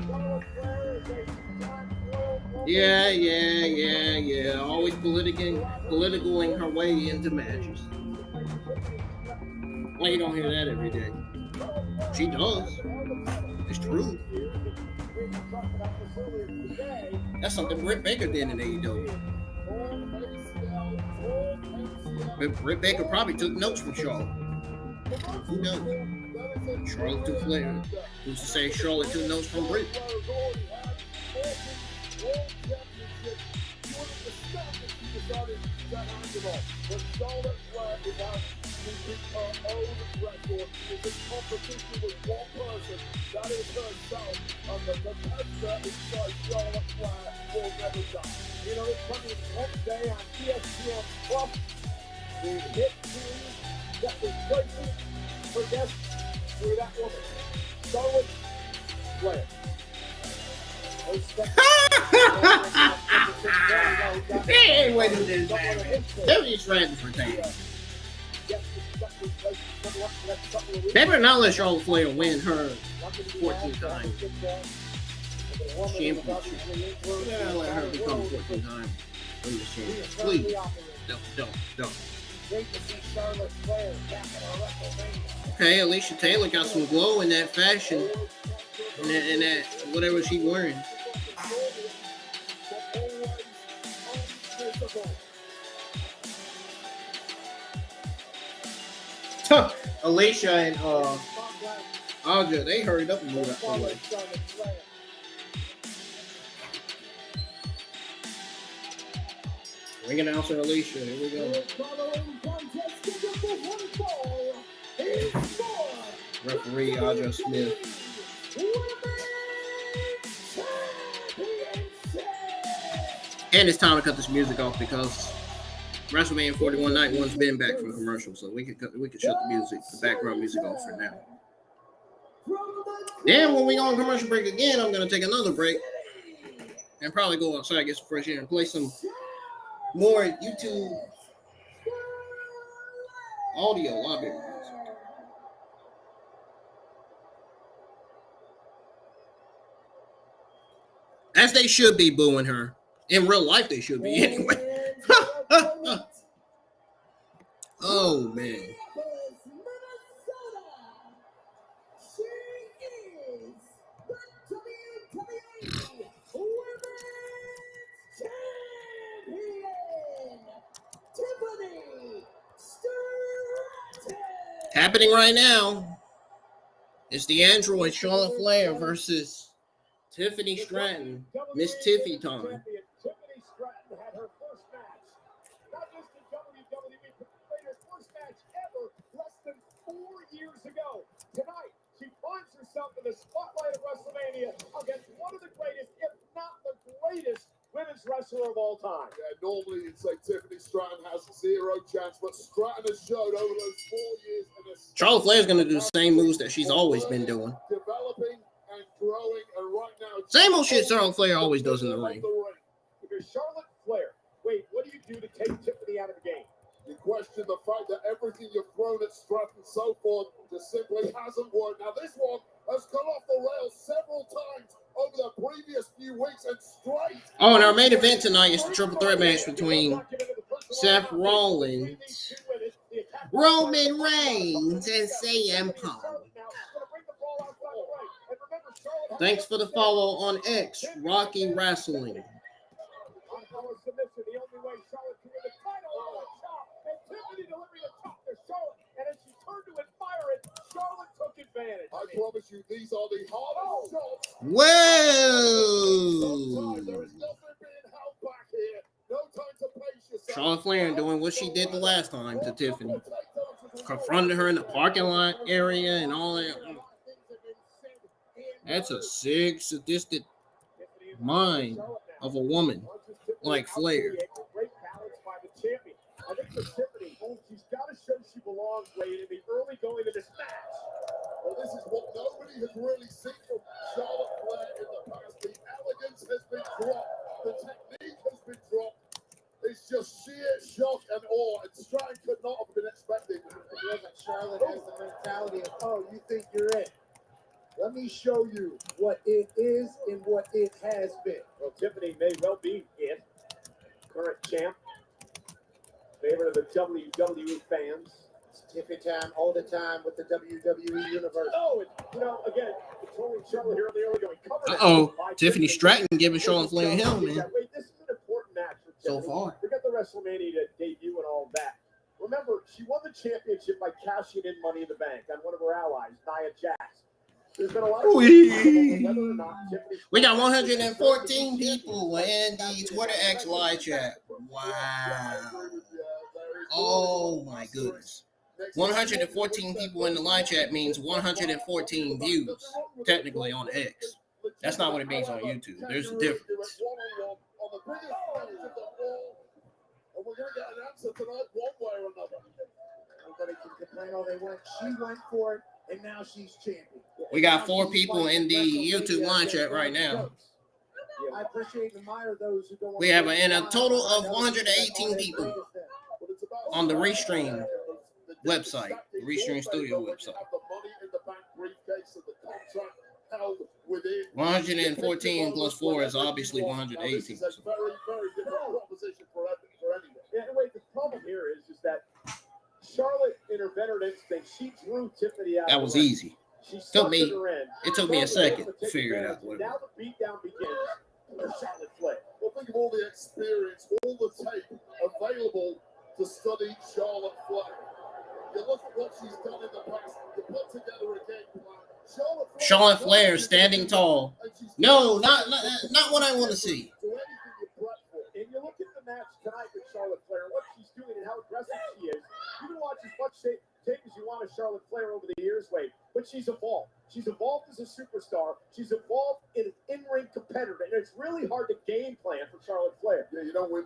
Charlotte Flair is a Yeah. Always politicking her way into matches. Well, you don't hear that every day. She does. It's true. That's something Britt Baker did in AEW. But Britt Baker probably took notes from Charlotte. Who knows? Charlotte took Flair. Who's to say Charlotte took notes from Britt? But Charlotte Flair is out to beat her own record. She's in competition with one person, that is herself. And the competitor inside Charlotte Flair will never die. You know, it's coming next day on ESPN Plus. The hit series that replaces her guest with that woman, Charlotte Flair. They ain't waiting to do that. Tiffany Stratton's retained. They better not let Charlotte Flair win her 14 times championship. Yeah, let her become 14 times women's champion. Please. Don't. Okay, Alicia Taylor got some glow in that fashion. In that whatever she's wearing. Alicia and Audra, they hurried up and moved out the way. Ring announcer Alicia, here we go. Referee Audra Smith. And it's time to cut this music off because WrestleMania 41 Night One's been back from commercial, so we could shut the background music off for now. Then when we go on commercial break again, I'm gonna take another break and probably go outside, get some fresh air, and play some more YouTube audio library music. As they should be booing her. In real life, they should be anyway. Oh, man. Happening right now. It's the android Charlotte Flair versus Tiffany Stratton. Miss Tiffy time. Tiffany Stratton had her first match, not just in WWE, but played her first match ever less than 4 years ago. Tonight, she finds herself in the spotlight of WrestleMania against one of the greatest, if not the greatest, women's wrestler of all time. Yeah, normally you'd say Tiffany Stratton has zero chance, but Stratton has showed over those 4 years. Charlotte Flair's going to do the same moves that she's always been doing. Developing and growing, and right now, same old shit Charlotte Flair always does in the ring. Because Charlotte Flair, wait, what do you do to take Tiffany out of the game? You question the fact that everything you've thrown at Stratton so far just simply hasn't worked. Now this one has come off the rails several times over the previous few weeks and straight. Oh, and our main event tonight is the triple threat match between Seth Rollins, Roman Reigns, and CM Punk. Thanks for the follow on X, Rocky Wrestling. I promise you, these are the hardest shots. Whoa! There is nothing being held back here. No time to pace yourself. Charlotte Flair doing what she did the last time to Tiffany. Confronted her in the parking lot area and all that. That's a sick, sadistic mind of a woman like Flair. I think for Tiffany, she's got to show she belongs, Wade, in the early going of this match. Well, this is what nobody has really seen from Charlotte Flair in the past. The elegance has been dropped. The technique has been dropped. It's just sheer shock and awe, and Stratton could not have been expecting. It feels like Charlotte has the mentality of, oh, you think you're it. Let me show you what it is and what it has been. Well, Tiffany may well be it. Current champ. Favorite of the WWE fans. It's Tiffany time all the time with the WWE Universe. Oh, and, again, controlling Charlotte here earlier. We covered it. Uh-oh. Tiffany Stratton giving Charlotte Flair hell, man. Wait, this is an important match for So Tiffany. far. Forget the WrestleMania debut and all that. Remember, she won the championship by cashing in Money in the Bank on one of her allies, Nia Jax. There's been a lot of whether or not Tiffany. We got 114 people in the Twitter X live chat. Wow. Oh my goodness. 114 people in the live chat means 114 views, technically on X. That's not what it means on YouTube. There's a difference. And we're going to get an answer tonight one way or another. Everybody can complain all they want. She went for it, and now she's champion. We got 4 people in the YouTube live chat right now. I appreciate and admire those who don't. We have a total of 118 people on the Restream website, the Restream Studio website. 114 plus 4 is obviously 118. Very, very different proposition for anyone. Yeah, wait, the problem here is that Charlotte, in her veteran instinct, she drew Tiffany out. That was easy. She Took me- her in. It took me a second to figure it out. Now the beatdown begins for Charlotte Flair. Well, think of all the experience, all the tape available to study Charlotte Flair. You look at what she's done in the past. You put together a game plan. Charlotte Flair standing tall. No, not what I want to see. And you look at the match tonight with Charlotte Flair, what she's doing and how aggressive she is. You can watch as much tape as you want of Charlotte Flair over the years, Wade, but she's evolved. She's evolved as a superstar. She's evolved in an in-ring competitor, and it's really hard to game plan for Charlotte Flair. Yeah, you don't win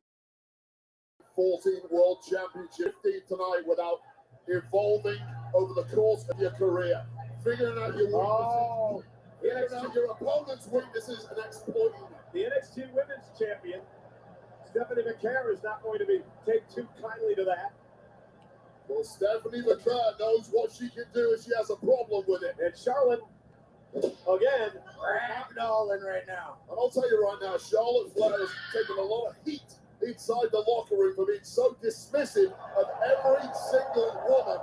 14 World Championship tonight without evolving over the course of your career. Figuring out your weaknesses. Figuring out your opponent's weaknesses and exploiting them. The NXT Women's Champion, Stephanie McCare, is not going to take too kindly to that. Well, Stephanie McCare knows what she can do if she has a problem with it. And Charlotte, again, ragdolling right now. And I'll tell you right now, Charlotte Flair has taken a lot of heat inside the locker room for being so dismissive of every single woman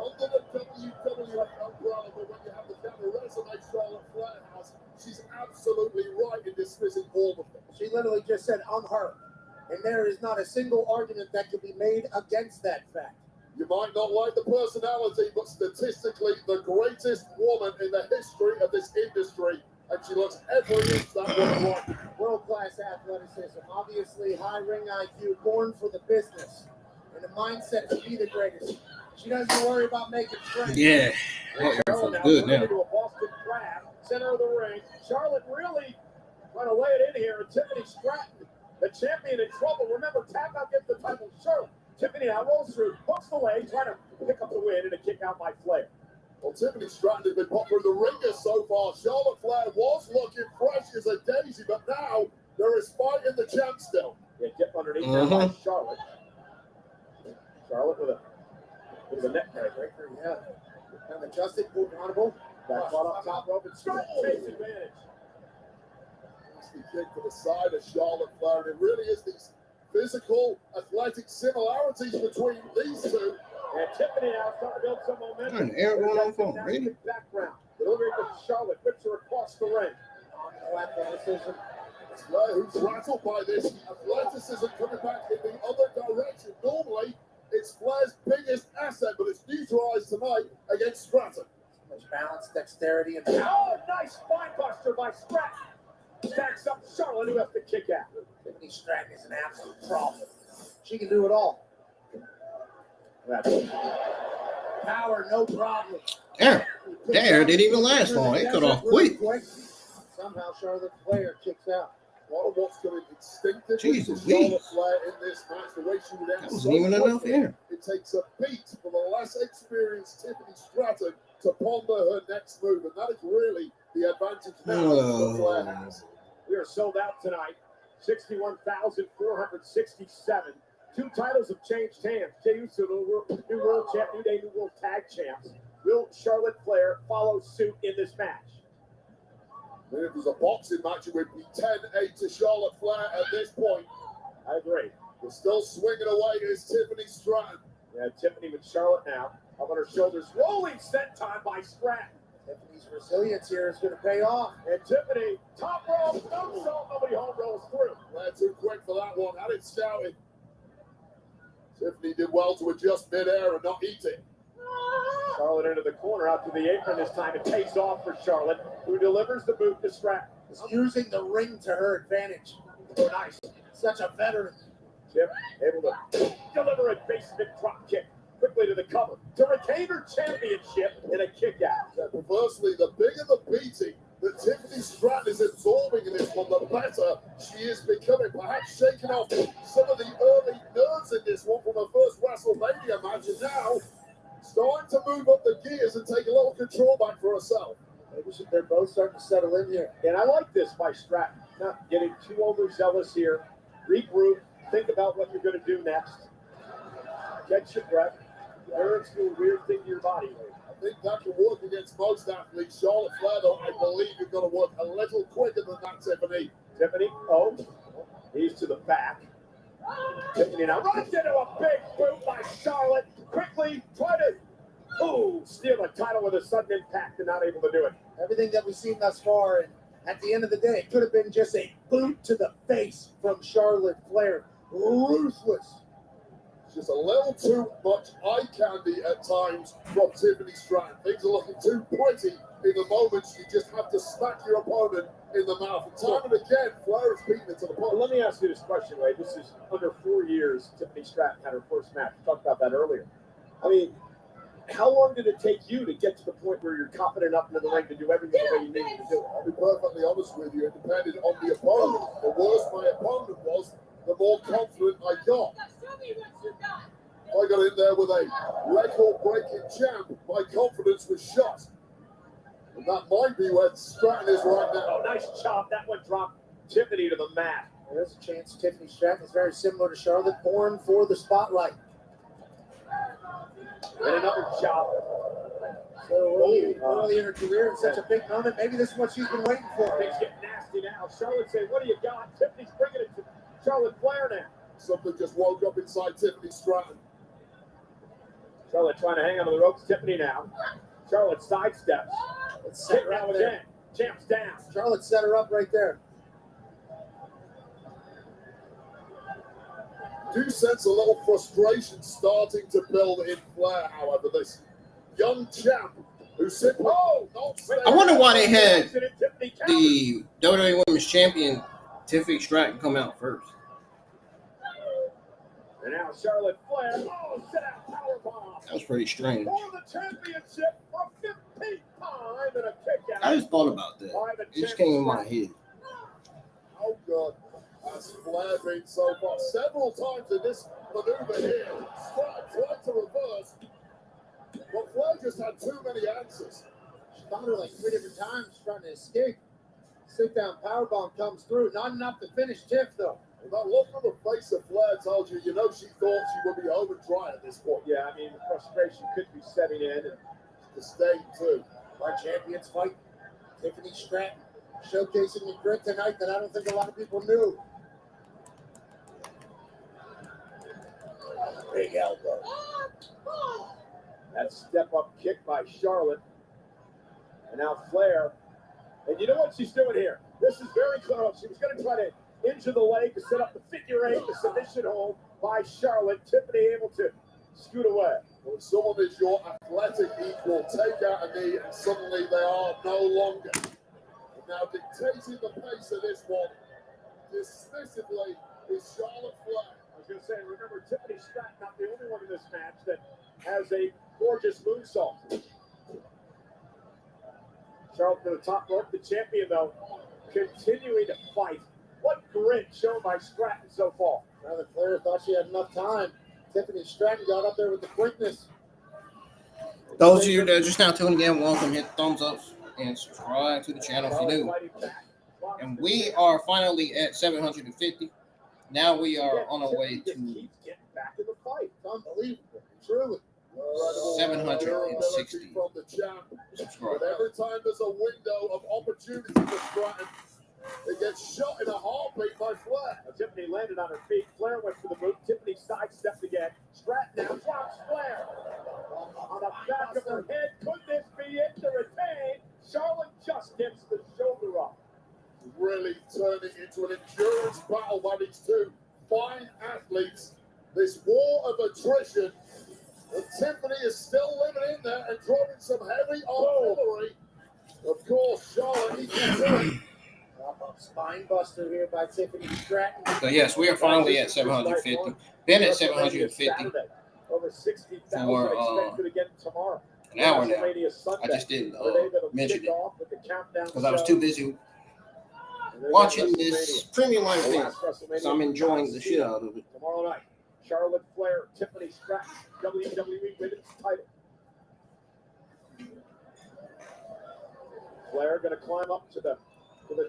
under the WWE umbrella. But when you have the kind of resume Charlotte Flair has, she's absolutely right in dismissing all of them. She literally just said, I'm her. And there is not a single argument that can be made against that fact. You might not like the personality, but statistically, the greatest woman in the history of this industry. And she looks every inch that way right. World-class athleticism, obviously high ring IQ, born for the business, and a mindset to be the greatest. She doesn't worry about making friends. Yeah. Charlotte Good now. into a Boston Crab, center of the ring. Charlotte really trying to lay it in here. And Tiffany Stratton, the champion, in trouble. Remember, tap out gets the title. Charlotte. Tiffany now rolls through, hooks the leg, trying to pick up the win and a kick out by Flair. Well, Tiffany Stratton has been popular in the ringer so far. Charlotte Flair was looking fresh as a daisy, but now there is fight in the champ still. Yeah, get underneath there by Charlotte. Charlotte with a neck breaker. Yeah. And adjusted, honorable. That's one up top rope and Stratton takes advantage. Nasty kick to the side of Charlotte Flair. And it really is these physical, athletic similarities between these two. And Tiffany now starting to build some momentum. An air going on phone, really? Background. Delivering to Charlotte, whips her across the ring. No athleticism. Flair, who's rattled by this athleticism coming back in the other direction. Normally, it's Flair's biggest asset, but it's neutralized tonight against Stratton. Much balance, dexterity, and Oh, nice spine buster by Stratton. Stacks up Charlotte, who has to kick out. Tiffany Stratton is an absolute problem. She can do it all. Power, no problem. There didn't even last long. It cut off quick. Somehow Charlotte Flair kicks out. A lot of what's coming instinctively Jesus, to Charlotte Flair in this match, the way she would end That wasn't even enough air. It takes a beat for the less experienced Tiffany Stratton to ponder her next move, and that is really the advantage now that Flair has. We are sold out tonight. 61,467. 2 titles have changed hands. Jey Uso, new world champ, New Day, new world tag champs. Will Charlotte Flair follow suit in this match? I mean, if there's a boxing match, it would be 10-8 to Charlotte Flair at this point. I agree. We're still swinging away is Tiffany Stratton. Yeah, Tiffany with Charlotte now. Up on her shoulders. Rolling set time by Stratton. Tiffany's resilience here is going to pay off. And Tiffany, top rope, no salt, nobody home rolls through. Flair too quick for that one. Had it scouted. Tiffany did well to adjust midair and not eat it. Charlotte into the corner, out to the apron this time. It pays off for Charlotte, who delivers the boot to Stratton. Is using the ring to her advantage. Oh, nice. Such a veteran. Chip able to deliver a basement drop kick quickly to the cover to retain her championship in a kick out. Conversely, the bigger the beating that Tiffany Stratton is absorbing in this one, the better she is becoming. Perhaps shaking off some of the early nerves in this one from her first WrestleMania match, and now starting to move up the gears and take a little control back for herself. Maybe they're both starting to settle in here. And I like this by Stratton. Not getting too overzealous here. Regroup. Think about what you're going to do next. Catch your breath. Nerves do a weird thing to your body. I think that can work against most athletes. Charlotte Flair, though, I believe you've got to work a little quicker than that, Tiffany. Tiffany, he's to the back. Tiffany now runs into a big boot by Charlotte. Quickly try to steal the title with a sudden impact and not able to do it. Everything that we've seen thus far, and at the end of the day, it could have been just a boot to the face from Charlotte Flair. Ruthless. Just a little too much eye candy at times from Tiffany Stratton. Things are looking too pretty in the moments you just have to smack your opponent in the mouth. And time and again, Flair is beating it to the punch. Let me ask you this question, Ray. This is under 4 years Tiffany Stratton had her first match. We talked about that earlier. I mean, how long did it take you to get to the point where you're confident up into the ring to do everything the way you needed to do it? I'll be perfectly honest with you. It depended on the opponent. The worse my opponent was, the more confident I got. I got in there with a record-breaking champ. My confidence was shot. And that might be where Stratton is right now. Oh, nice chop. That one dropped Tiffany to the mat. There's a chance Tiffany Stratton is very similar to Charlotte, born for the spotlight. And another chop. So early in her career in such a big moment, maybe this is what she's been waiting for. Things get nasty now. Charlotte saying, what do you got? Tiffany's bringing it to Charlotte Flair now. Something just woke up inside Tiffany Stratton. Charlotte trying to hang onto the ropes. Tiffany now. Charlotte sidesteps. Let's set Kick her now up again. there. Champ's down. Charlotte set her up right there. Do sense a little frustration starting to build in Flair, however. This young champ who simply I wonder why they had the WWE Women's Champion Tiffany Stratton come out first. And now Charlotte Flair. Set out powerbomb. That was pretty strange. For the championship for 15th time in a kick out. I just thought about that. It just came in my head. Oh, God. As Flair been so far several times in this maneuver here. Stratton tried to reverse, but Flair just had too many answers. She found her like 3 different times trying to escape. Sit down powerbomb comes through. Not enough to finish Tiff, though. And that look on the face of Flair told you, she thought she would be home and dry at this point. Yeah, I mean, the frustration could be setting in. And disdain, too. Our champions fight. Tiffany Stratton showcasing the grit tonight that I don't think a lot of people knew. Big elbow. that step-up kick by Charlotte. And now Flair. And you know what she's doing here? This is very close. She was going to try to injure the leg to set up the figure eight, the submission hold by Charlotte. Tiffany able to scoot away. When someone is your athletic equal, take out a knee, and suddenly they are no longer. And now dictating the pace of this one, dismissively, is Charlotte Flair. I was going to say, remember, Tiffany Stratton, not the only one in this match that has a gorgeous moonsault. Charlotte to the top rope, the champion, though, continuing to fight. What grit shown by Stratton so far. Now that Flair thought she had enough time, Tiffany Stratton got up there with the quickness. Those of you that are just now tuning in, welcome. Hit the thumbs up and subscribe to the channel if you're new. And we are finally at 750. Now we are on our way to keeps getting back in the fight. It's unbelievable. Truly. 760 from the champ. subscribers. But every time there's a window of opportunity for Stratton, it gets shot in a heartbeat by Flair. Tiffany landed on her feet. Flair went for the boot. Tiffany sidestepped again. Stratton now drops Flair. On the back of her head. Could this be it to retain? Charlotte just gets the shoulder up. Really turning into an endurance battle by these two fine athletes. This war of attrition. And Tiffany is still living in there and drawing some heavy artillery. Of course, Charlotte equals Spine buster here by Tiffany Stratton. So yes, we are finally at 750. Been at 750 Over 60,000 for expected again tomorrow. an hour now. I just didn't mention it because I was too busy watching this premium live event. So I'm enjoying the shit out of it. Tomorrow night, Charlotte Flair, Tiffany Stratton, WWE Women's title. Flair going to climb up to the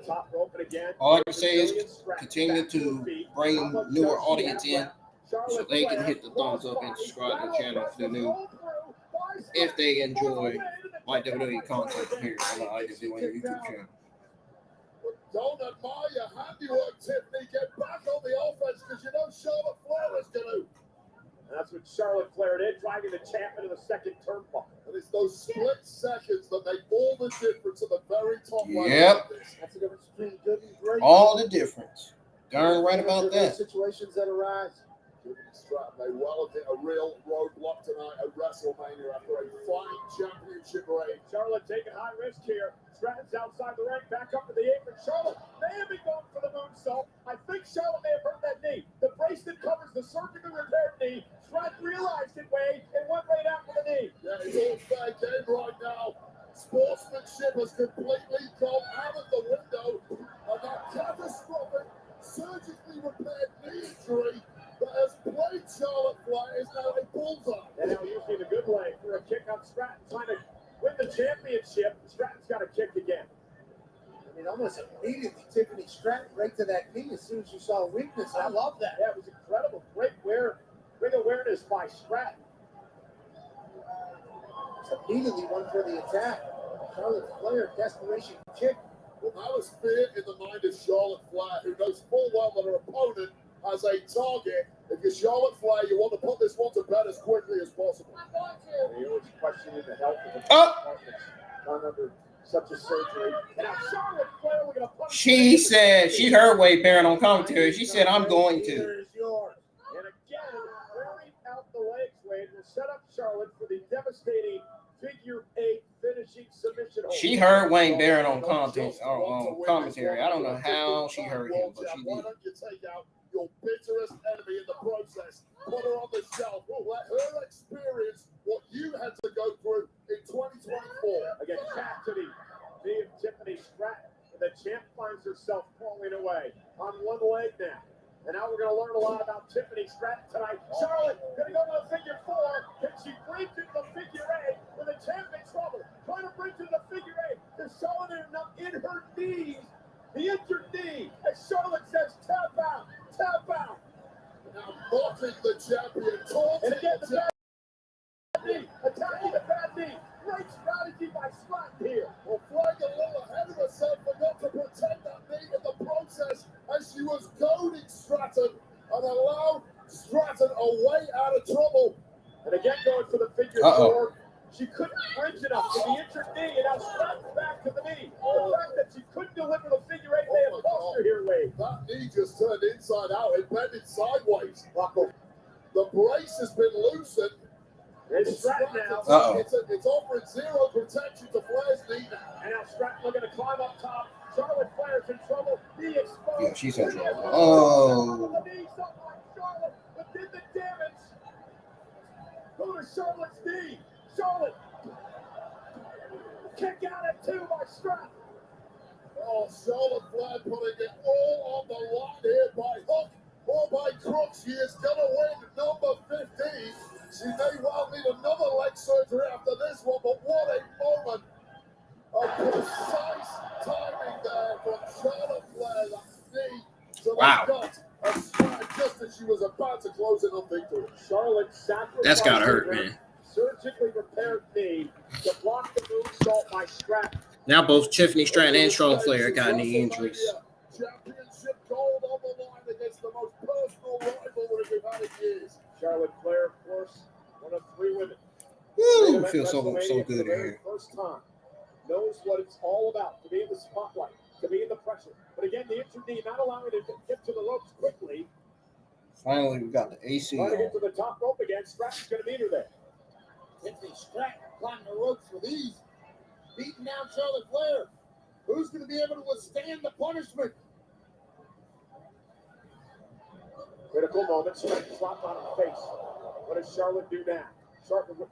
top rope and again. All I can say is continue to bring newer audience in so they can hit the thumbs up and subscribe to the channel if they're new. If they enjoy my WWE content here on the I Can Do On YouTube channel. Don't admire your handiwork, Tiffany. Get back on the offense because you know Charlotte Flair is going to. And that's what Charlotte Flair did, driving the champ into the second turnbuckle. And it's those split seconds that make all the difference at the very top. Yep. That's the difference between good and great. All the difference. Darn right about that. Situations that arise. Stratton may well have hit a real roadblock tonight at WrestleMania after a fine championship reign. Charlotte taking high risk here. Stratton's outside the ring, back up to the apron. Charlotte may have been going for the moonsault. I think Charlotte may have hurt that knee. The bracelet covers the surgically repaired knee. Stratton realized it, Wade, and went right out for the knee. Yeah, it's all fair game right now. Sportsmanship has completely gone out of the window, and that catastrophic, surgically repaired knee injury that has played Charlotte Flair is now a bullseye. And now using the good leg for a kick on Stratton, trying to win the championship. Stratton's got a kick again. I mean, almost immediately, Tiffany Stratton right to that knee as soon as you saw weakness. I love that. Yeah, it was incredible. Great awareness by Stratton. Just immediately went for the attack. Charlotte Flair, desperation kick. Well, now there's fear in the mind of Charlotte Flair, who knows full well that her opponent has a target. If you're Charlotte Flair, you want to put this one to bed as quickly as possible. He always questioning the health of the partners under such a surgery. And now Charlotte Flair, we're going to punch. She said, she heard Wade Barrett on commentary. She said, I'm going to. Here's yours. And again, wearing out the legs, Wade will set up Charlotte for the devastating figure 8 finishing submission. She heard Wayne Barrett on commentary. I don't know how she heard him, but she Why did. don't you take out your bitterest enemy in the process? Put her on the shelf. Let her experience what you had to go through in 2024. Again, back to the knee of Tiffany Stratton. The champ finds herself crawling away on one leg now. And now we're going to learn a lot about Tiffany Stratton tonight. Charlotte going to go to the figure 4. Can she bring to the figure 8 with the champ in trouble? Trying to bring to the figure 8. Does Charlotte end up in her knees? The injured knee. As Charlotte says, tap out, tap out. Now mocking the champion, And taunting again, the the champion. bad knee. Attacking the bad knee. Great strategy by Stratton here. Well, flying a little ahead of herself, forgot to protect that knee in the process as she was goading Stratton and allowed Stratton a way out of trouble. And again, going for the figure 4. She couldn't bridge enough to the injured knee, and now Stratton's back to the knee. The fact that she couldn't deliver the figure 8 may have cost her here, Wade. That knee just turned inside out. It bended sideways. The brace has been loosened. And Stratton now. It's offering zero protection to Flair's knee now. And now Stratton looking to climb up top. Charlotte Flair's in trouble. Knee exposed. Yeah, she's in trouble. Oh. The knee, something like Charlotte, but did the damage. Go to Charlotte's knee. Charlotte. Kick out at 2 by Stratton. Oh, Charlotte Flair putting it all on the line here by hook or by crook. She is going to win number 15. She may well need another leg surgery after this one, but what a moment of precise timing there from Charlotte Flair. That knee to the gut of Stratton just as she was about to close in on victory. Charlotte sacrificed. That's gotta hurt, man. surgically repaired knee to block the moonsault by Stratton. Now both Tiffany, Stratton, and Charlotte Flair got knee injuries. Championship gold on the line against the most personal rivalry we've had in years. Charlotte Flair, of course, one of 3 women. Woo! Feels so good in here. First time, knows what it's all about, to be in the spotlight, to be in the pressure. But again, the injured knee not allowing it to get to the ropes quickly. Finally, we got the AC Trying to get on. to the top rope again. Stratton's going to meet her there. Tiffany Stratton climbing the ropes with ease, beating down Charlotte Flair. Who's going to be able to withstand the punishment? Critical moment. Stratton dropped on her face. What does Charlotte do now? Charlotte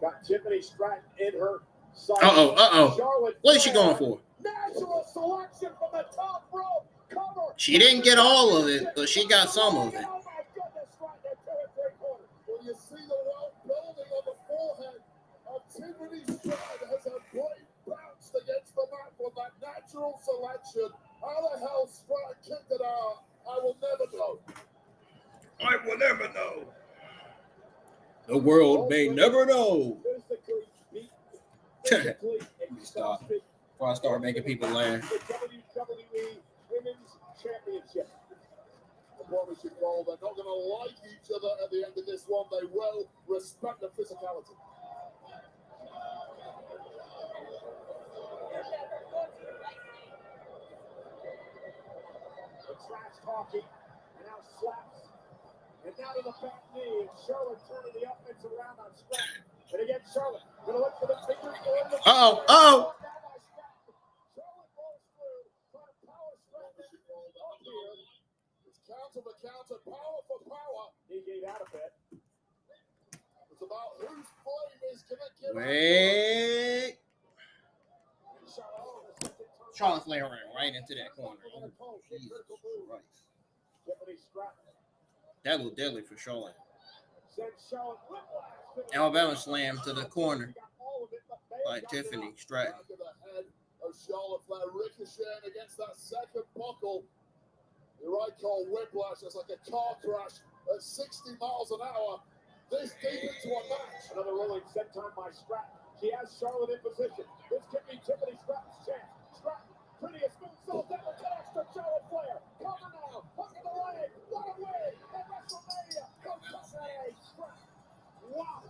got Tiffany Stratton in her sight. Uh-oh. What is she going for? Natural selection from the top rope. Cover. She didn't get all of it, but she got some of it. Oh my goodness, right there, 2 and 3/4. When you see the well building on the forehead of Tiffany Stratton as her blade bounced against the mat with that natural selection. How the hell Stratton kicked it out, I will never know. I will never know. The world may never know. Physically beat, physically Stop. exhausted. Before I start making people laugh. The WWE Women's Championship. I promise you, Cole, they're not going to like each other at the end of this one. They will respect the physicality. The trash talking, and now slaps. And now to the back knee, and Charlotte turning the offense around on Stratton. And again, Charlotte going to look for the fingers. Uh-oh. Charlotte rolls through, trying to power Stratton up here. It's counter for counter, power for power. He gave out a bit. It's about whose flame is going to give Wait. And Charlotte, the second time. Charlotte Flair ran right into that corner. Oh, Jesus Christ. Tiffany Stratton That looked deadly for Charlotte. sends Charlotte whiplash. Alabama slam to the corner Got all of it, but they by got it Tiffany up. Stratton. back of the head of Charlotte Flair, ricocheting against that second buckle. You're right, Cole, whiplash. It's like a car crash at 60 miles an hour. This deep into a match. Another rolling set time by Stratton. She has Charlotte in position. This could be Tiffany Stratton's chance. Stratton, prettiest moonsault ever connects to Charlotte Flair. Cover now, hook in the leg. What a win at WrestleMania. Go Tiffany Stratton. Wow.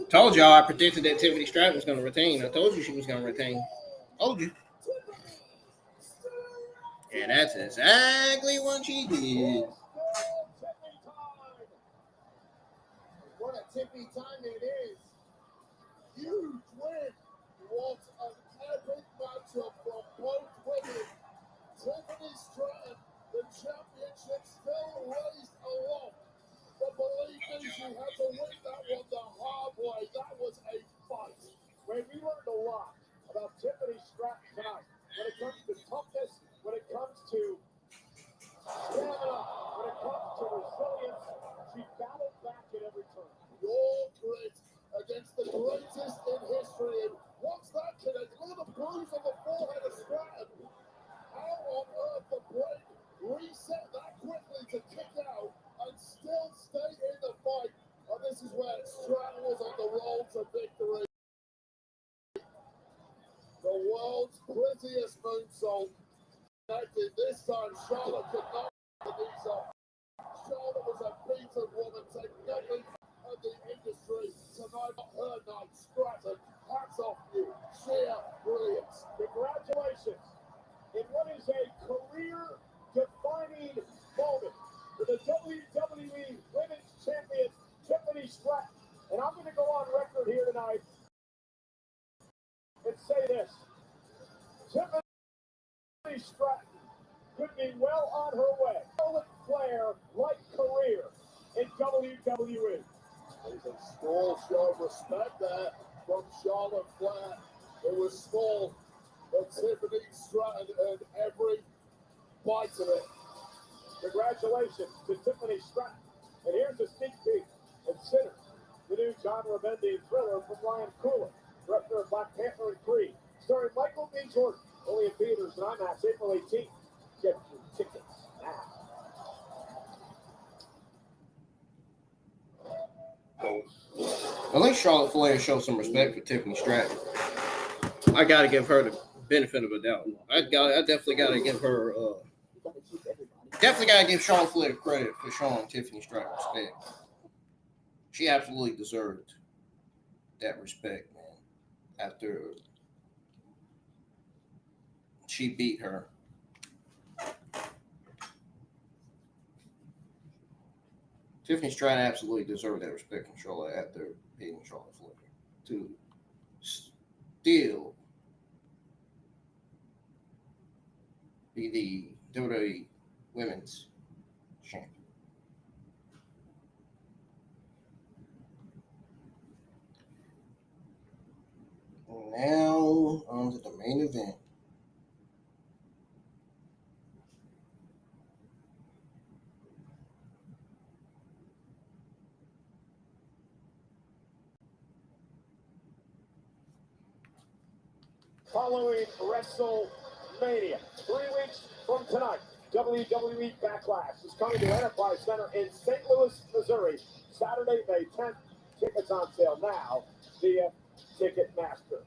Told y'all I predicted that Tiffany Stratton was going to retain. I told you she was going to retain. Told you. And that's exactly what she did. What a Tiffany time it is. Huge win. What an epic matchup from both women. Tiffany Stratton, the championship still raised aloft. But believe me, she had to win that one the hard way. That was a fight. We learned a lot about Tiffany Stratton tonight. When it comes to toughness, when it comes to stamina, when it comes to resilience, she battled back at every turn. Your grit against the greatest in history. And what's that connect? Look at the bruise on the forehead of Stratton. How on earth the brain reset that quickly to kick out and still stay in the fight? And this is where Stratton was on the road to victory. The world's prettiest moonsault. Connected. This time Charlotte could not get the knees off. Charlotte was a beaten woman, taking nothing of the industry. Tonight, her night. Stratton, hats off you. Sheer brilliance. Congratulations. In what is a career-defining moment for the WWE Women's Champion, Tiffany Stratton. And I'm going to go on record here tonight and say this. Tiffany Stratton could be well on her way. Charlotte Flair-like career in WWE. There's a small show of respect there from Charlotte Flair. It was small, but Tiffany Stratton earned every bite of it. Congratulations to Tiffany Stratton. And here's a sneak peek of Sinner, the new John Ravendi thriller from Ryan Coogler, director of Black Panther and Creed, starring Michael B. Jordan. Only in theaters and IMAX April 18th. Get your tickets now. At least Charlotte Flair showed some respect for Tiffany Stratton. I got to give her the benefit of a doubt. I definitely got to give her. Definitely got to give Charlotte Flair the credit for showing Tiffany Stratton respect. She absolutely deserved that respect, man. After she beat her. Tiffany Stratton absolutely deserved that respect from Charlotte after beating Charlotte Flair. To still be the WWE Women's Champion. Now on to the main event. Following WrestleMania, 3 weeks from tonight, WWE Backlash is coming to Enterprise Center in St. Louis, Missouri, Saturday, May 10th. Tickets on sale now via Ticketmaster.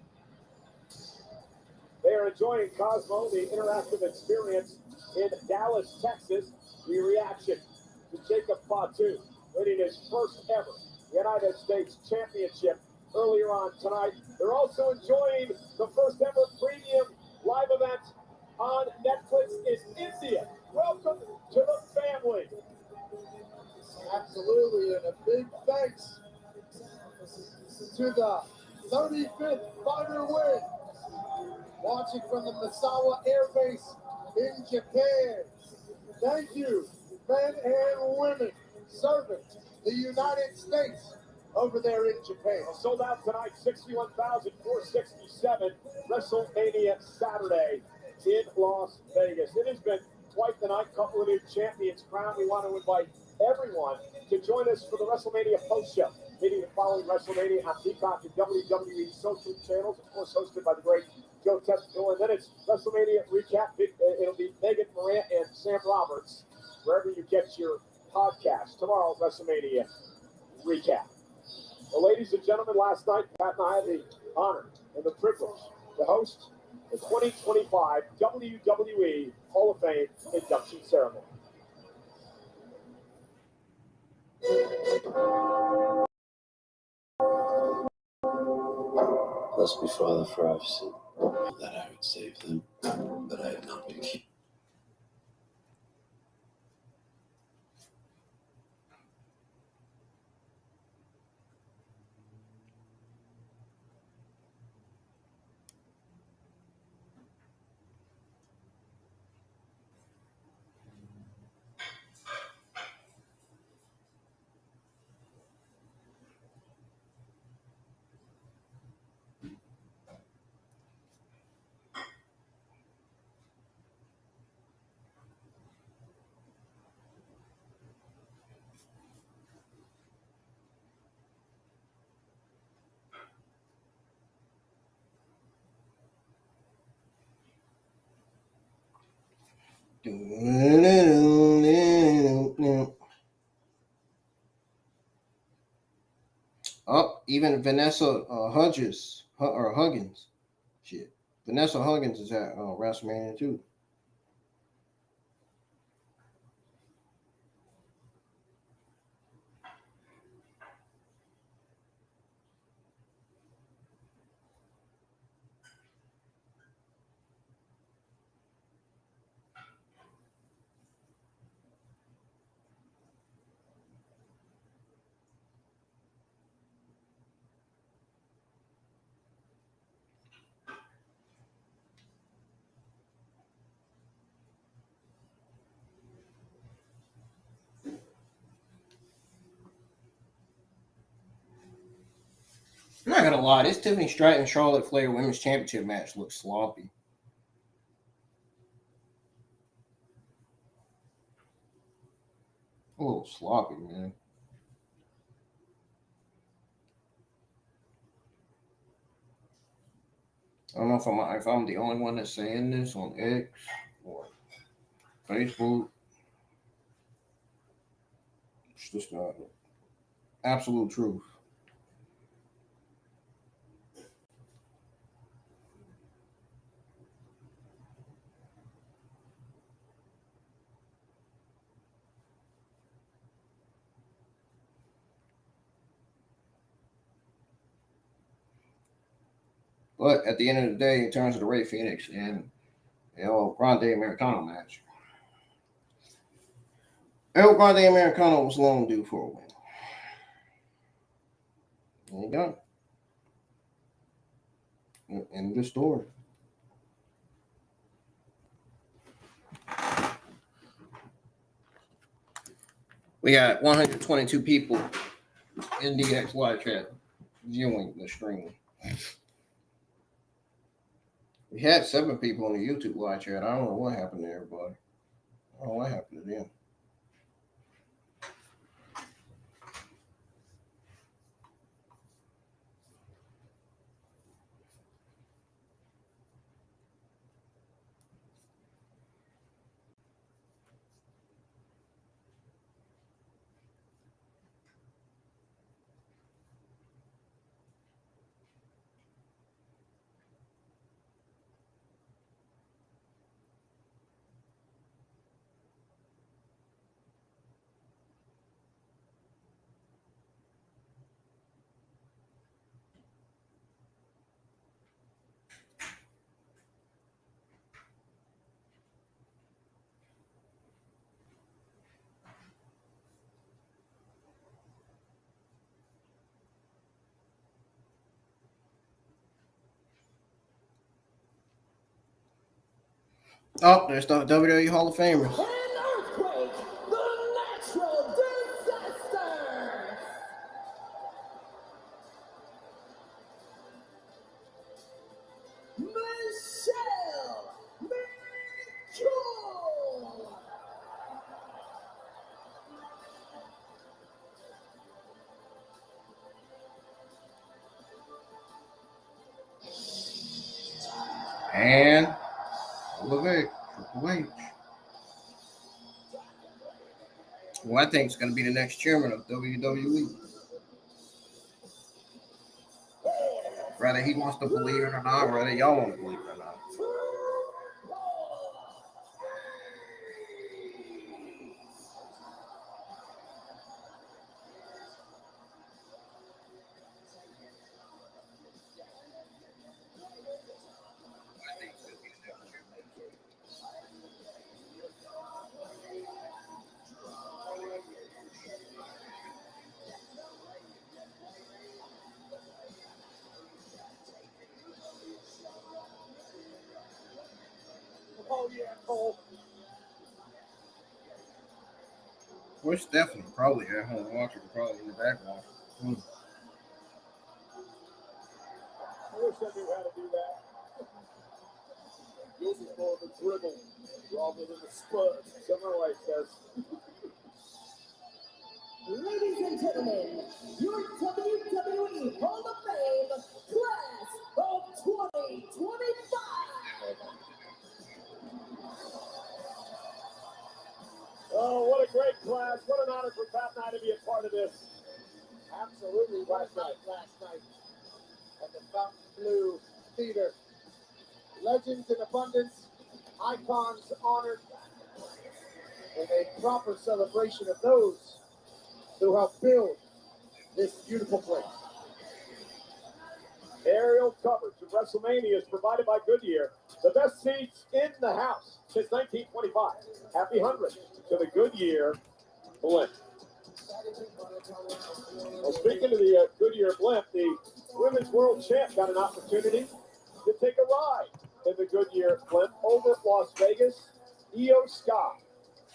They are enjoying Cosmo, the interactive experience in Dallas, Texas. The reaction to Jacob Fatu winning his first ever United States Championship earlier on tonight. They're also enjoying the first ever premium live event on Netflix in India. Welcome to the family. Absolutely, and a big thanks to the 35th fighter win. Watching from the Misawa Air Base in Japan. Thank you, men and women, serving the United States over there in Japan. Sold out tonight, 61,467. WrestleMania Saturday in Las Vegas. It has been quite the night. Couple of new champions crowned. We want to invite everyone to join us for the WrestleMania post show. Meeting and following WrestleMania on Peacock and WWE social channels, of course, hosted by the great Joe Testico. And then it's WrestleMania recap. It'll be Megan Morant and Sam Roberts, wherever you get your podcast. Tomorrow, WrestleMania recap. Well, ladies and gentlemen, last night, Pat and I had the honor and the privilege to host the 2025 WWE Hall of Fame induction ceremony. Blessed be Father, for I've sinned, that I would save them, but I have not been kept. Oh, even Vanessa Huggins. Shit. Vanessa Huggins is at WrestleMania too. I'm not gonna lie, this Tiffany Stratton Charlotte Flair Women's Championship match looks sloppy. A little sloppy, man. I don't know if I'm the only one that's saying this on X or Facebook. It's just not Absolute truth. But at the end of the day, in terms of the Ray Phoenix and Grande Americano match, Grande Americano was long due for a win. There you go. End of the story. We got 122 people in DX live chat viewing the stream. We had 7 people on the YouTube live chat. I don't know what happened to everybody. I don't know what happened to them. Oh, there's the WWE Hall of Famers. An earthquake, the natural disaster. Michelle McCool. And Triple H. Who I think is going to be the next chairman of WWE. Whether he wants to believe it or not, whether y'all want to believe it or not. Oh, yeah, Cole. Where's Stephanie? Probably at home watching, probably in the background. I wish I knew how to do that. Yours is more of a dribble rather than a spurt. Summer Light says. Ladies and gentlemen, your WWE Hall of Fame class of 2025. Oh, what a great class. What an honor for Pat and I to be a part of this. Absolutely, last night at the Fontainebleau Theater. Legends in abundance, icons honored, and a proper celebration of those who helped build this beautiful place. Aerial coverage of WrestleMania is provided by Goodyear. The best seats in the house since 1925. Happy 100th to the Goodyear blimp. Well, speaking of the Goodyear blimp, the Women's World Champ got an opportunity to take a ride in the Goodyear blimp over at Las Vegas. Io Sky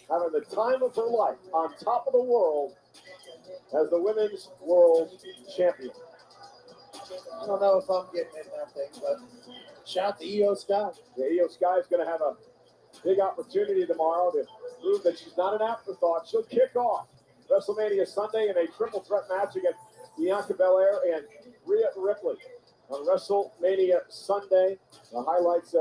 having the time of her life on top of the world as the Women's World Champion. I don't know if I'm getting in that thing, but shout to Io Sky. Yeah, Io Sky is going to have a big opportunity tomorrow to prove that she's not an afterthought. She'll kick off WrestleMania Sunday in a triple threat match against Bianca Belair and Rhea Ripley on WrestleMania Sunday. The highlights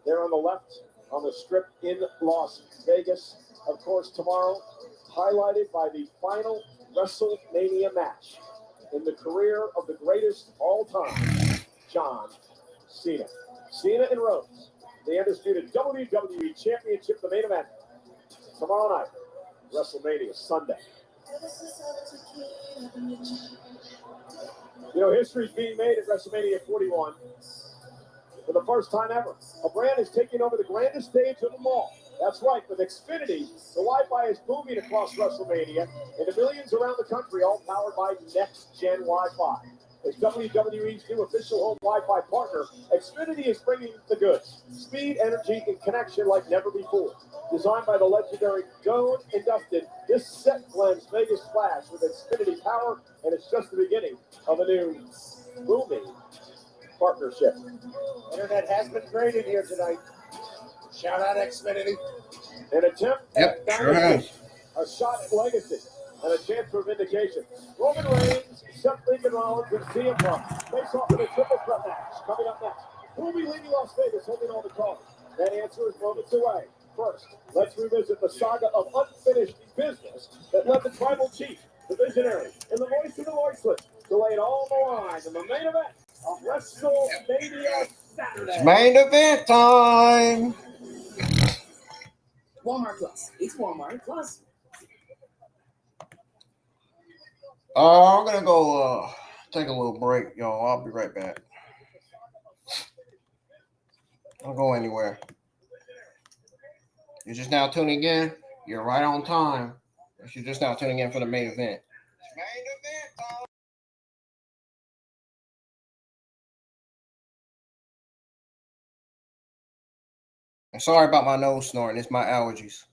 there on the left on the strip in Las Vegas. Of course, tomorrow, highlighted by the final WrestleMania match in the career of the greatest all time, John Cena. Cena and Rhodes, the undisputed WWE Championship, the main event, tomorrow night, WrestleMania Sunday. You know, history's being made at WrestleMania 41. For the first time ever, a brand is taking over the grandest stage of them all. That's right, with Xfinity, the Wi-Fi is booming across WrestleMania, and the millions around the country, all powered by next-gen Wi-Fi. As WWE's new official home Wi-Fi partner, Xfinity is bringing the goods. Speed, energy, and connection like never before. Designed by the legendary Joan and Dustin, this set blends Vegas Flash with Xfinity power, and it's just the beginning of a new booming partnership. Internet has been great in here tonight. Shout out Xfinity. An attempt Yep, at sure dynasty, has. a shot at legacy, and a chance for vindication. Roman Reigns, Seth Rollins, and CM Punk face off in a triple threat match. Coming up next, who will be leading Las Vegas holding all the cards? That answer is moments away. First, let's revisit the saga of unfinished business that led the tribal chief, the visionary, and the voice of the voiceless to lay it all on the line in the main event of WrestleMania Saturday. It's main event time. Walmart Plus. It's Walmart Plus. I'm gonna go take a little break, y'all. I'll be right back. Don't go anywhere. You're just now tuning in. You're right on time. If you're just now tuning in for the main event. It's main event time. I'm sorry about my nose snoring. It's my allergies.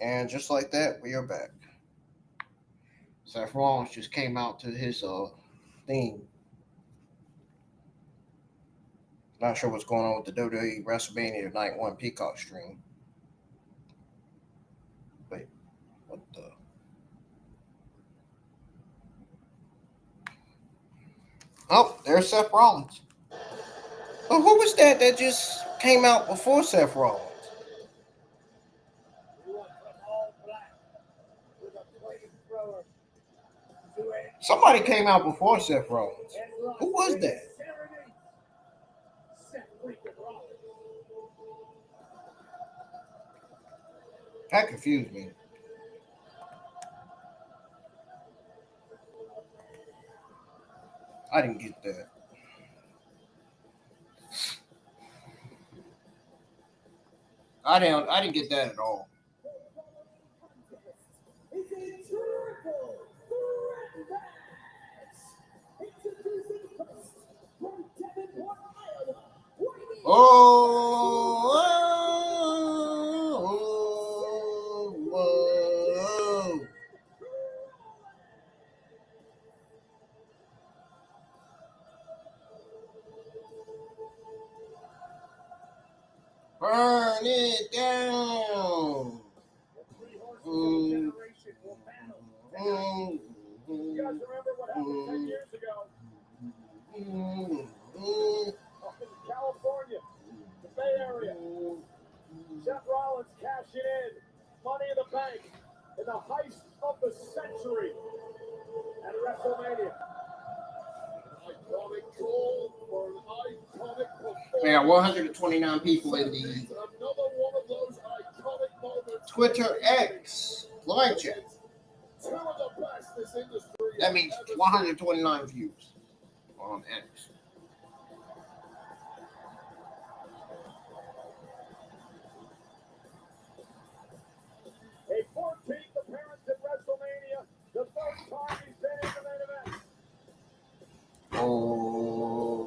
And just like that, we are back. Seth Rollins just came out to his theme. Not sure what's going on with the WWE WrestleMania Night 1 Peacock stream. Wait, what the? Oh, there's Seth Rollins. But who was that just came out before Seth Rollins? Somebody came out before Seth Rollins. Who was that? That confused me. I didn't get that. I didn't get that at all. It's a triple threat match. Introducing first from Davenport, Iowa. Whoa. Burn it down. You guys remember what happened 10 years ago? Up in California, the Bay Area. Seth Rollins cashing in Money in the Bank in the heist of the century at WrestleMania. Iconic call for an iconic performance. We got 129 people in the Another one of those iconic moments. Twitter X live chat. Two of the best this industry. That means 129 views on X. A 14th appearance at WrestleMania, the first time he's been in the main event. Oh,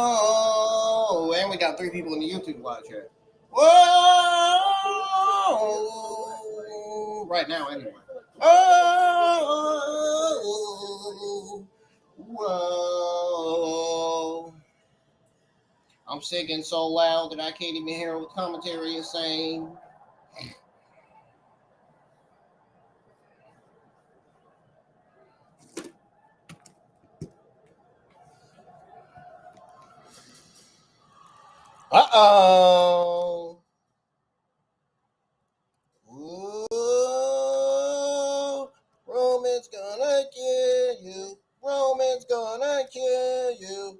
whoa! And we got 3 people in the YouTube live chat. Whoa! Right now, anyway. Oh, whoa! I'm singing so loud that I can't even hear what commentary is saying. Uh-oh. Ooh, Roman's gonna kill you. Roman's gonna kill you.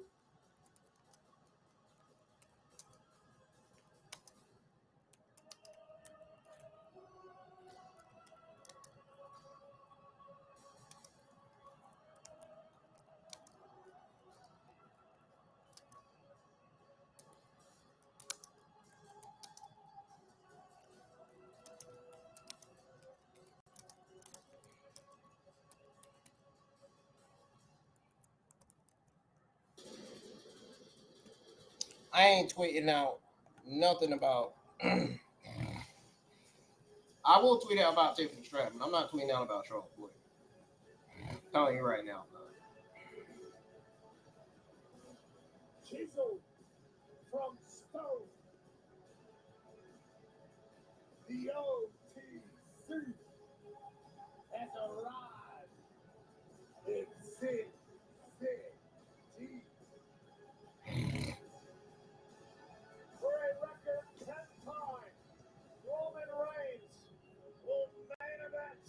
I ain't tweeting out nothing about. I will tweet out about Tiffany Stratton. I'm not tweeting out about Charlotte Flair. I'm telling you right now. Chiseled from stone. The OTC has arrived in Sin City. For a record 10 times, Roman Reigns will main event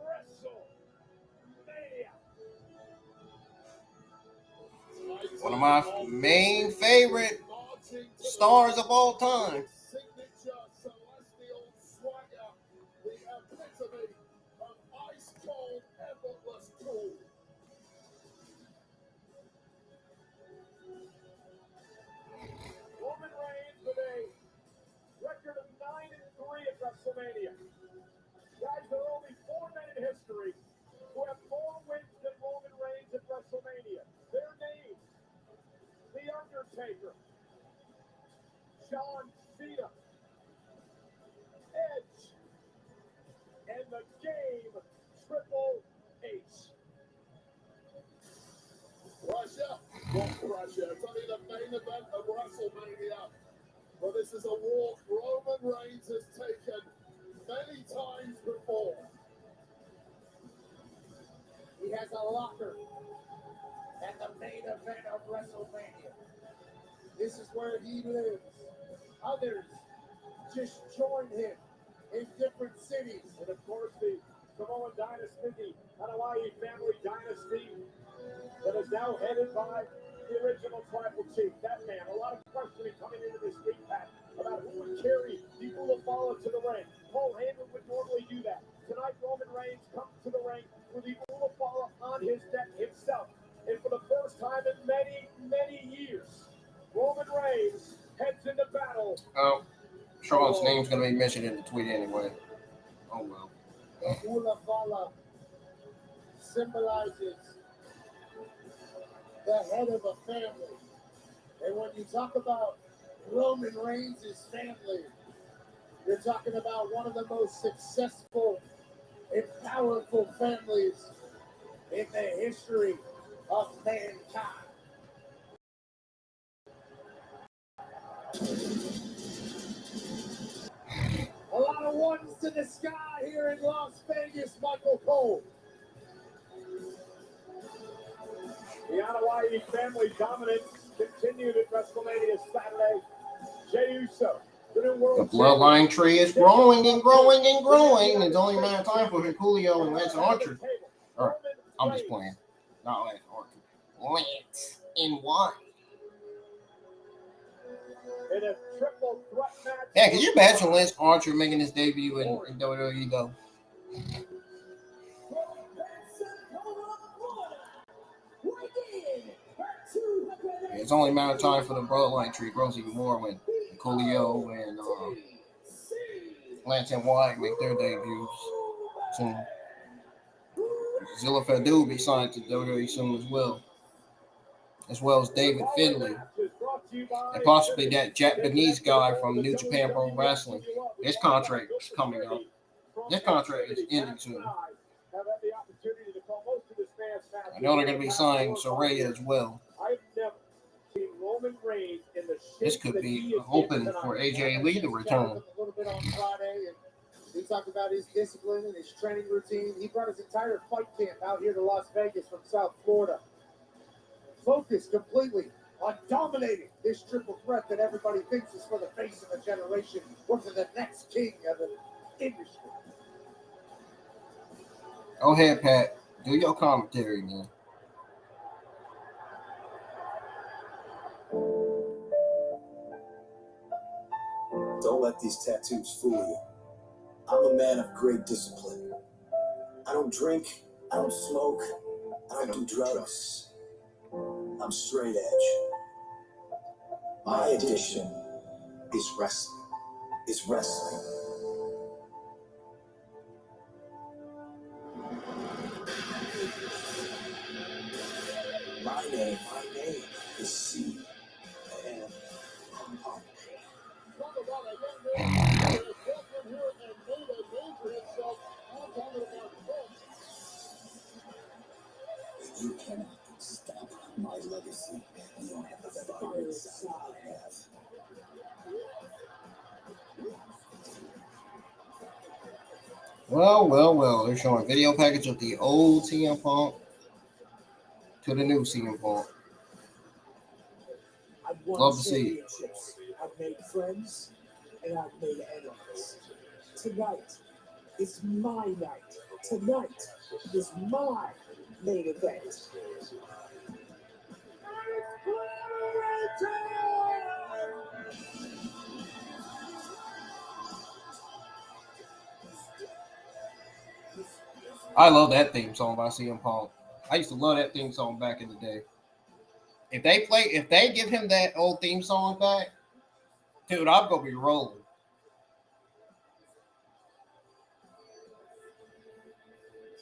WrestleMania. One of my main favorite stars of all time. Signature celestial swagger, the epitome of ice cold, effortless cool. Roman Reigns with a record of 9-3 at WrestleMania. Guys, there are only 4 men in history who have more wins than Roman Reigns at WrestleMania. Their names: The Undertaker, John Cena, the game, Triple H. Pressure, what pressure? It's only the main event of WrestleMania. But this is a walk Roman Reigns has taken many times before. He has a locker at the main event of WrestleMania. This is where he lives. Others just join him in different cities. And of course, the Samoan dynasty, the Hawaii family dynasty, that is now headed by the original tribal chief. That man, a lot of questioning coming into this week, Pat, about who would carry the Ulafala to the ring. Paul Heyman would normally do that. Tonight, Roman Reigns comes to the ring with the Ulafala on his deck himself. And for the first time in many, many years, Roman Reigns heads into battle. Oh, Sean's name's going to be mentioned in the tweet anyway. Oh, well. The Ulafala symbolizes the head of a family. And when you talk about Roman Reigns' family, you're talking about one of the most successful and powerful families in the history of mankind. A lot of ones to the sky here in Las Vegas, Michael Cole. The Hawaii family dominance continued at WrestleMania Saturday. Jey Uso, the new world The bloodline tree is growing and growing and growing. It's only a matter of time for Julio and Lance Archer. Or, I'm just playing. Not Lance Archer. Lance in what? In a triple threat match. Yeah, can you imagine Lance Archer making his debut in WWE though? It's only a matter of time for the bloodline tree grows even more when Coolio and Lance and Wyatt make their debuts soon. Zilla Fatu will be signed to WWE soon as well as David Finlay, and possibly that Japanese guy from New Japan Pro Wrestling. His contract is coming up. This contract is ending soon. I know they're going to be signing Soraya as well. This could be open for AJ Lee to return. A little bit on Friday, and he talked about his discipline and his training routine. He brought his entire fight camp out here to Las Vegas from South Florida, focused completely on dominating this triple threat that everybody thinks is for the face of a generation or for the next king of the industry. Go ahead, Pat. Do your commentary, man. Don't let these tattoos fool you. I'm a man of great discipline. I don't drink, I don't smoke, I don't do drugs. I'm straight edge. My addiction is wrestling. My name is C. And I'm pumped. Talk about a young man who has come from here and made a name for himself. I'm talking about Trump. You cannot stop my legacy. You don't have the fire inside I have. Well. They're showing a video package of the old CM Punk to the new CM Punk. I've won Love to see it. championships. I've made friends and I've made enemies. Tonight is my night. Tonight is my main event. I love that theme song by CM Punk. I used to love that theme song back in the day. If they give him that old theme song back, dude, I'm gonna be rolling.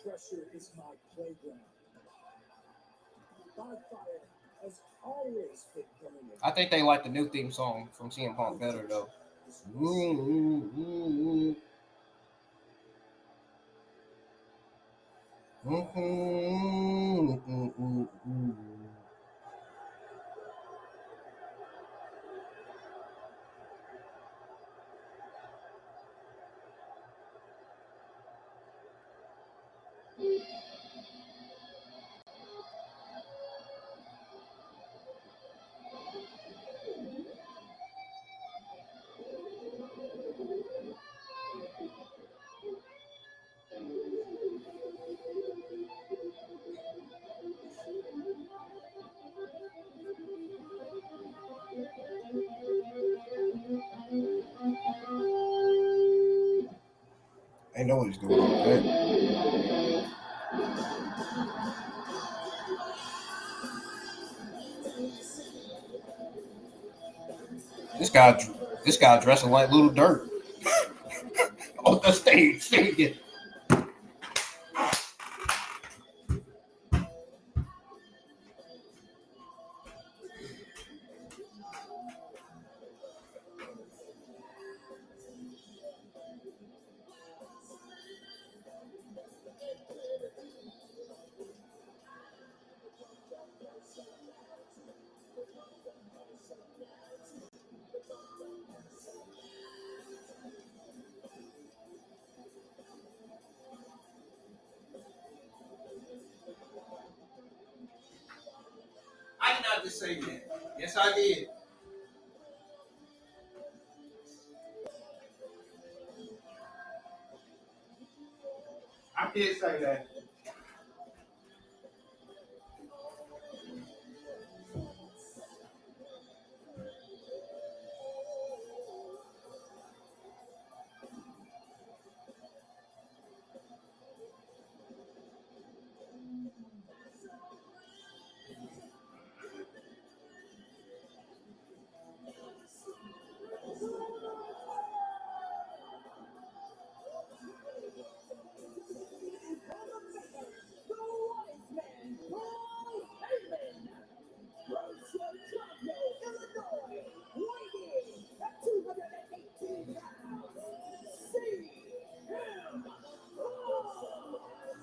Pressure is my playground. My fire has always been burning. I think they like the new theme song from CM Punk better though. I know what he's doing all that. This guy dressing like Little Dirt on the stage singing. I did not just say that. Yes, I did. I did say that.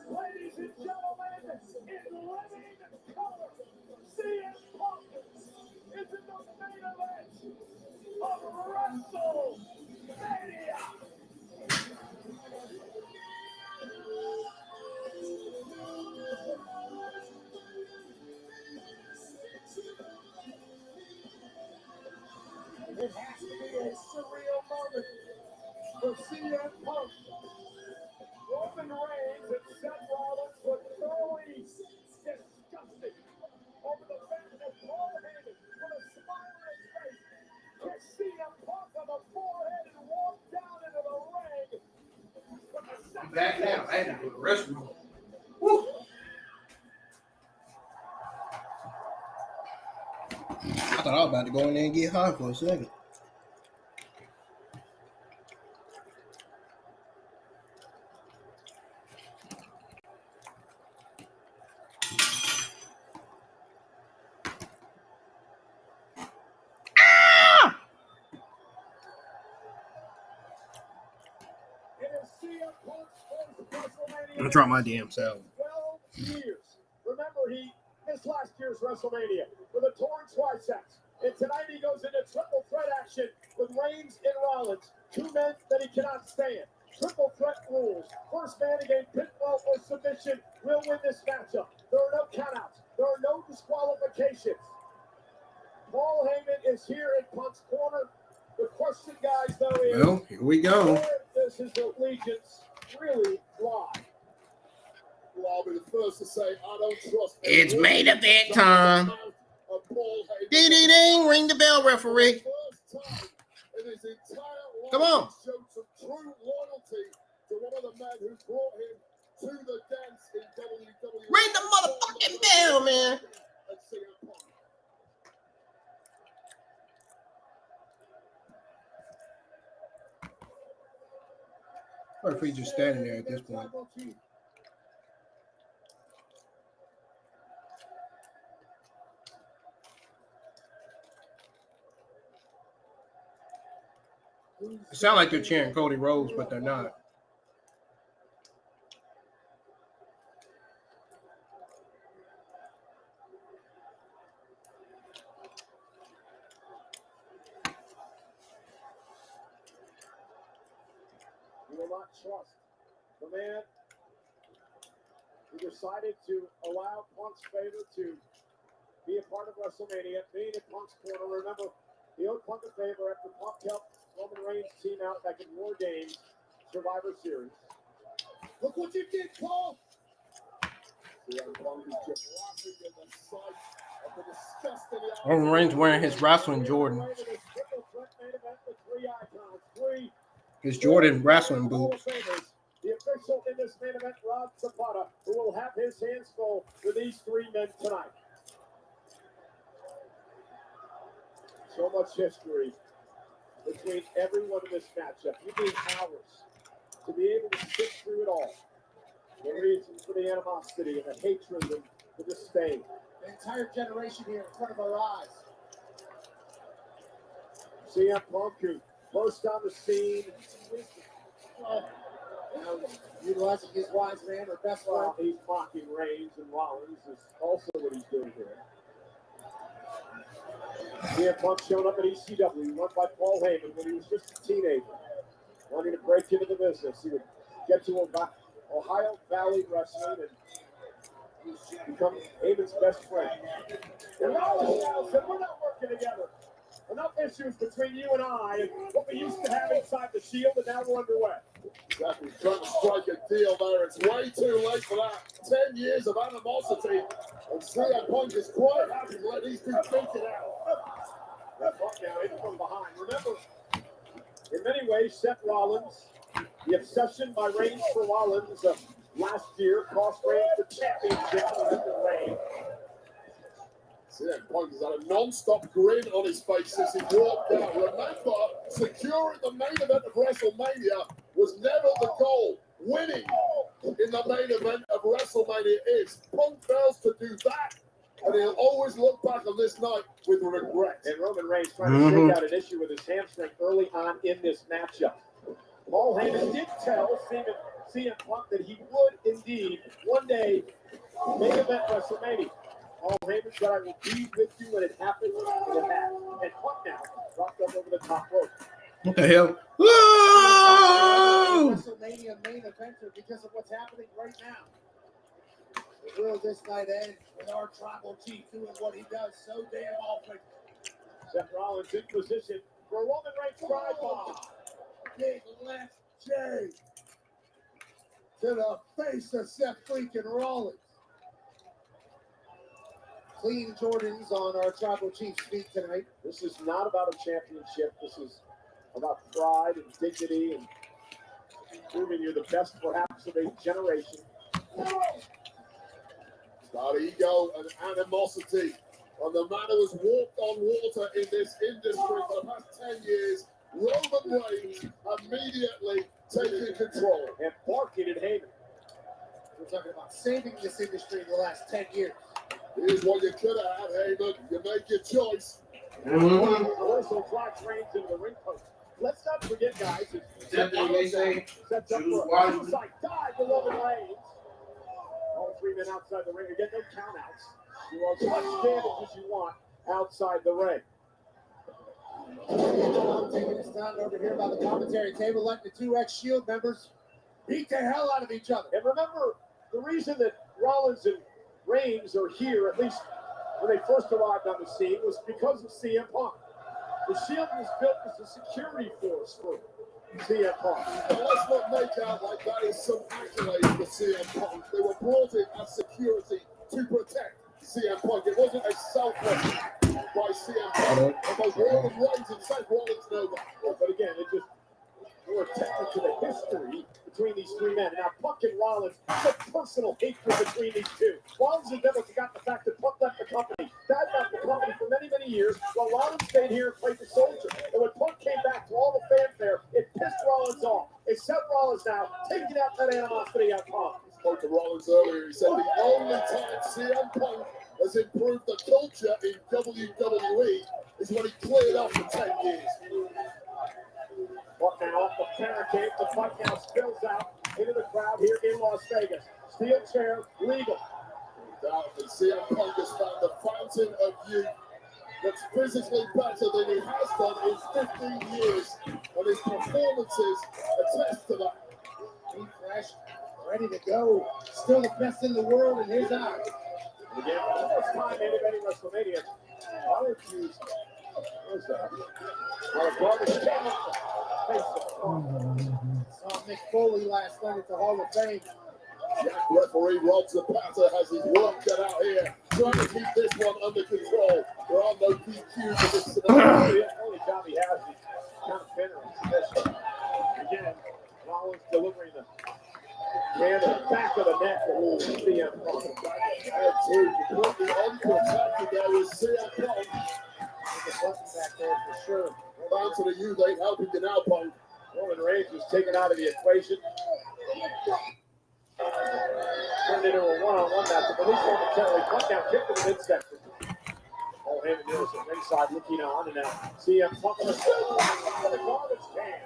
Ladies and gentlemen, in living color, CM Punk is in the main event of WrestleMania. It has to be a surreal moment for CM Punk. Roman Reigns and Seth Rollins were thoroughly disgusted over the fact that Paul Heyman put a smile on his face, kissed CM Punk on the forehead and walked down into the ring. Back now. I had to go to the restroom. Woo. I thought I was about to go in there and get high for a second. I'm gonna try my damn self. 12 years. Remember, he missed last year's WrestleMania with a torn triceps. And tonight he goes into triple threat action with Reigns and Rollins, two men that he cannot stand. Triple threat rules. First man to gain pinfall or submission will win this matchup. There are no countouts. There are no disqualifications. Paul Heyman is here in Punk's corner. The question, guys, though, is Well, here we go. where does his allegiance really lie? Well, I'll be the first to say I don't trust. It's main event time. Ding ding ding! Ring the bell, referee. Come on. Showed some true loyalty to one of the men who brought him to the dance in WWE. Ring the motherfucking bell, man. And CM Punk. Or if he's just standing there at this point. It sounds like they're cheering Cody Rhodes, but they're not. not trust the man who decided to allow Punk's favor to be a part of WrestleMania, being in Punk's corner. Remember, he owed Punk a favor after Punk helped Roman Reigns' team out back in War Games Survivor Series. Look what you did, Paul! CM Punk is just laughing at the sight of the disgusting... Roman Reigns wearing his wrestling Jordan. His Jordan wrestling boots. The official in this main event, Rod Zapata, who will have his hands full with these three men tonight. So much history between everyone in this matchup. You need hours to be able to sit through it all. The reasons for the animosity and the hatred and the disdain. An entire generation here in front of our eyes. CM Punk, who burst on the scene. Now, utilizing his wise man or best friend. Well, he's mocking Reigns and Rollins is also what he's doing here. CM Punk showed up at ECW, run by Paul Heyman when he was just a teenager. Wanting to break into the business. He would get to Ohio Valley Wrestling and become Heyman's best friend. And Rollins now said, we're not working together. Enough issues between you and I and what we used to have inside the Shield, and now we're underway. Seth is trying to strike a deal there. It's way too late for that. 10 years of animosity. And CM Punk is quite happy to let these two think it out. Punk now in from behind. Remember, in many ways, Seth Rollins, the obsession by Reigns for Rollins last year cost Reigns the championship under Reigns. CM Punk has had a non-stop grin on his face since he walked out. Remember, securing the main event of WrestleMania was never the goal. Winning in the main event of WrestleMania is. Punk fails to do that, and he'll always look back on this night with regret. And Roman Reigns trying to shake out an issue with his hamstring early on in this matchup. Paul Heyman did tell CM Punk that he would indeed one day main event WrestleMania. Paul Heyman said, I will be with you when it happens, and it has. And Punk now dropped up over the top rope. What the hell? Whoa! WrestleMania main eventer because of what's happening right now. Will this night end with our tribal chief doing what he does so damn often? Seth Rollins in position for a Roman Reigns drive bomb. Big left Jade to the face of Seth freaking Rollins. Clean Jordans on our tribal chief's feet tonight. This is not about a championship. This is about pride and dignity and proving you're the best perhaps of a generation. About ego and animosity. And the man who has walked on water in this industry for the past 10 years, Roman Reigns, immediately taking control. And barking at Heyman. We're talking about saving this industry in the last 10 years. Here's what you could have had, Heyman. You make your choice. Also drops Reigns into the ring post. Let's not forget, guys. That thing they say, sets up choose for a wisely. suicide dive to Roman Reigns. All three men outside the ring. Again, no countouts. You want as much damage as you want outside the ring. Taking his time over here by the commentary table, letting the 2X Shield members beat the hell out of each other. And remember, the reason that Rollins and Reigns are here, at least when they first arrived on the scene, was because of CM Punk. The Shield was built as a security force for CM Punk. Now, let's not make out like that is some accolade for CM Punk. They were brought in as security to protect CM Punk. It wasn't a selfless act by CM Punk. And both Roman Reigns and Seth Rollins know that. But again, it just more attention to the history between these three men. Now, Punk and Rollins, some personal hatred between these two. Rollins has never forgotten the fact that Punk left the company, died left the company for many, many years, while Rollins stayed here and played the soldier. And when Punk came back to all the fanfare, it pissed Rollins off. It's Seth Rollins now taking out that animosity on Punk. I spoke to Rollins earlier. He said the only time CM Punk has improved the culture in WWE is when he cleared up for 10 years. But now off the barricade, the fight now spills out into the crowd here in Las Vegas. Steel chair, legal. Undoubtedly, CM Punk has found the fountain of youth that's physically better than he has done in 15 years, and his performances attest to that. Refreshed, ready to go. Still the best in the world in his eyes. Again, for the first time in any WrestleMania, I refuse. Where's that? Well, garbage can. Saw Mick Foley last night at the Hall of Fame. Referee Rob Zapata has his work cut out here, trying to keep this one under control. There are no DQs in this scenario. The only job he has is kind of submission. Again, Rollins delivering the hand at the back of the neck. Oh, CM Punk. And two completely unprotected there is CM Punk. There's a button back there for sure. Down to the youth, ain't helping you now, Punk. Roman Reigns was taken out of the equation. Turned into a one-on-one match, but at least momentarily. Punk now kicked to the midsection. Oh, him and Nielsen ringside looking on, and now CM Punk on the garbage can.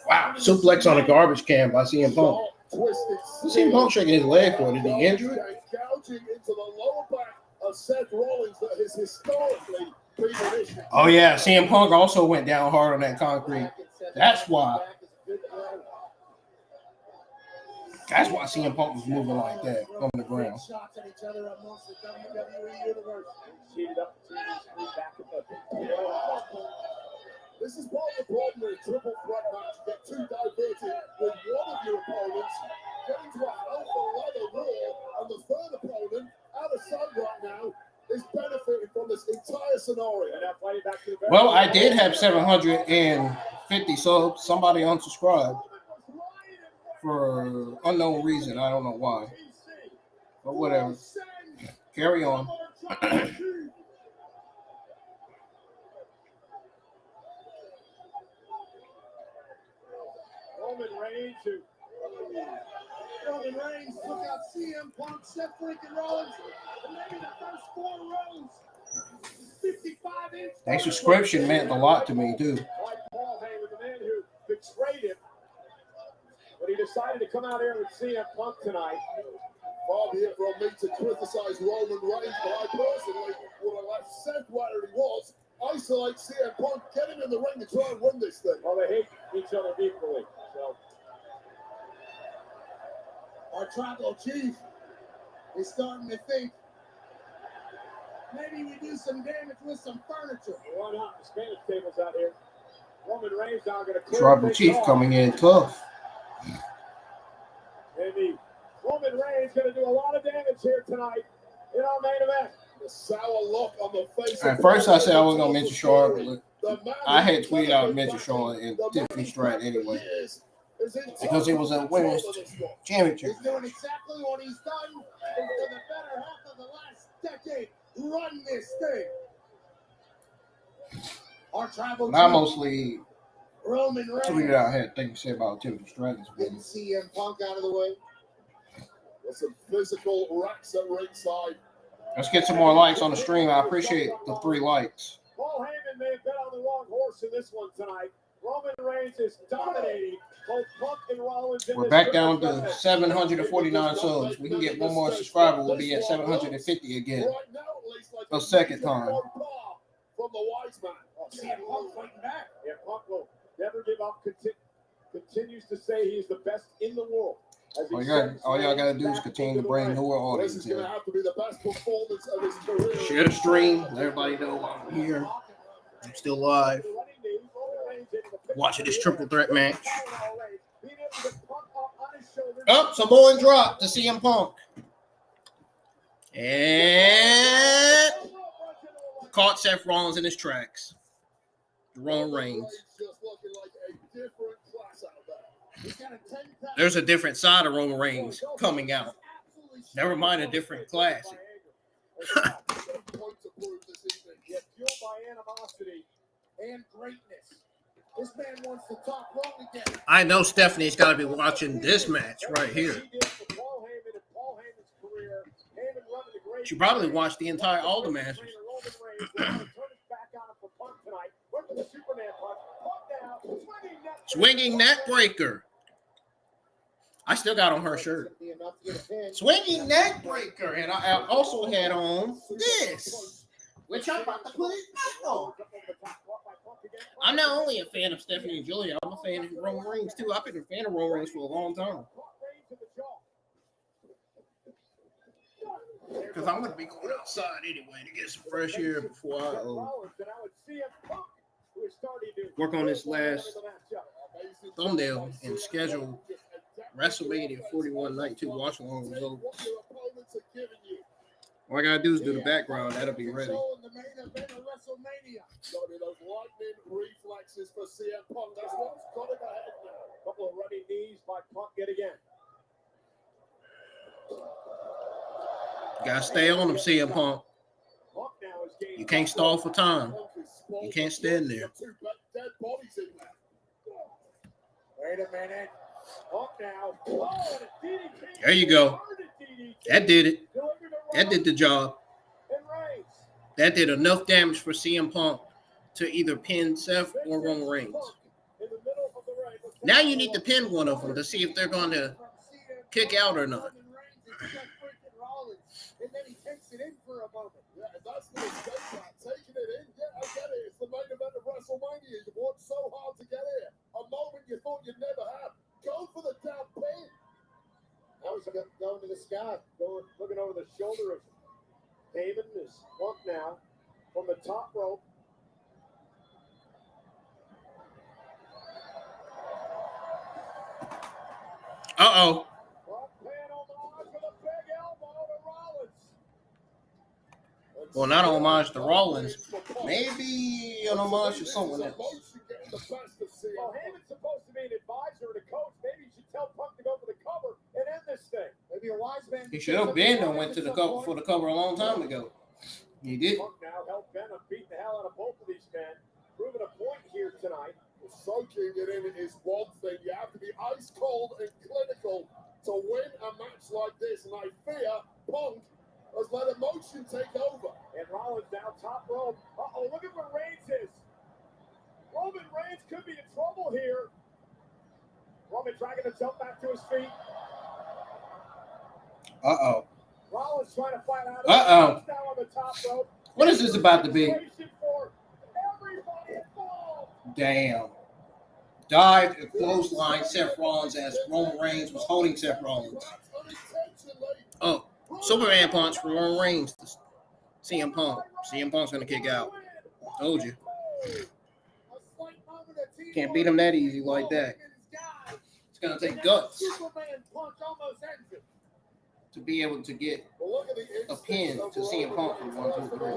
Wow, suplex on a garbage can by CM Punk. Twisted. You see Punk shaking his leg for it. Did he injure it? Gouging into the lower back of Seth Rollins that has historically been an issue. Oh, yeah. CM Punk also went down hard on that concrete. That's why. That's why CM Punk was moving like that on the ground. Shots at each other amongst the WWE universe. Cheated up to the back of the. This is part of the problem with a triple threat match. You get too diverted with one of your opponents, get into a alpha leather war, and the third opponent, out of sight right now, is benefiting from this entire scenario. Well, I did have 750 subs. Somebody unsubscribed for unknown reason. I don't know why. But whatever. Carry on. Roman Reigns took out CM Punk, Seth freaking Rollins, and maybe the first 4 rows. 55-inch. That subscription meant a lot to me, too. Like Paul Heyman, the man who betrayed him, but he decided to come out here with CM Punk tonight. Far be it from me to criticize Roman Reigns, but I personally would have left Seth where he was, isolate CM Punk, get him in the ring to try and win this thing. Well, they hate each other equally. So our tribal chief is starting to think maybe we do some damage with some furniture. Why not? The Spanish table's out here. Roman Reigns now going to clear Tribal Chief coming in tough. And the Roman Reigns going to do a lot of damage here tonight in our main event. The sour look on the face. At first, I said I wasn't going to mention Charlotte, but I had tweeted out and mentioned Charlotte and Tiffany Stratton anyway. Because it was a women's championship. He's doing exactly what he's done for the better half of the last decade. Run this thing. Our tribal But I mostly Roman Reigns tweeted out, I had things to say about Tiffany Stratton's getting business. CM Punk out of the way. There's some physical racks at ringside. Let's get some more likes on the stream. I appreciate the 3 likes. Paul Heyman may have bet on the wrong horse in this one tonight. Roman Reigns is dominating both Punk and Rollins. We're back down to 749 subs. We can get one more subscriber. We'll be at 750 again. A second time. From the wise man. CM Punk fighting back. Yeah, Punk will never give up. Continues to say he's the best in the world. All y'all got to do is continue to bring newer audience This is going in. to have to be the best performance of his career. Share the stream. Let everybody know I'm here. I'm still live. Watching this triple threat match. Oh, Samoan drop to CM Punk. And caught Seth Rollins in his tracks. Roman Reigns. There's a different side of Roman Reigns coming out. Never mind a different class. And greatness. This man wants to talk wrong again. I know Stephanie's got to be watching this match right here. She probably watched the entire all the matches. Swinging neck breaker. I still got on her shirt. Swinging neck breaker. And I also had on this, which I'm about to put it back on. I'm not only a fan of Stephanie and Julia, I'm a fan of Roman Reigns too. I've been a fan of Roman Reigns for a long time. Because I'm going to be going outside anyway to get some fresh air before I work on this last thumbnail and schedule WrestleMania 41 Night 2 watch along results. All I got to do is do the background. That'll be ready. The main event of WrestleMania. Got to be those lightning reflexes for CM Punk. That's what's got him ahead now. Couple of running knees by Punk yet again. Got to stay on him, CM Punk. You can't stall for time. You can't stand there. Wait a minute. Punk now. Oh, and a DDT. There you go. That did it. That did the job. That did enough damage for CM Punk to either pin Seth or Roman Reigns. Now you need to pin one of them to see if they're going to kick out or not. And then he takes it in for a moment. Yeah, and that's the mistake, that. Taking it in. Yeah, I get it. It's the main event of WrestleMania. You worked so hard to get here. A moment you thought you'd never have. Go for the down pin. Now he's going to the sky, looking over the shoulder of Heyman. Is Punk now from the top rope. Uh-oh. Punk paying homage with a big elbow to Rollins. Well, not an homage to Rollins. Maybe an homage to someone else. Well, Heyman's supposed to be an advisor and a coach. Maybe you should tell Punk to go for the cover and end this thing. Maybe a wise man. He should have been and went to the cover for the cover a long time ago. He did. Punk now helped Ben beat the hell out of both of these men. Proving a point here tonight. Soaking it in is one thing. You have to be ice cold and clinical to win a match like this. And I fear Punk has let emotion take over. And Rollins now top rope. Uh-oh, look at where Reigns is. Roman Reigns could be in trouble here. Roman dragging himself back to his feet. Uh-oh. Rollins trying to fight out. Uh-oh. Now on the top rope. What is this about to be? For everybody involved. Damn. Dive and clothesline Seth Rollins as Roman Reigns was holding Seth Rollins. Oh, Superman punch for Roman Reigns to CM Punk. CM Punk's going to kick out. Told you. Can't beat him that easy like that. It's going to take guts to be able to get a pin to CM Punk for 1, 2, 3.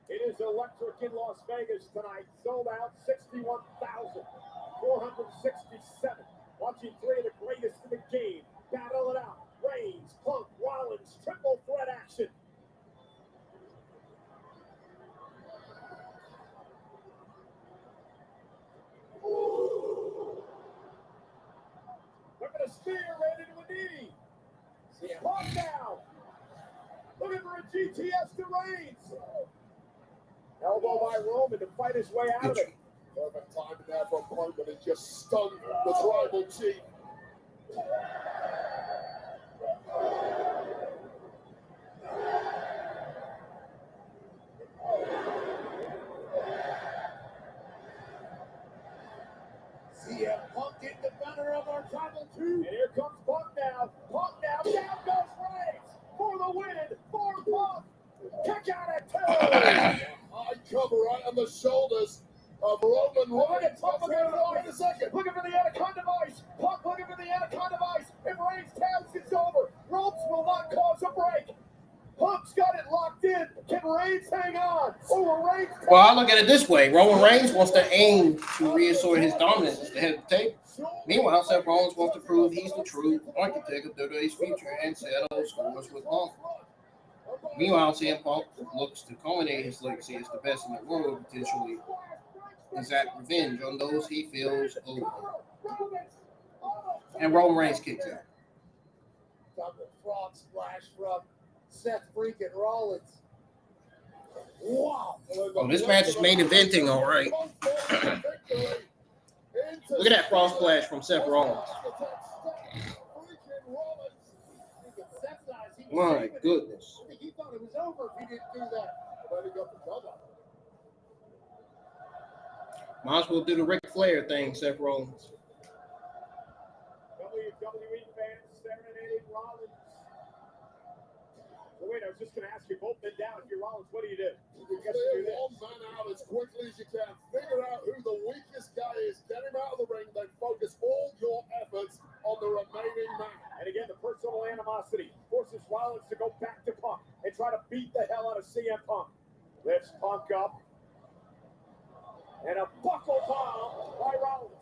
It is electric in Las Vegas tonight. Sold out 61,467. Watching three of the greatest in the game battle it out. Reigns, Punk, Rollins, triple threat action. Look at a spear right into a knee. Punk down. Looking for a GTS to Reigns. Elbow by Roman to fight his way out of it. Perfect time there for Punk, but it just stunned the tribal chief. CM Punk in the banner of our tribal two. And here comes Punk now. Punk now. Down goes Reigns for the win for Punk. Kick out at 2. High cover right on the shoulders of Roman Reigns. Wait a second. Looking for the Anaconda Vice. Punk looking for the Anaconda Vice. If Reigns tails, it's over. Ropes will not cause a break. Punk's got it locked in. Can Reigns hang on? Reigns. Well, I look at it this way. Roman Reigns wants to aim to reassert his dominance at the head of the table. Meanwhile, Seth Rollins wants to prove he's the true architect of WWE's future and settle scores with Punk. Meanwhile, CM Punk looks to culminate his legacy as the best in the world, potentially exact revenge on those he feels over. And Roman Reigns kicks out. Double frog splash from Seth freaking Rollins. Wow. Oh, this match is main eventing, all right. Look at that frog splash from Seth Rollins. My goodness. He thought it was over if he didn't do that. But he got the cover. Might as well do the Ric Flair thing, Seth Rollins. WWE fans serenading Rollins. So wait, I was just going to ask you, both been down. If you're Rollins, what do you do? You clear one man out as quickly as you can. Figure out who the weakest guy is. Get him out of the ring. Then focus all your efforts on the remaining man. And again, the personal animosity forces Rollins to go back to Punk and try to beat the hell out of CM Punk. Lifts Punk up. And a buckle bomb by Rollins.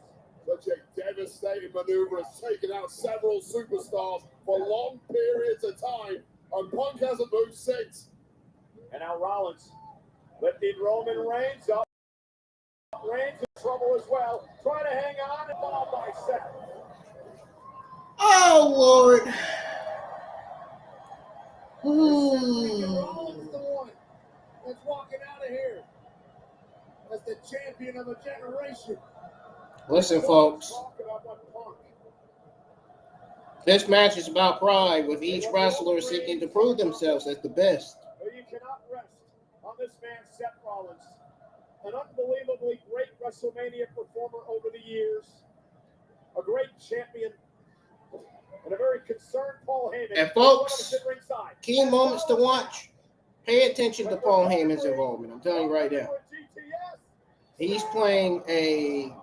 Such a devastating maneuver has taken out several superstars for long periods of time. And Punk hasn't moved since. And now Rollins lifting Roman Reigns up. Reigns in trouble as well. Trying to hang on and ball by Seth. Oh, Lord. Rollins the one that's walking out of here as the champion of a generation. Listen, folks. This match is about pride, with each wrestler seeking to prove themselves as the best. But you cannot rest on this man, Seth Rollins. An unbelievably great WrestleMania performer over the years. A great champion. And a very concerned Paul Heyman. And folks, key moments to watch. Pay attention to Paul Heyman's involvement. I'm telling you right now. He's playing a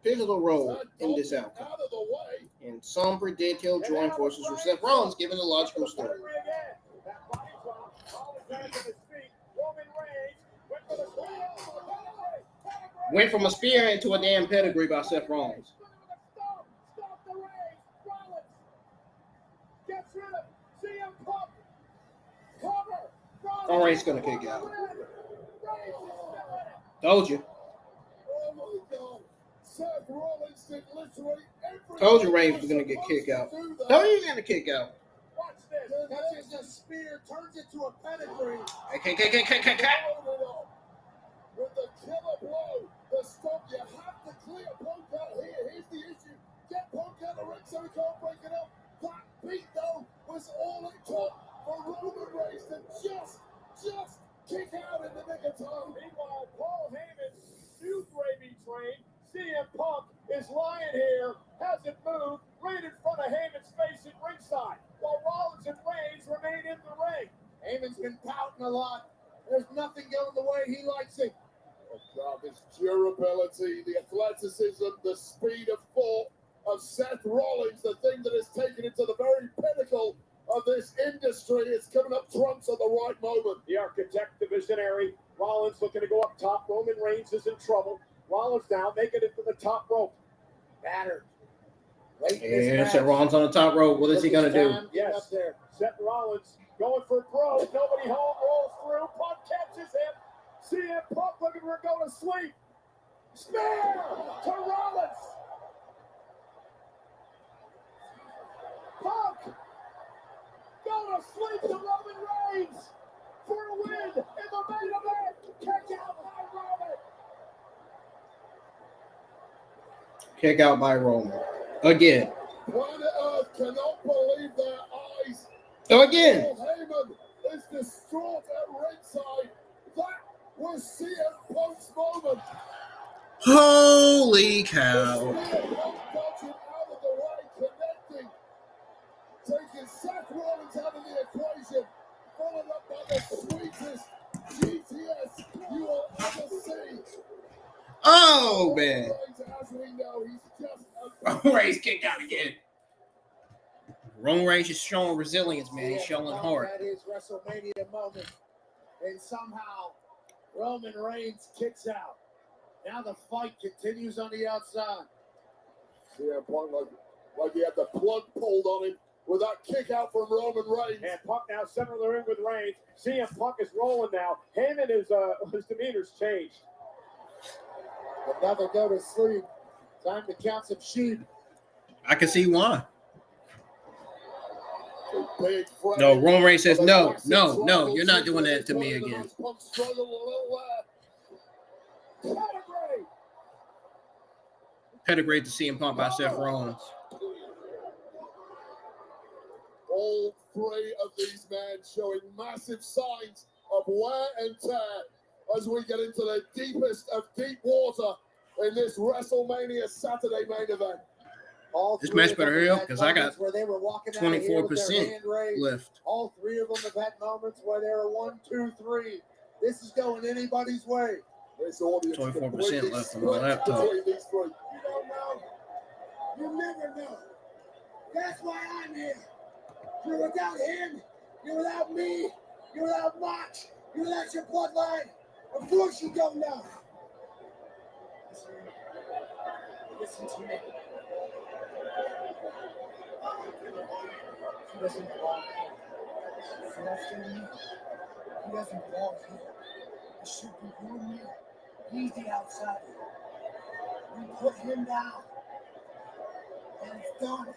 pivotal role in this outcome. And some predict he'll join forces with Seth Rollins, given the logical story. Went from a spear into a damn pedigree by Seth Rollins. All right, he's gonna kick out. Told you. Oh my God. Seth Rollins did literally everything. Told you Reigns was gonna get kicked out. Told you he's gonna kick out. Watch this. Touches the spear, turns it to a pedigree. With the killer blow, the stop, you have to clear Punk out here. Here's the issue. Get Punk out of the ring so he can't break it up. That beat, though, was all it took for Roman Reigns to just kick out in the nick of time. Meanwhile, Paul Heyman's new gravy train, CM Punk, is lying here, hasn't moved, right in front of Heyman's face at ringside, while Rollins and Reigns remain in the ring. Heyman's been pouting a lot. There's nothing going the way he likes it. Oh God, this durability, the athleticism, the speed of thought of Seth Rollins, the thing that has taken it to the very pinnacle of this industry, is coming up trumps at the right moment. The architect, the visionary, Rollins looking to go up top. Roman Reigns is in trouble. Rollins now making it to the top rope. Battered. And Seth Rollins on the top rope. What is he gonna do? Yes, Seth Rollins going for broke. Nobody home, rolls through. Punk catches him. CM Punk looking for a go to sleep. Spear to Rollins. Punk go to sleep to Roman Reigns for a win in the main event. Kick out by Roman. Kick out by Roman. Again. Planet Earth cannot believe their eyes. So again. Paul Heyman is distraught at ringside. That was CM Punk's moment. Holy cow. CM Punk dodging out of the way, connecting, taking Seth Rollins out of the equation, followed up by the sweetest GTS you will ever see. Oh, man. As we know, he's just Roman Reigns kicked out again. Roman Reigns is showing resilience, man. He's showing heart. That is WrestleMania moment. And somehow Roman Reigns kicks out. Now the fight continues on the outside. CM Punk like he had the plug pulled on him with that kick out from Roman Reigns. And Punk now center of the ring with Reigns. CM Punk is rolling now. Heyman is his demeanor's changed. Another go to sleep. Time to count some sheep. I can see why. Big No, Roman Reigns says, no, you're not doing that to me again. Punk struggled a little Pedigree. Pedigree to CM Punk by Seth Rollins. All three of these men showing massive signs of wear and tear as we get into the deepest of deep water in this WrestleMania Saturday main event. This match better help because I got 24% left. All three of them have had moments where they were 1, 2, 3. This is going anybody's way. This audience 24% left on my laptop. between these three. You don't know. You never know. That's why I'm here. You're without him. You're without me. You're without March. You're without your bloodline. Of course you don't know. Listen to me. He doesn't belong here. He doesn't belong here. It should be you and me. He's the outsider. We put him down. And it's done.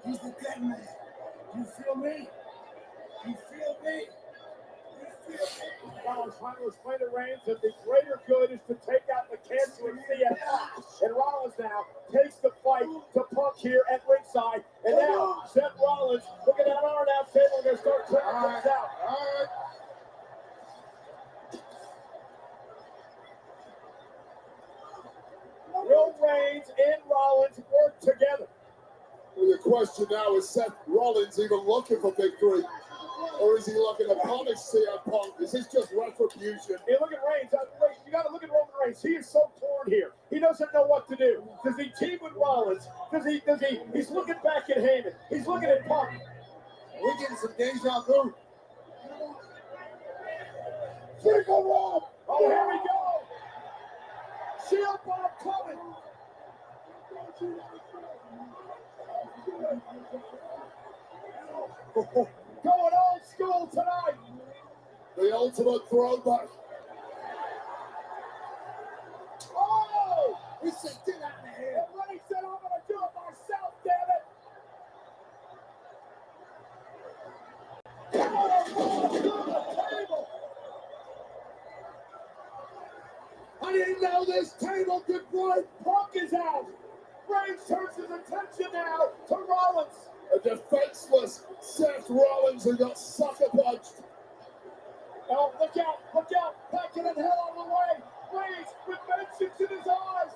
He's the dead man. You feel me? You feel me? You feel me? Rollins trying to explain to Reigns that the greater good is to take out the cancer in CM. And Rollins now takes the fight to Punk here at ringside. And now Seth Rollins, look at that arm out table. We're going to start turning things out. All right. Will Reigns and Rollins work together? Well, the question now is Seth Rollins even looking for victory? Or is he looking to punish CM Punk? Is this just retribution? Hey, look at Reigns. You got to look at Roman Reigns. He is so torn here. He doesn't know what to do. Does he team with Rollins? He's looking back at Heyman. He's looking at Punk. We're getting some deja vu. Critical Rob. Oh, here we go. CM Punk coming. Going old school tonight. The ultimate throwback. Oh! He said, get out of here. And Reigns said, I'm going to do it myself, damn it. I didn't know this table could break. Punk is out. Reigns turns his attention now to Rollins. A defenseless Seth Rollins who got sucker punched. Oh, look out. Backing in hell on the way. Reigns with vengeance in his eyes.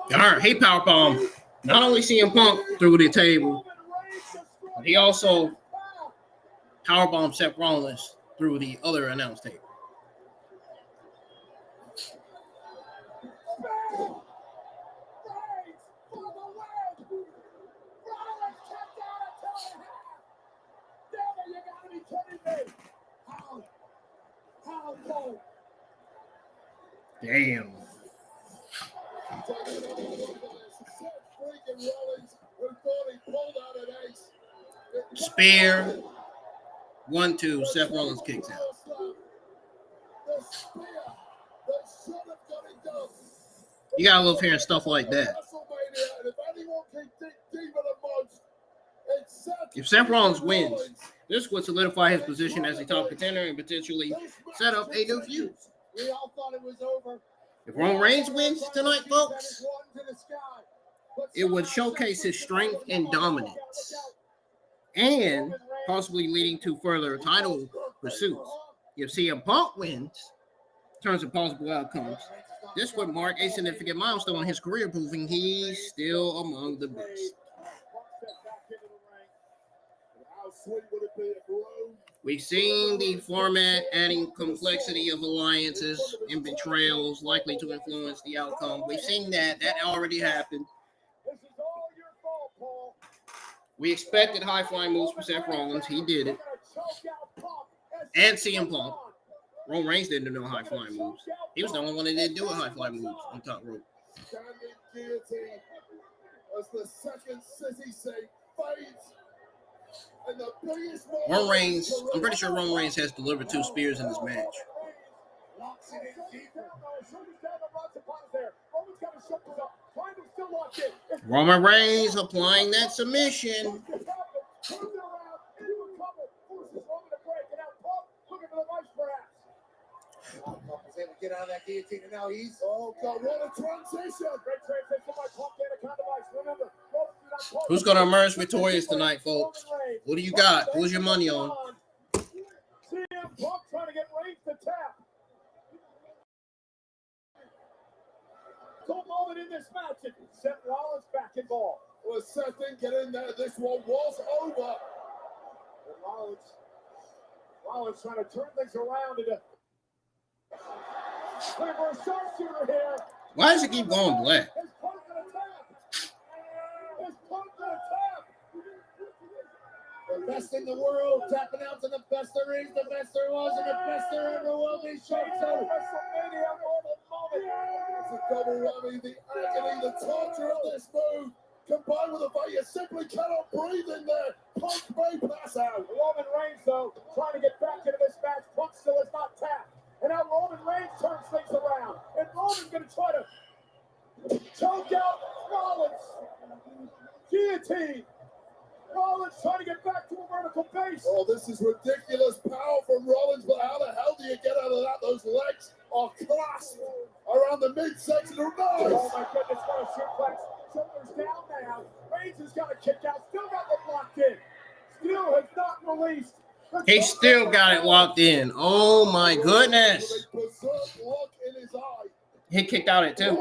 Darn, he powerbombed not only CM Punk through the table, but he also powerbombed Seth Rollins through the other announce table. Damn. Spear. 1-2. Seth Rollins kicks out. You gotta love hearing stuff like that. If Seth Rollins wins, this would solidify his position as a top contender and potentially set up a new feud. We all thought it was over. If Roman Reigns wins tonight, folks, it would showcase his strength and dominance, and possibly leading to further title pursuits. If CM Punk wins, in terms of possible outcomes, this would mark a significant milestone in his career, proving he's still among the best. We've seen the format adding complexity of alliances and betrayals likely to influence the outcome. We've seen that. That already happened. We expected high-flying moves from Seth Rollins. He did it. And CM Punk. Roman Reigns didn't do no high-flying moves. He was the only one that didn't do a high-flying moves on top rope. Standing guillotine as the second city say fades. Roman Reigns, I'm pretty sure Roman Reigns has delivered 2 spears in this match. Roman Reigns applying that submission. Get out of that guillotine, and now he's... Oh, God, what a transition. Great transition by Punk Anaconda Vice. Remember, Who's going to emerge victorious tonight, folks? Who do you got? Who's your money on? CM Punk trying to get Reigns to tap. So moment in this match, and Seth Rollins back involved. Well, Seth didn't get in there. This one was over. And Rollins trying to turn things around into looking for a sharpshooter here. Why does it keep going black? Is Punk gonna tap? Is Punk gonna tap? The best in the world, tapping out to the best there is, the best there was, and the best there ever will be. Showtime. WrestleMania moment. It's a double whammy. The agony, the torture of this move, combined with the fact you simply cannot breathe in there. Punk may pass out. Roman Reigns, though, trying to get back into this match. Punk still is not tapped. And now Roman Reigns turns things around. And Roman's going to try to choke out Rollins. Guillotine. Rollins trying to get back to a vertical base. Oh, this is ridiculous power from Rollins, but how the hell do you get out of that? Those legs are clasped around the midsection of nose. Oh, my goodness, what a suplex. Shoulders down now. Reigns has got a kick out. Still got them locked in. Still has not released. He still got it locked in. Oh, my goodness. With a berserk look in his eye. He kicked out at 2.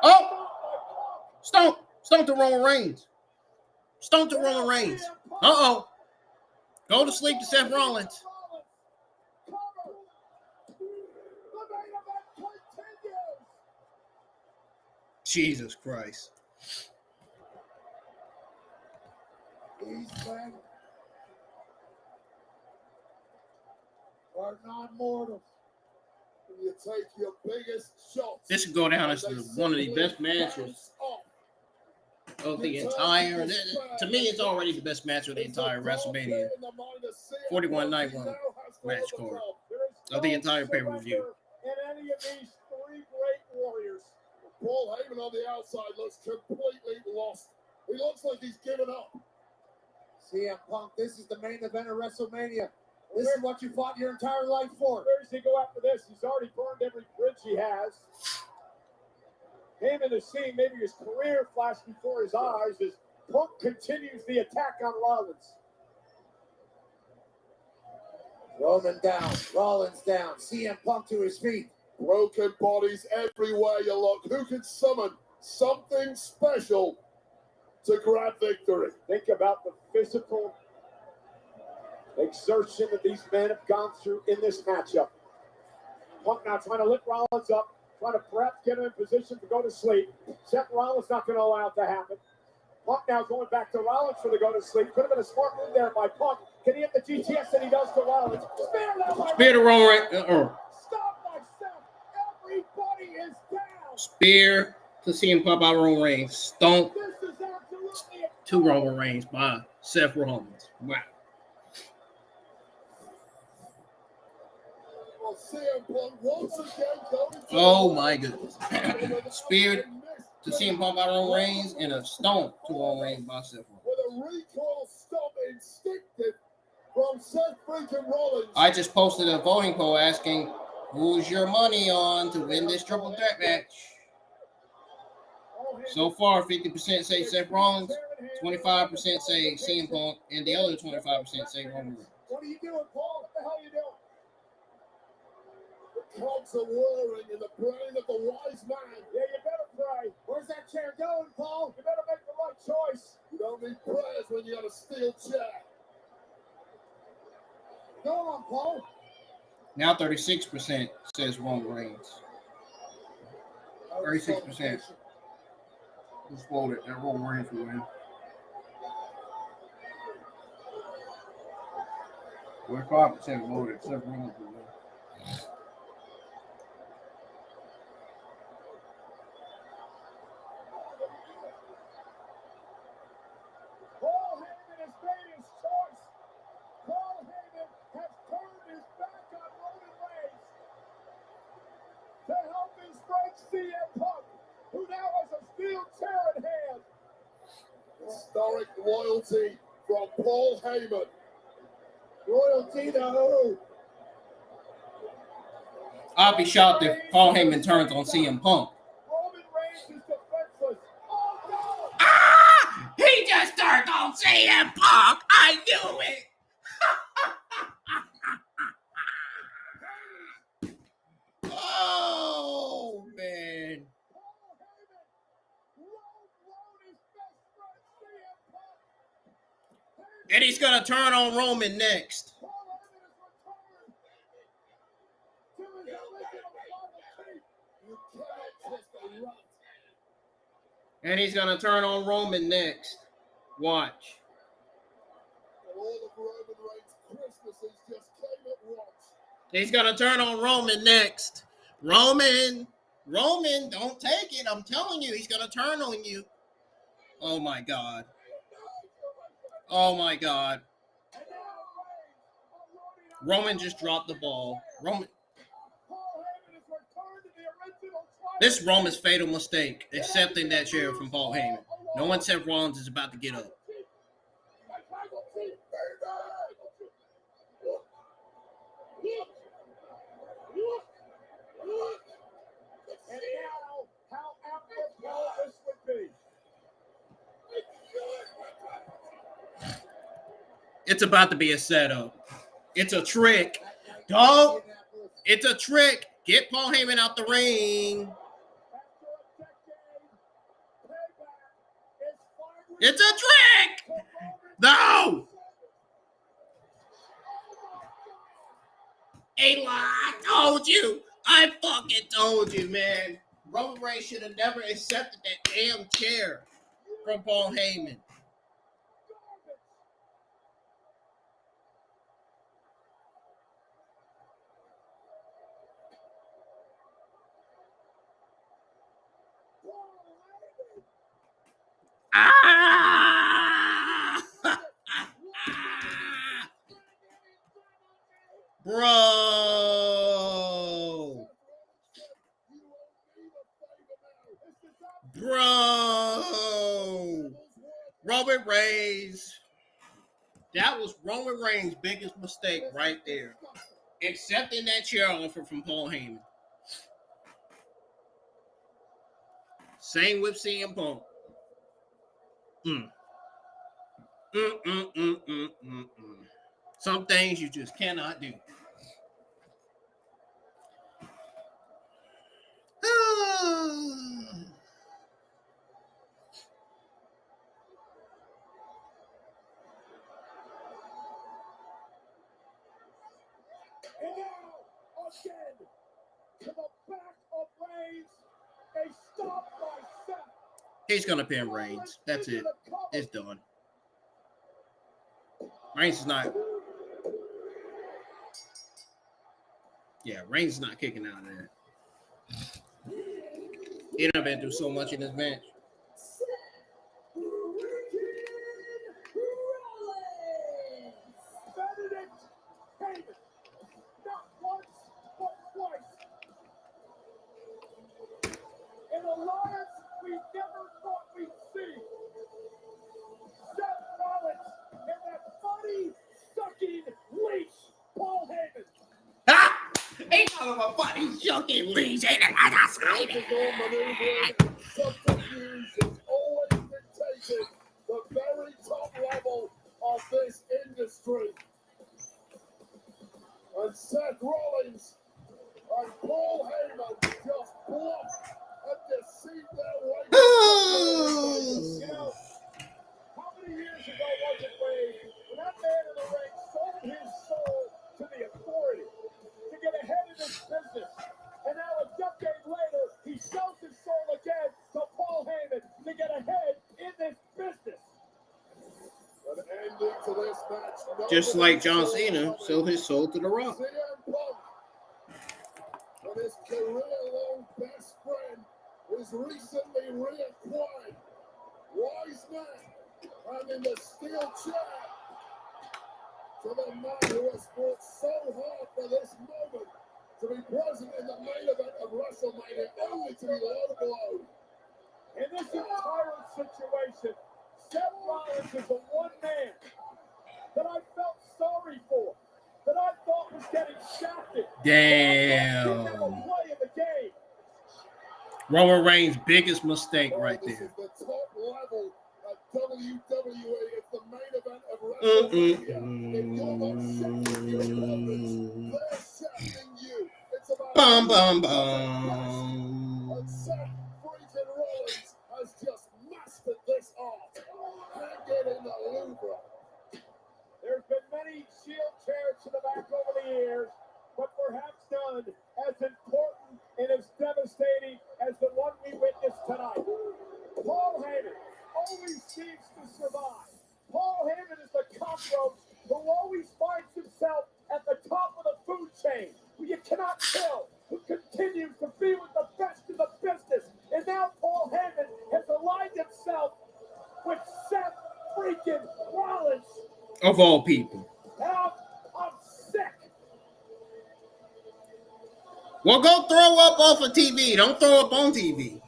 Oh! Stomp to Roman Reigns. Stomp to Roman Reigns. Uh-oh. Go to sleep to Seth Rollins. Jesus Christ. These men are non-mortals. You take your biggest shots. This could go down as one of the best matches of the entire. To me, it's already the best match of the entire WrestleMania 41 Night 1 match card of the entire pay-per-view. And any of these three great warriors. Paul Heyman on the outside looks completely lost. He looks like he's given up. CM Punk, this is the main event of WrestleMania. This is what you fought your entire life for. Where does he go after this? He's already burned every bridge he has. Heyman is seeing maybe his career flash before his eyes as Punk continues the attack on Rollins. Roman down, Rollins down, CM Punk to his feet. Broken bodies everywhere you look. Who can summon something special to grab victory? Think about the physical exertion that these men have gone through in this matchup. Punk now trying to lift Rollins up, trying to perhaps get him in position to go to sleep. Seth Rollins not going to allow it to happen. Punk now going back to Rollins for the go to sleep. Could have been a smart move there by Punk. Can he hit the GTS that he does to Rollins? Spear now by Spear to Roman. Stop by Seth. Everybody is down. Spear to CM Punk by Roman Reigns. Stomp This is absolutely to Roman Reigns by Seth Rollins. Wow. Well, CM Punk once again going to Oh my goodness. Spear to CM Punk by Roman Reigns and a stomp to Roman Reigns by Seth Rollins. with a recoil stomp instinctive from Seth freaking Rollins. I just posted a voting poll asking who's your money on to win this triple threat match. So far, 50% say Seth Rollins, 25% say CM Punk, and the other 25% say Roman Reigns. What are you doing, Paul? What the hell are you doing? The cogs are whirring in the brain of the wise man. Yeah, you better pray. Where's that chair going, Paul? You better make the right choice. You don't need prayers when you got a steel chair. Go on, Paul. Now 36% says Roman Reigns. 36%. Just voted that Roman Reigns will win. 45% voted Seth Rollins will win. Paul Heyman has made his choice. Paul Heyman has turned his back on Roman Reigns to help his friend CM Punk, who now has a steel chair in hand. Historic loyalty from Paul Heyman. Royalty to who? I'll be shocked if Paul Heyman turns on CM Punk. Roman Reigns is defenseless. Oh no! Ah! He just turned on CM Punk. I knew it. Oh man. And he's gonna turn on Roman next. And he's gonna turn on Roman next. Watch. All of Roman Reigns' Christmases just came at once. He's gonna turn on Roman next. Roman, don't take it. I'm telling you, he's gonna turn on you. Oh my God. Oh my God. Roman just dropped the ball. This is Roman's fatal mistake, accepting that chair from Paul Heyman. No one said Rollins is about to get up. And now, how apropos this would be. It's about to be a setup. It's a trick. Don't. It's a trick. Get Paul Heyman out the ring. It's a trick. No. Ayla, I told you. I fucking told you, man. Roman Reigns should have never accepted that damn chair from Paul Heyman. Ah! Bro. Roman Reigns. That was Roman Reigns' biggest mistake right there. Accepting that chair offer from Paul Heyman. Same with CM Punk. Some things you just cannot do. And now, again, to the back of Reigns, a stop by Seth. He's going to pin Reigns. That's it. It's done. Reigns is not. Yeah, Reigns is not kicking out of there. He done been through so much in this match. Not once, but twice. An alliance we never thought we'd see. Seth Rollins and that funny, sucking leech, Paul Heyman. Ah! Ain't talking about funny, sucking leech. Ain't another side. Subterfuge has always been taken the very top level of this industry. And Seth Rollins and Paul Heyman just bluffed and deceived their way. You know, how many years ago was it, Wade, when that man in the ring sold his soul to the authority to get ahead in this business? And now a decade later, he sells his soul again to Paul Heyman to get ahead in this business. An ending to this match. Just like John Cena sold his soul to The Rock. CM Punk and his career-long best friend is recently reacquired. Wise man and in the steel chair to the man who has fought so hard for this moment to be present in the main event of WrestleMania, only to be low blow. In this entire situation, Seth Rollins is the one man that I felt sorry for. that I thought was getting shafted. Damn. Didn't have a play in the game. Roman Reigns' biggest mistake right This there. is the top level at WWE. It's the main event of WrestleMania. If you're not shafting your opponents, they're shafting you. It's about Bum, bum, and bum. Seth freaking Rollins has just mastered this art. Hang it in the Louvre. There's been many shield chairs to the back over the years, but perhaps none as important and as devastating as the one we witnessed tonight. Paul Heyman always seems to survive. Paul Heyman is the cockroach who always finds himself at the top of the food chain, who you cannot kill, who continues to be with the best in the business. And now Paul Heyman has aligned himself with Seth freaking Rollins. Of all people. I'm sick. Well, go throw up off of TV. Don't throw up on TV.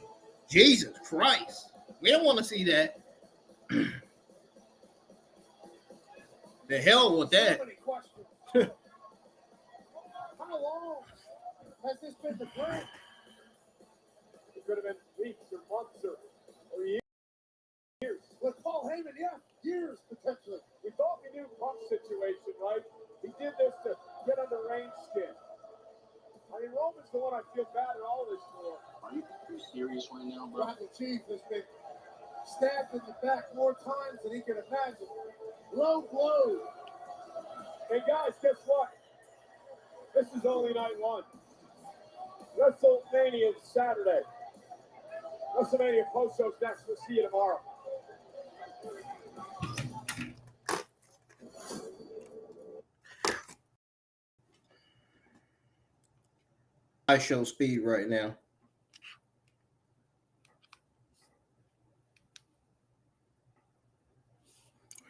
Jesus Christ. We don't want to see that. The hell with that. So many questions. How long has this been the plan? It could have been weeks or months or years. With Paul Heyman, yeah, years potentially. We thought we knew Punk's situation, right? He did this to get under Reigns' skin. I mean, Roman's the one I feel bad at all this for. Are you serious right now, bro? Tribal Chief has been stabbed in the back more times than he can imagine. Low blow. Hey, guys, guess what? This is only night one. WrestleMania is Saturday. WrestleMania post-show's next. We'll see you tomorrow. I show speed right now.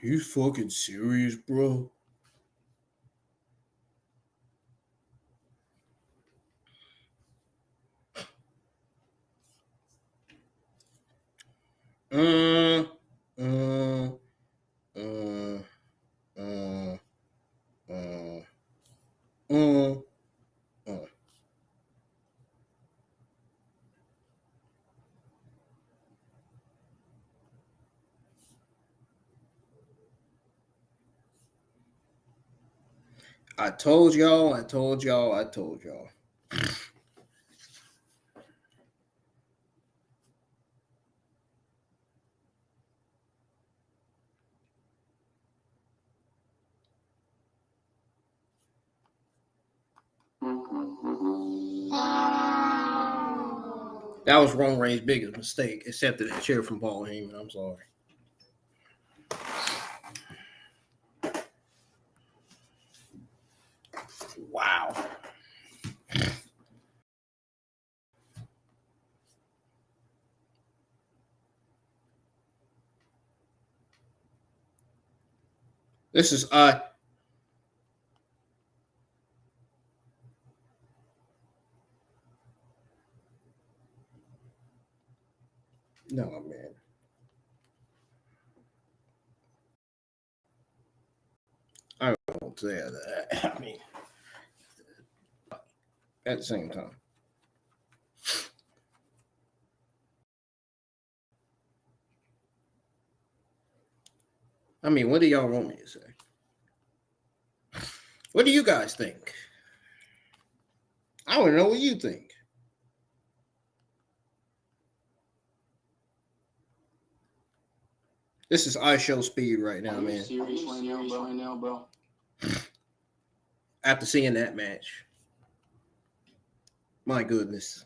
Are you fucking serious, bro? I told y'all. That was Roman Reigns' biggest mistake, except that chair from Paul Heyman. I'm sorry. Wow. This is no, man. I won't say that. I mean, at the same time. I mean, what do y'all want me to say? What do you guys think? I want to know what you think. This is I show speed right now, man. Serious right now, bro? After seeing that match. My goodness.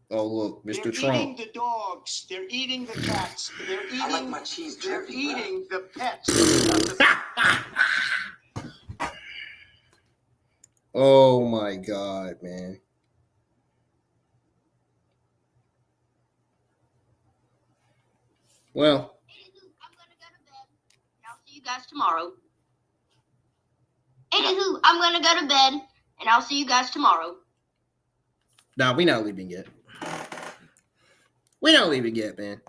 Oh, look, Mr. They're Trump. eating the dogs. They're eating the cats. They're eating, I like my cheese they're jerky, eating the pets. Oh, my God, man. Well, I'm gonna go to bed. I'll see you guys tomorrow. Anywho, I'm gonna go to bed, and I'll see you guys tomorrow. nah, we're not leaving yet. We're not leaving yet, man.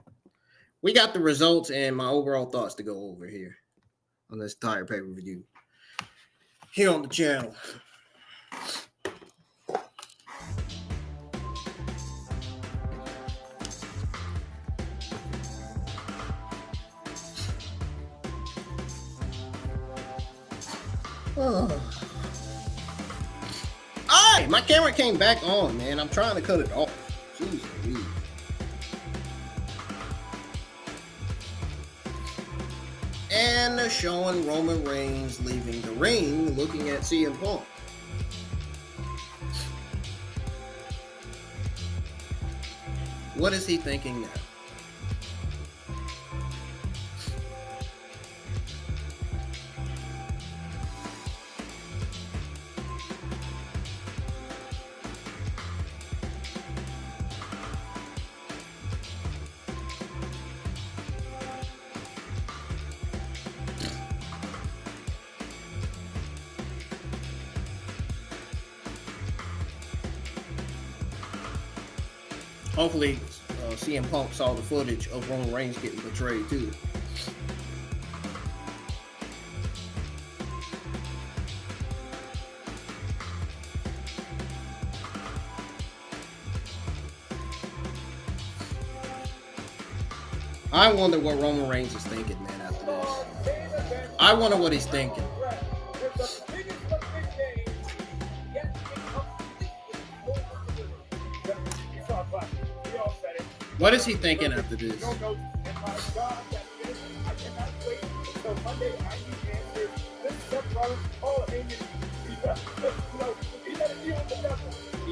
we got the results and my overall thoughts to go over here on this entire pay-per-view here on the channel. All right, my camera came back on, man. I'm trying to cut it off. Jeez Louise. And they're showing Roman Reigns leaving the ring, looking at CM Punk. What is he thinking now? Hopefully, CM Punk saw the footage of Roman Reigns getting betrayed too. I wonder what Roman Reigns is thinking, man, after this. I wonder what he's thinking. What is he thinking after this? He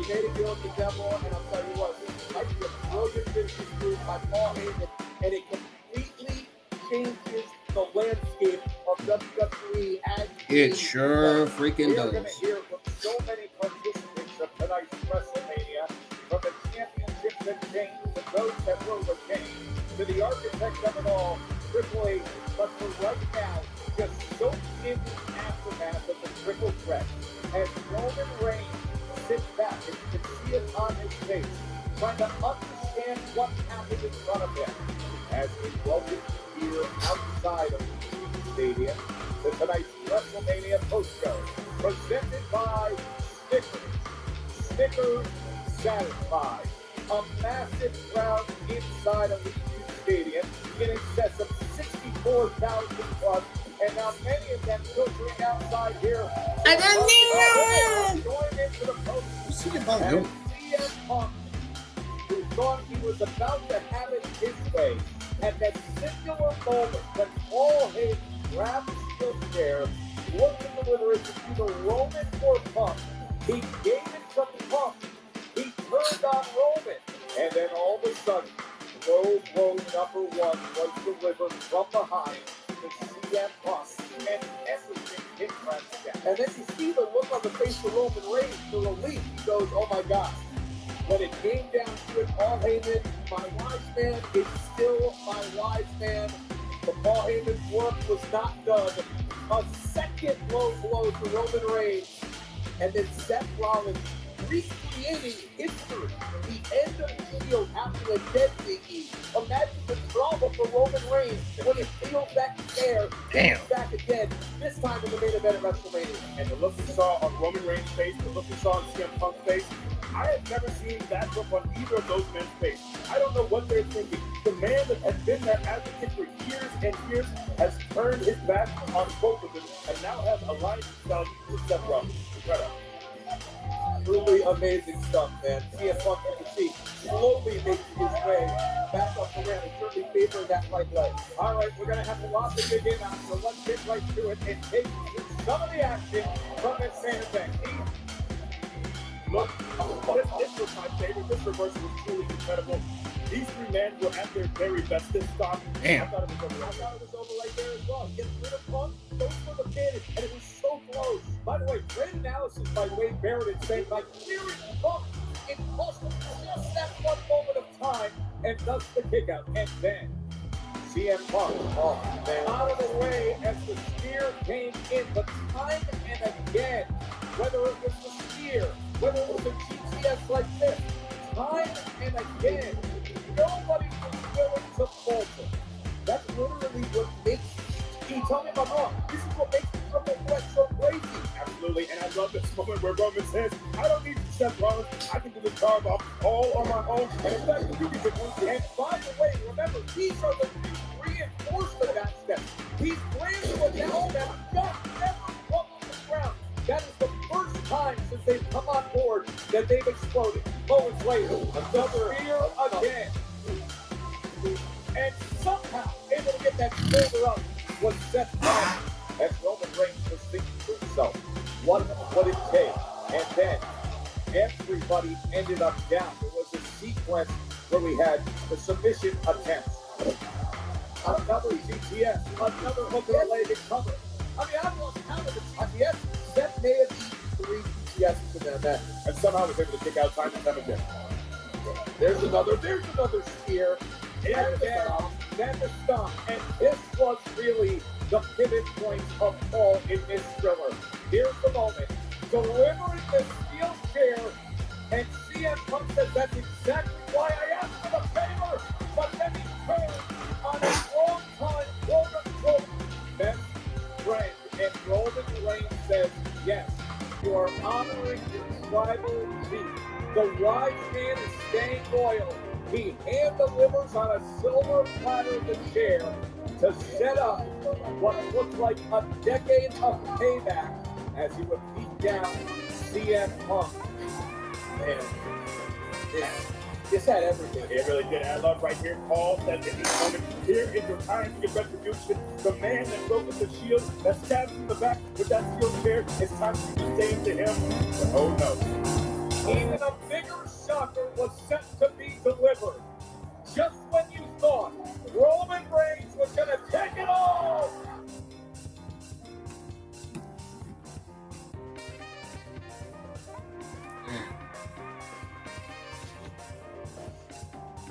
made a deal with the devil, and I'll tell you what, this might be a brilliant business move by Paul Heyman, and it completely changes the landscape of WWE as it sure freaking does. We're going to does. hear from so many participants of tonight's WrestleMania, from the championships that changed and those that will retain, to the architect of it all, Triple H, but for right now, just soak in the aftermath of the triple threat, as Roman Reigns sits back and you can see it on his face, trying to understand what happened in front of him, as we welcome you here outside of the stadium to tonight's WrestleMania post-show, presented by Snickers. Snickers satisfied. A massive crowd inside of the stadium in excess of 64,000 plus, and now many of them filtering outside here. Going into the post. CM Punk, who thought he was about to have it his way, at that singular moment when Paul Heyman grabbed his steel chair, looked at the whether it should be the Roman or Punk. He gave it to Punk. He turned on Roman, and then all of a sudden, low blow number one was delivered from behind to CM Punk, and everything hit right down. And then you see the look on the face of Roman Reigns, the relief. He goes, "Oh my gosh." When it came down to it, Paul Heyman, my wise man, is still my wise man. But Paul Heyman's work was not done. A second low blow to Roman Reigns, and then Seth Rollins recreating history. The end of the Shield after a dead Biggie. Imagine the drama for Roman Reigns when he feels that chair. Damn. Back again, this time in the main event of WrestleMania. And the look we saw on Roman Reigns' face, the look we saw on CM Punk's face, I have never seen that look on either of those men's face. I don't know what they're thinking. The man that has been their advocate for years and years has turned his back on both of them and now has aligned himself with Seth Rollins. Incredible. Truly amazing stuff, man. CM Punk, you can see, slowly making his way back up the ramp and certainly favoring that right leg. All right, we're going to have a lot to dig in on, so let's get right to it and take some of the action from this main event. Look, this was my favorite. This reversal was truly incredible. These three men were at their very best this stop. Damn. I thought it was over right there as well. Get rid of Punk, go for the pin, and it was so close. By the way, great analysis by Wade Barrett and saying, like, clearing Punk, it cost him just that one moment of time, and does the kick out. And then CM Punk out of the way as the spear came in, but time and again, whether it was the spear, whether it was a GTS like this, time and again, nobody was willing to falter. That's literally what makes me, tell me if I'm wrong, this is what makes Triple Threat so crazy. Absolutely, and I love this moment where Roman says, I don't need Seth Rollins, I can do the carve off all on my own, and in fact, you can do it. And by the way, remember, these are the reinforcement that step. He's branded with now that just never come on the ground. That is the first time since they've come on board that they've exploded. Moments later, another spear again. And somehow able to get that shoulder up was Seth Rollins. As Roman Reigns was thinking to himself, what would it take? And then everybody ended up down. There was a sequence where we had the submission attempts. Another GTS, another hook-related cover. I mean, I've lost count of the GTS. Seth may have eaten 3 GTSs in that match, and somehow was able to kick out time and time again. There's another spear. And then the stomp. And this was really the pivot point of Paul in this thriller. Here's the moment. Delivering the steel chair, and CM Punk says that's exactly why I asked for the favor. But then he turns on a long-time quote-unquote best friend. And Roman Reigns says, yes, you are honoring your tribal chief. The wise man is staying loyal. He hand-delivers on a silver platter the chair to set up what looks like a decade of payback as he would beat down CM Punk. Man, this had everything. It really did. I love right here, Paul says in this moment, here is your time to get retribution. The man that broke with the shield, that stabbed him in the back with that steel chair, it's time to do the same to him. But oh no. Even a bigger shocker was set to be delivered. Just when you thought Roman Reigns was going to take it all.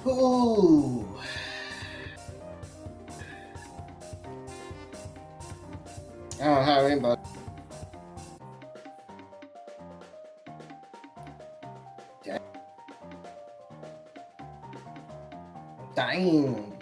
Ooh. I don't have anybody. Dang.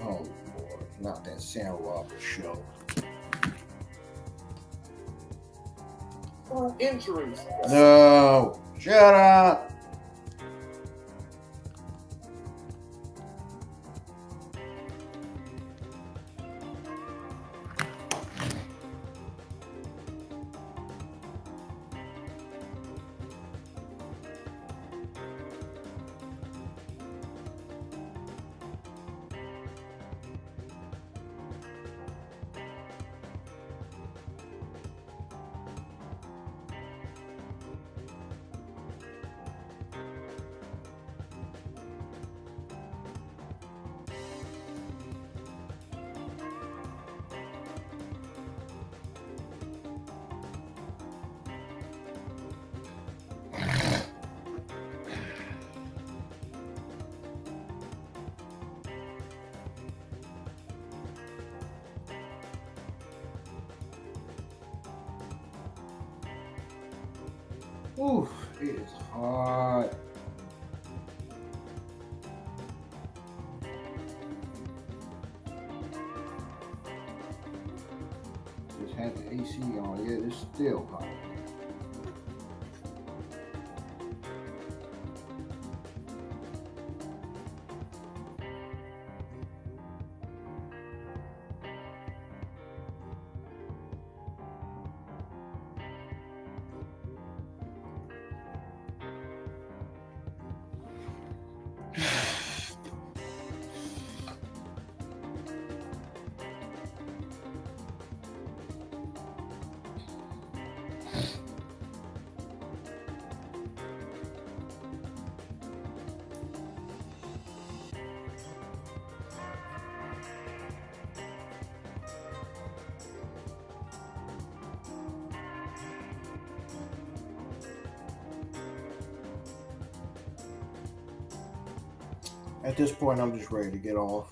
Oh, Lord, not that Sam Roberts show. Injuries. No, shut up. Ooh, it is hot. Just had the AC on. Yeah, it's still hot. At this point, I'm just ready to get off.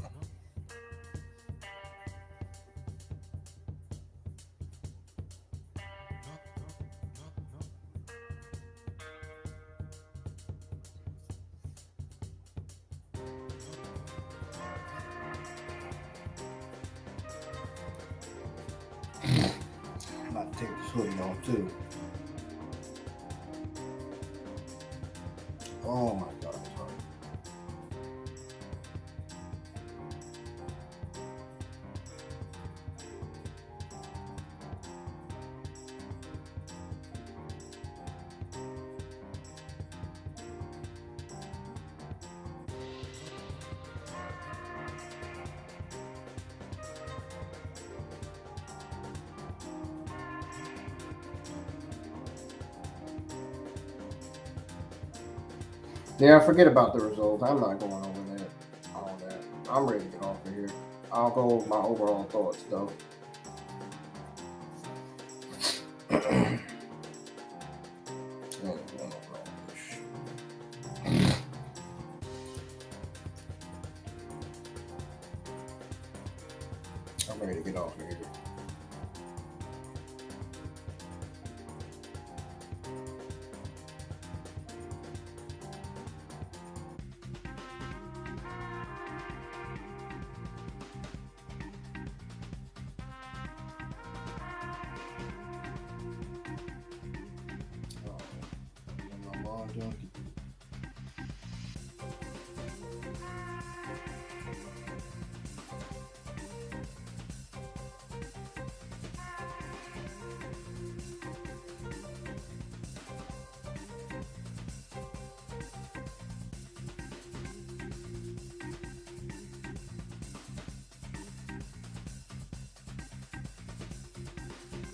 I'm about to take this hoodie off too. Oh my God. Yeah, forget about the results. I'm not going over that. All that. I'm ready to get off of here. I'll go over my overall thoughts though. I'm ready to get off of here.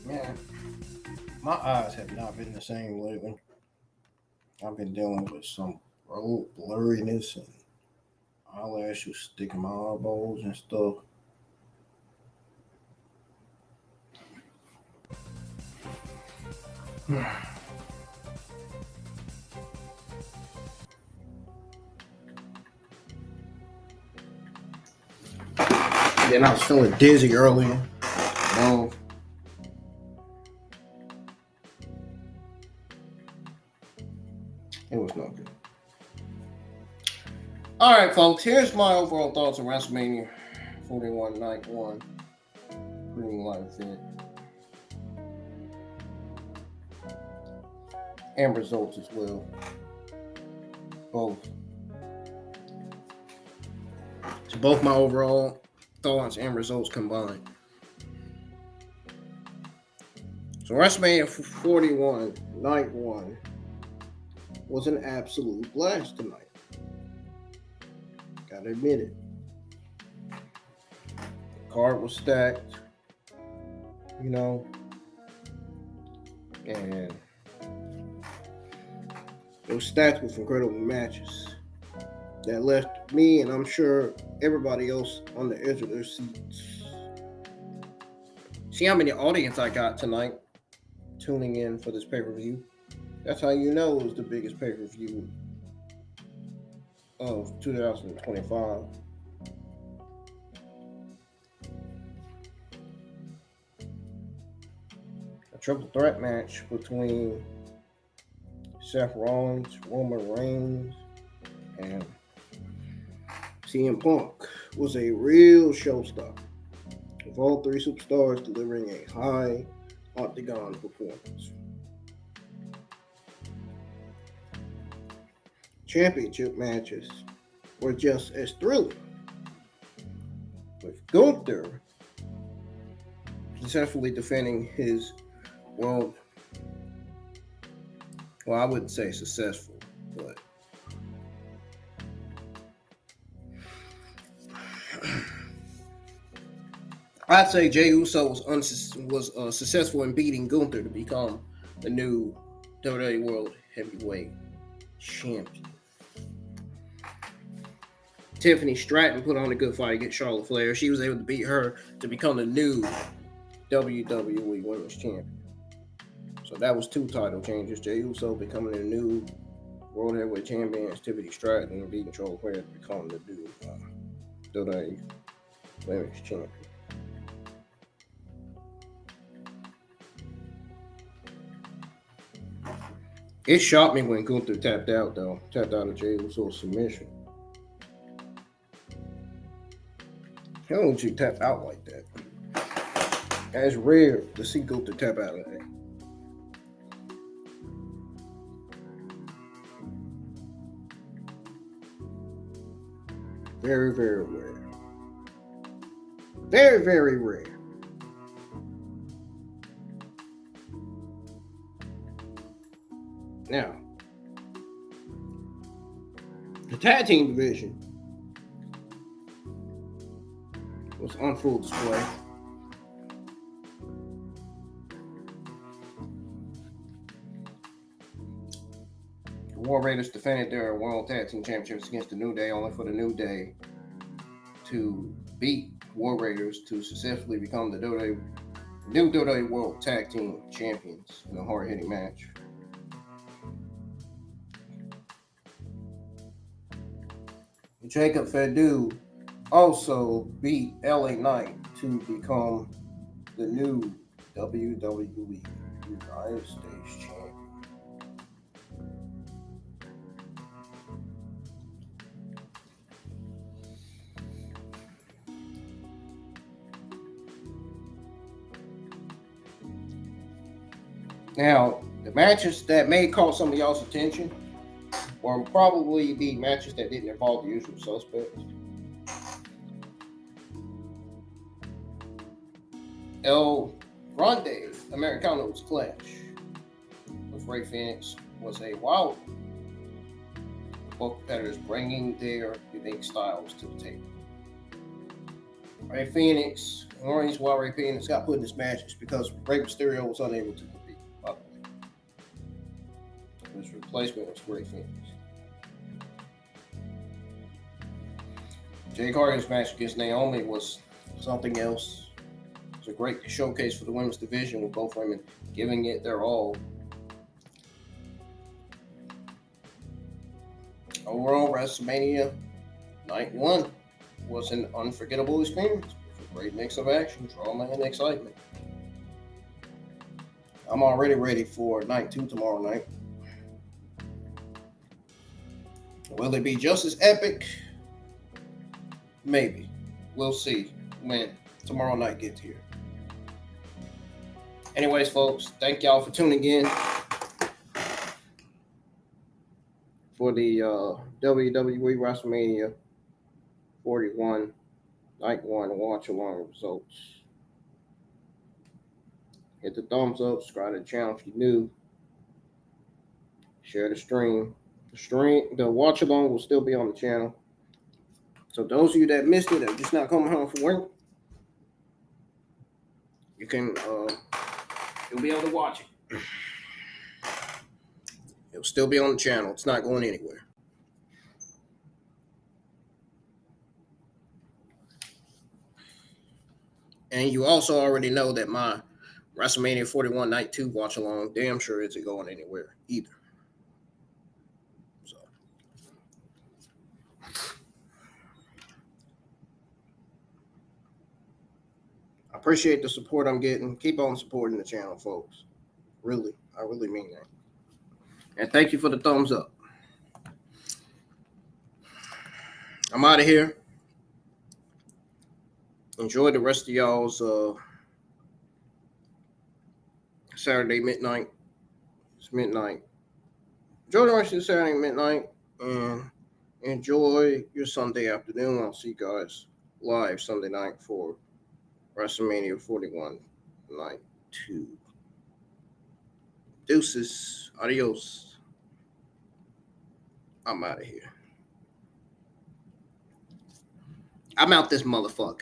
Man, my eyes have not been the same lately. I've been dealing with some road blurriness and eyelashes sticking my eyeballs and stuff. Then I was feeling dizzy earlier. No. It was no good. All right, folks. Here's my overall thoughts on WrestleMania 41 Night 1. Premium live event. And results as well. Both. So both my overall thoughts and results combined. So WrestleMania 41 Night 1 was an absolute blast tonight. Gotta admit it. The card was stacked, you know, and it was stacked with incredible matches that left me, and I'm sure everybody else, on the edge of their seats. See how many audience I got tonight tuning in for this pay-per-view? That's how you know it was the biggest pay-per-view of 2025. A triple threat match between Seth Rollins, Roman Reigns, and CM Punk was a real showstopper, with all three superstars delivering a high octagon performance. Championship matches were just as thrilling, with Gunther successfully defending his world. Well, I wouldn't say successful, but I'd say Jey Uso was successful in beating Gunther to become the new WWE World Heavyweight Champion. Tiffany Stratton put on a good fight against Charlotte Flair. She was able to beat her to become the new WWE Women's Champion. So that was 2 title changes. Jey Uso becoming the new World Heavyweight Champion, Tiffany Stratton beating Charlotte Flair to become the new WWE Women's Champion. It shocked me when Gunther tapped out of Jey Uso's submission. How don't you tap out like that? That's rare to see Gunther tap out of that. Very, very rare. Very, very rare. Now, the tag team division was on full display. The War Raiders defended their World Tag Team Championships against the New Day, only for the New Day to beat War Raiders to successfully become the new WWE World Tag Team Champions in a hard-hitting match. Jacob Fatu also beat LA Knight to become the new WWE United States Champion. Now, the matches that may caught some of y'all's attention or probably the matches that didn't involve the usual suspects. El Grande Americano's clash with Rey Fenix was a wild one. Both competitors bringing their unique styles to the table. Rey Fenix, one of the reasons why Rey Fenix got put in this match is because Rey Mysterio was unable to compete. By the way, his replacement was Rey Fenix. Jade Cargill's match against Naomi was something else. It was a great showcase for the women's division with both women giving it their all. Overall, WrestleMania Night 1 was an unforgettable experience with a great mix of action, drama, and excitement. I'm already ready for Night 2 tomorrow night. Will it be just as epic? Maybe. We'll see when tomorrow night gets here. Anyways, folks, thank y'all for tuning in for the WWE WrestleMania 41 Night 1 watch along results. Hit the thumbs up, subscribe to the channel if you're new. Share the stream. The watch along will still be on the channel. So those of you that missed it, are just not coming home from work, you can you'll be able to watch it. It'll still be on the channel. It's not going anywhere. And you also already know that my WrestleMania 41 Night 2 watch along damn sure isn't going anywhere either. So I appreciate the support I'm getting. Keep on supporting the channel, folks. Really, I really mean that. And thank you for the thumbs up. I'm out of here. Enjoy the rest of y'all's Saturday midnight. It's midnight. Enjoy the rest of Saturday midnight and enjoy your Sunday afternoon. I'll see you guys live Sunday night for WrestleMania 41 Night 2. Deuces. Adios. I'm out of here. I'm out this motherfucker.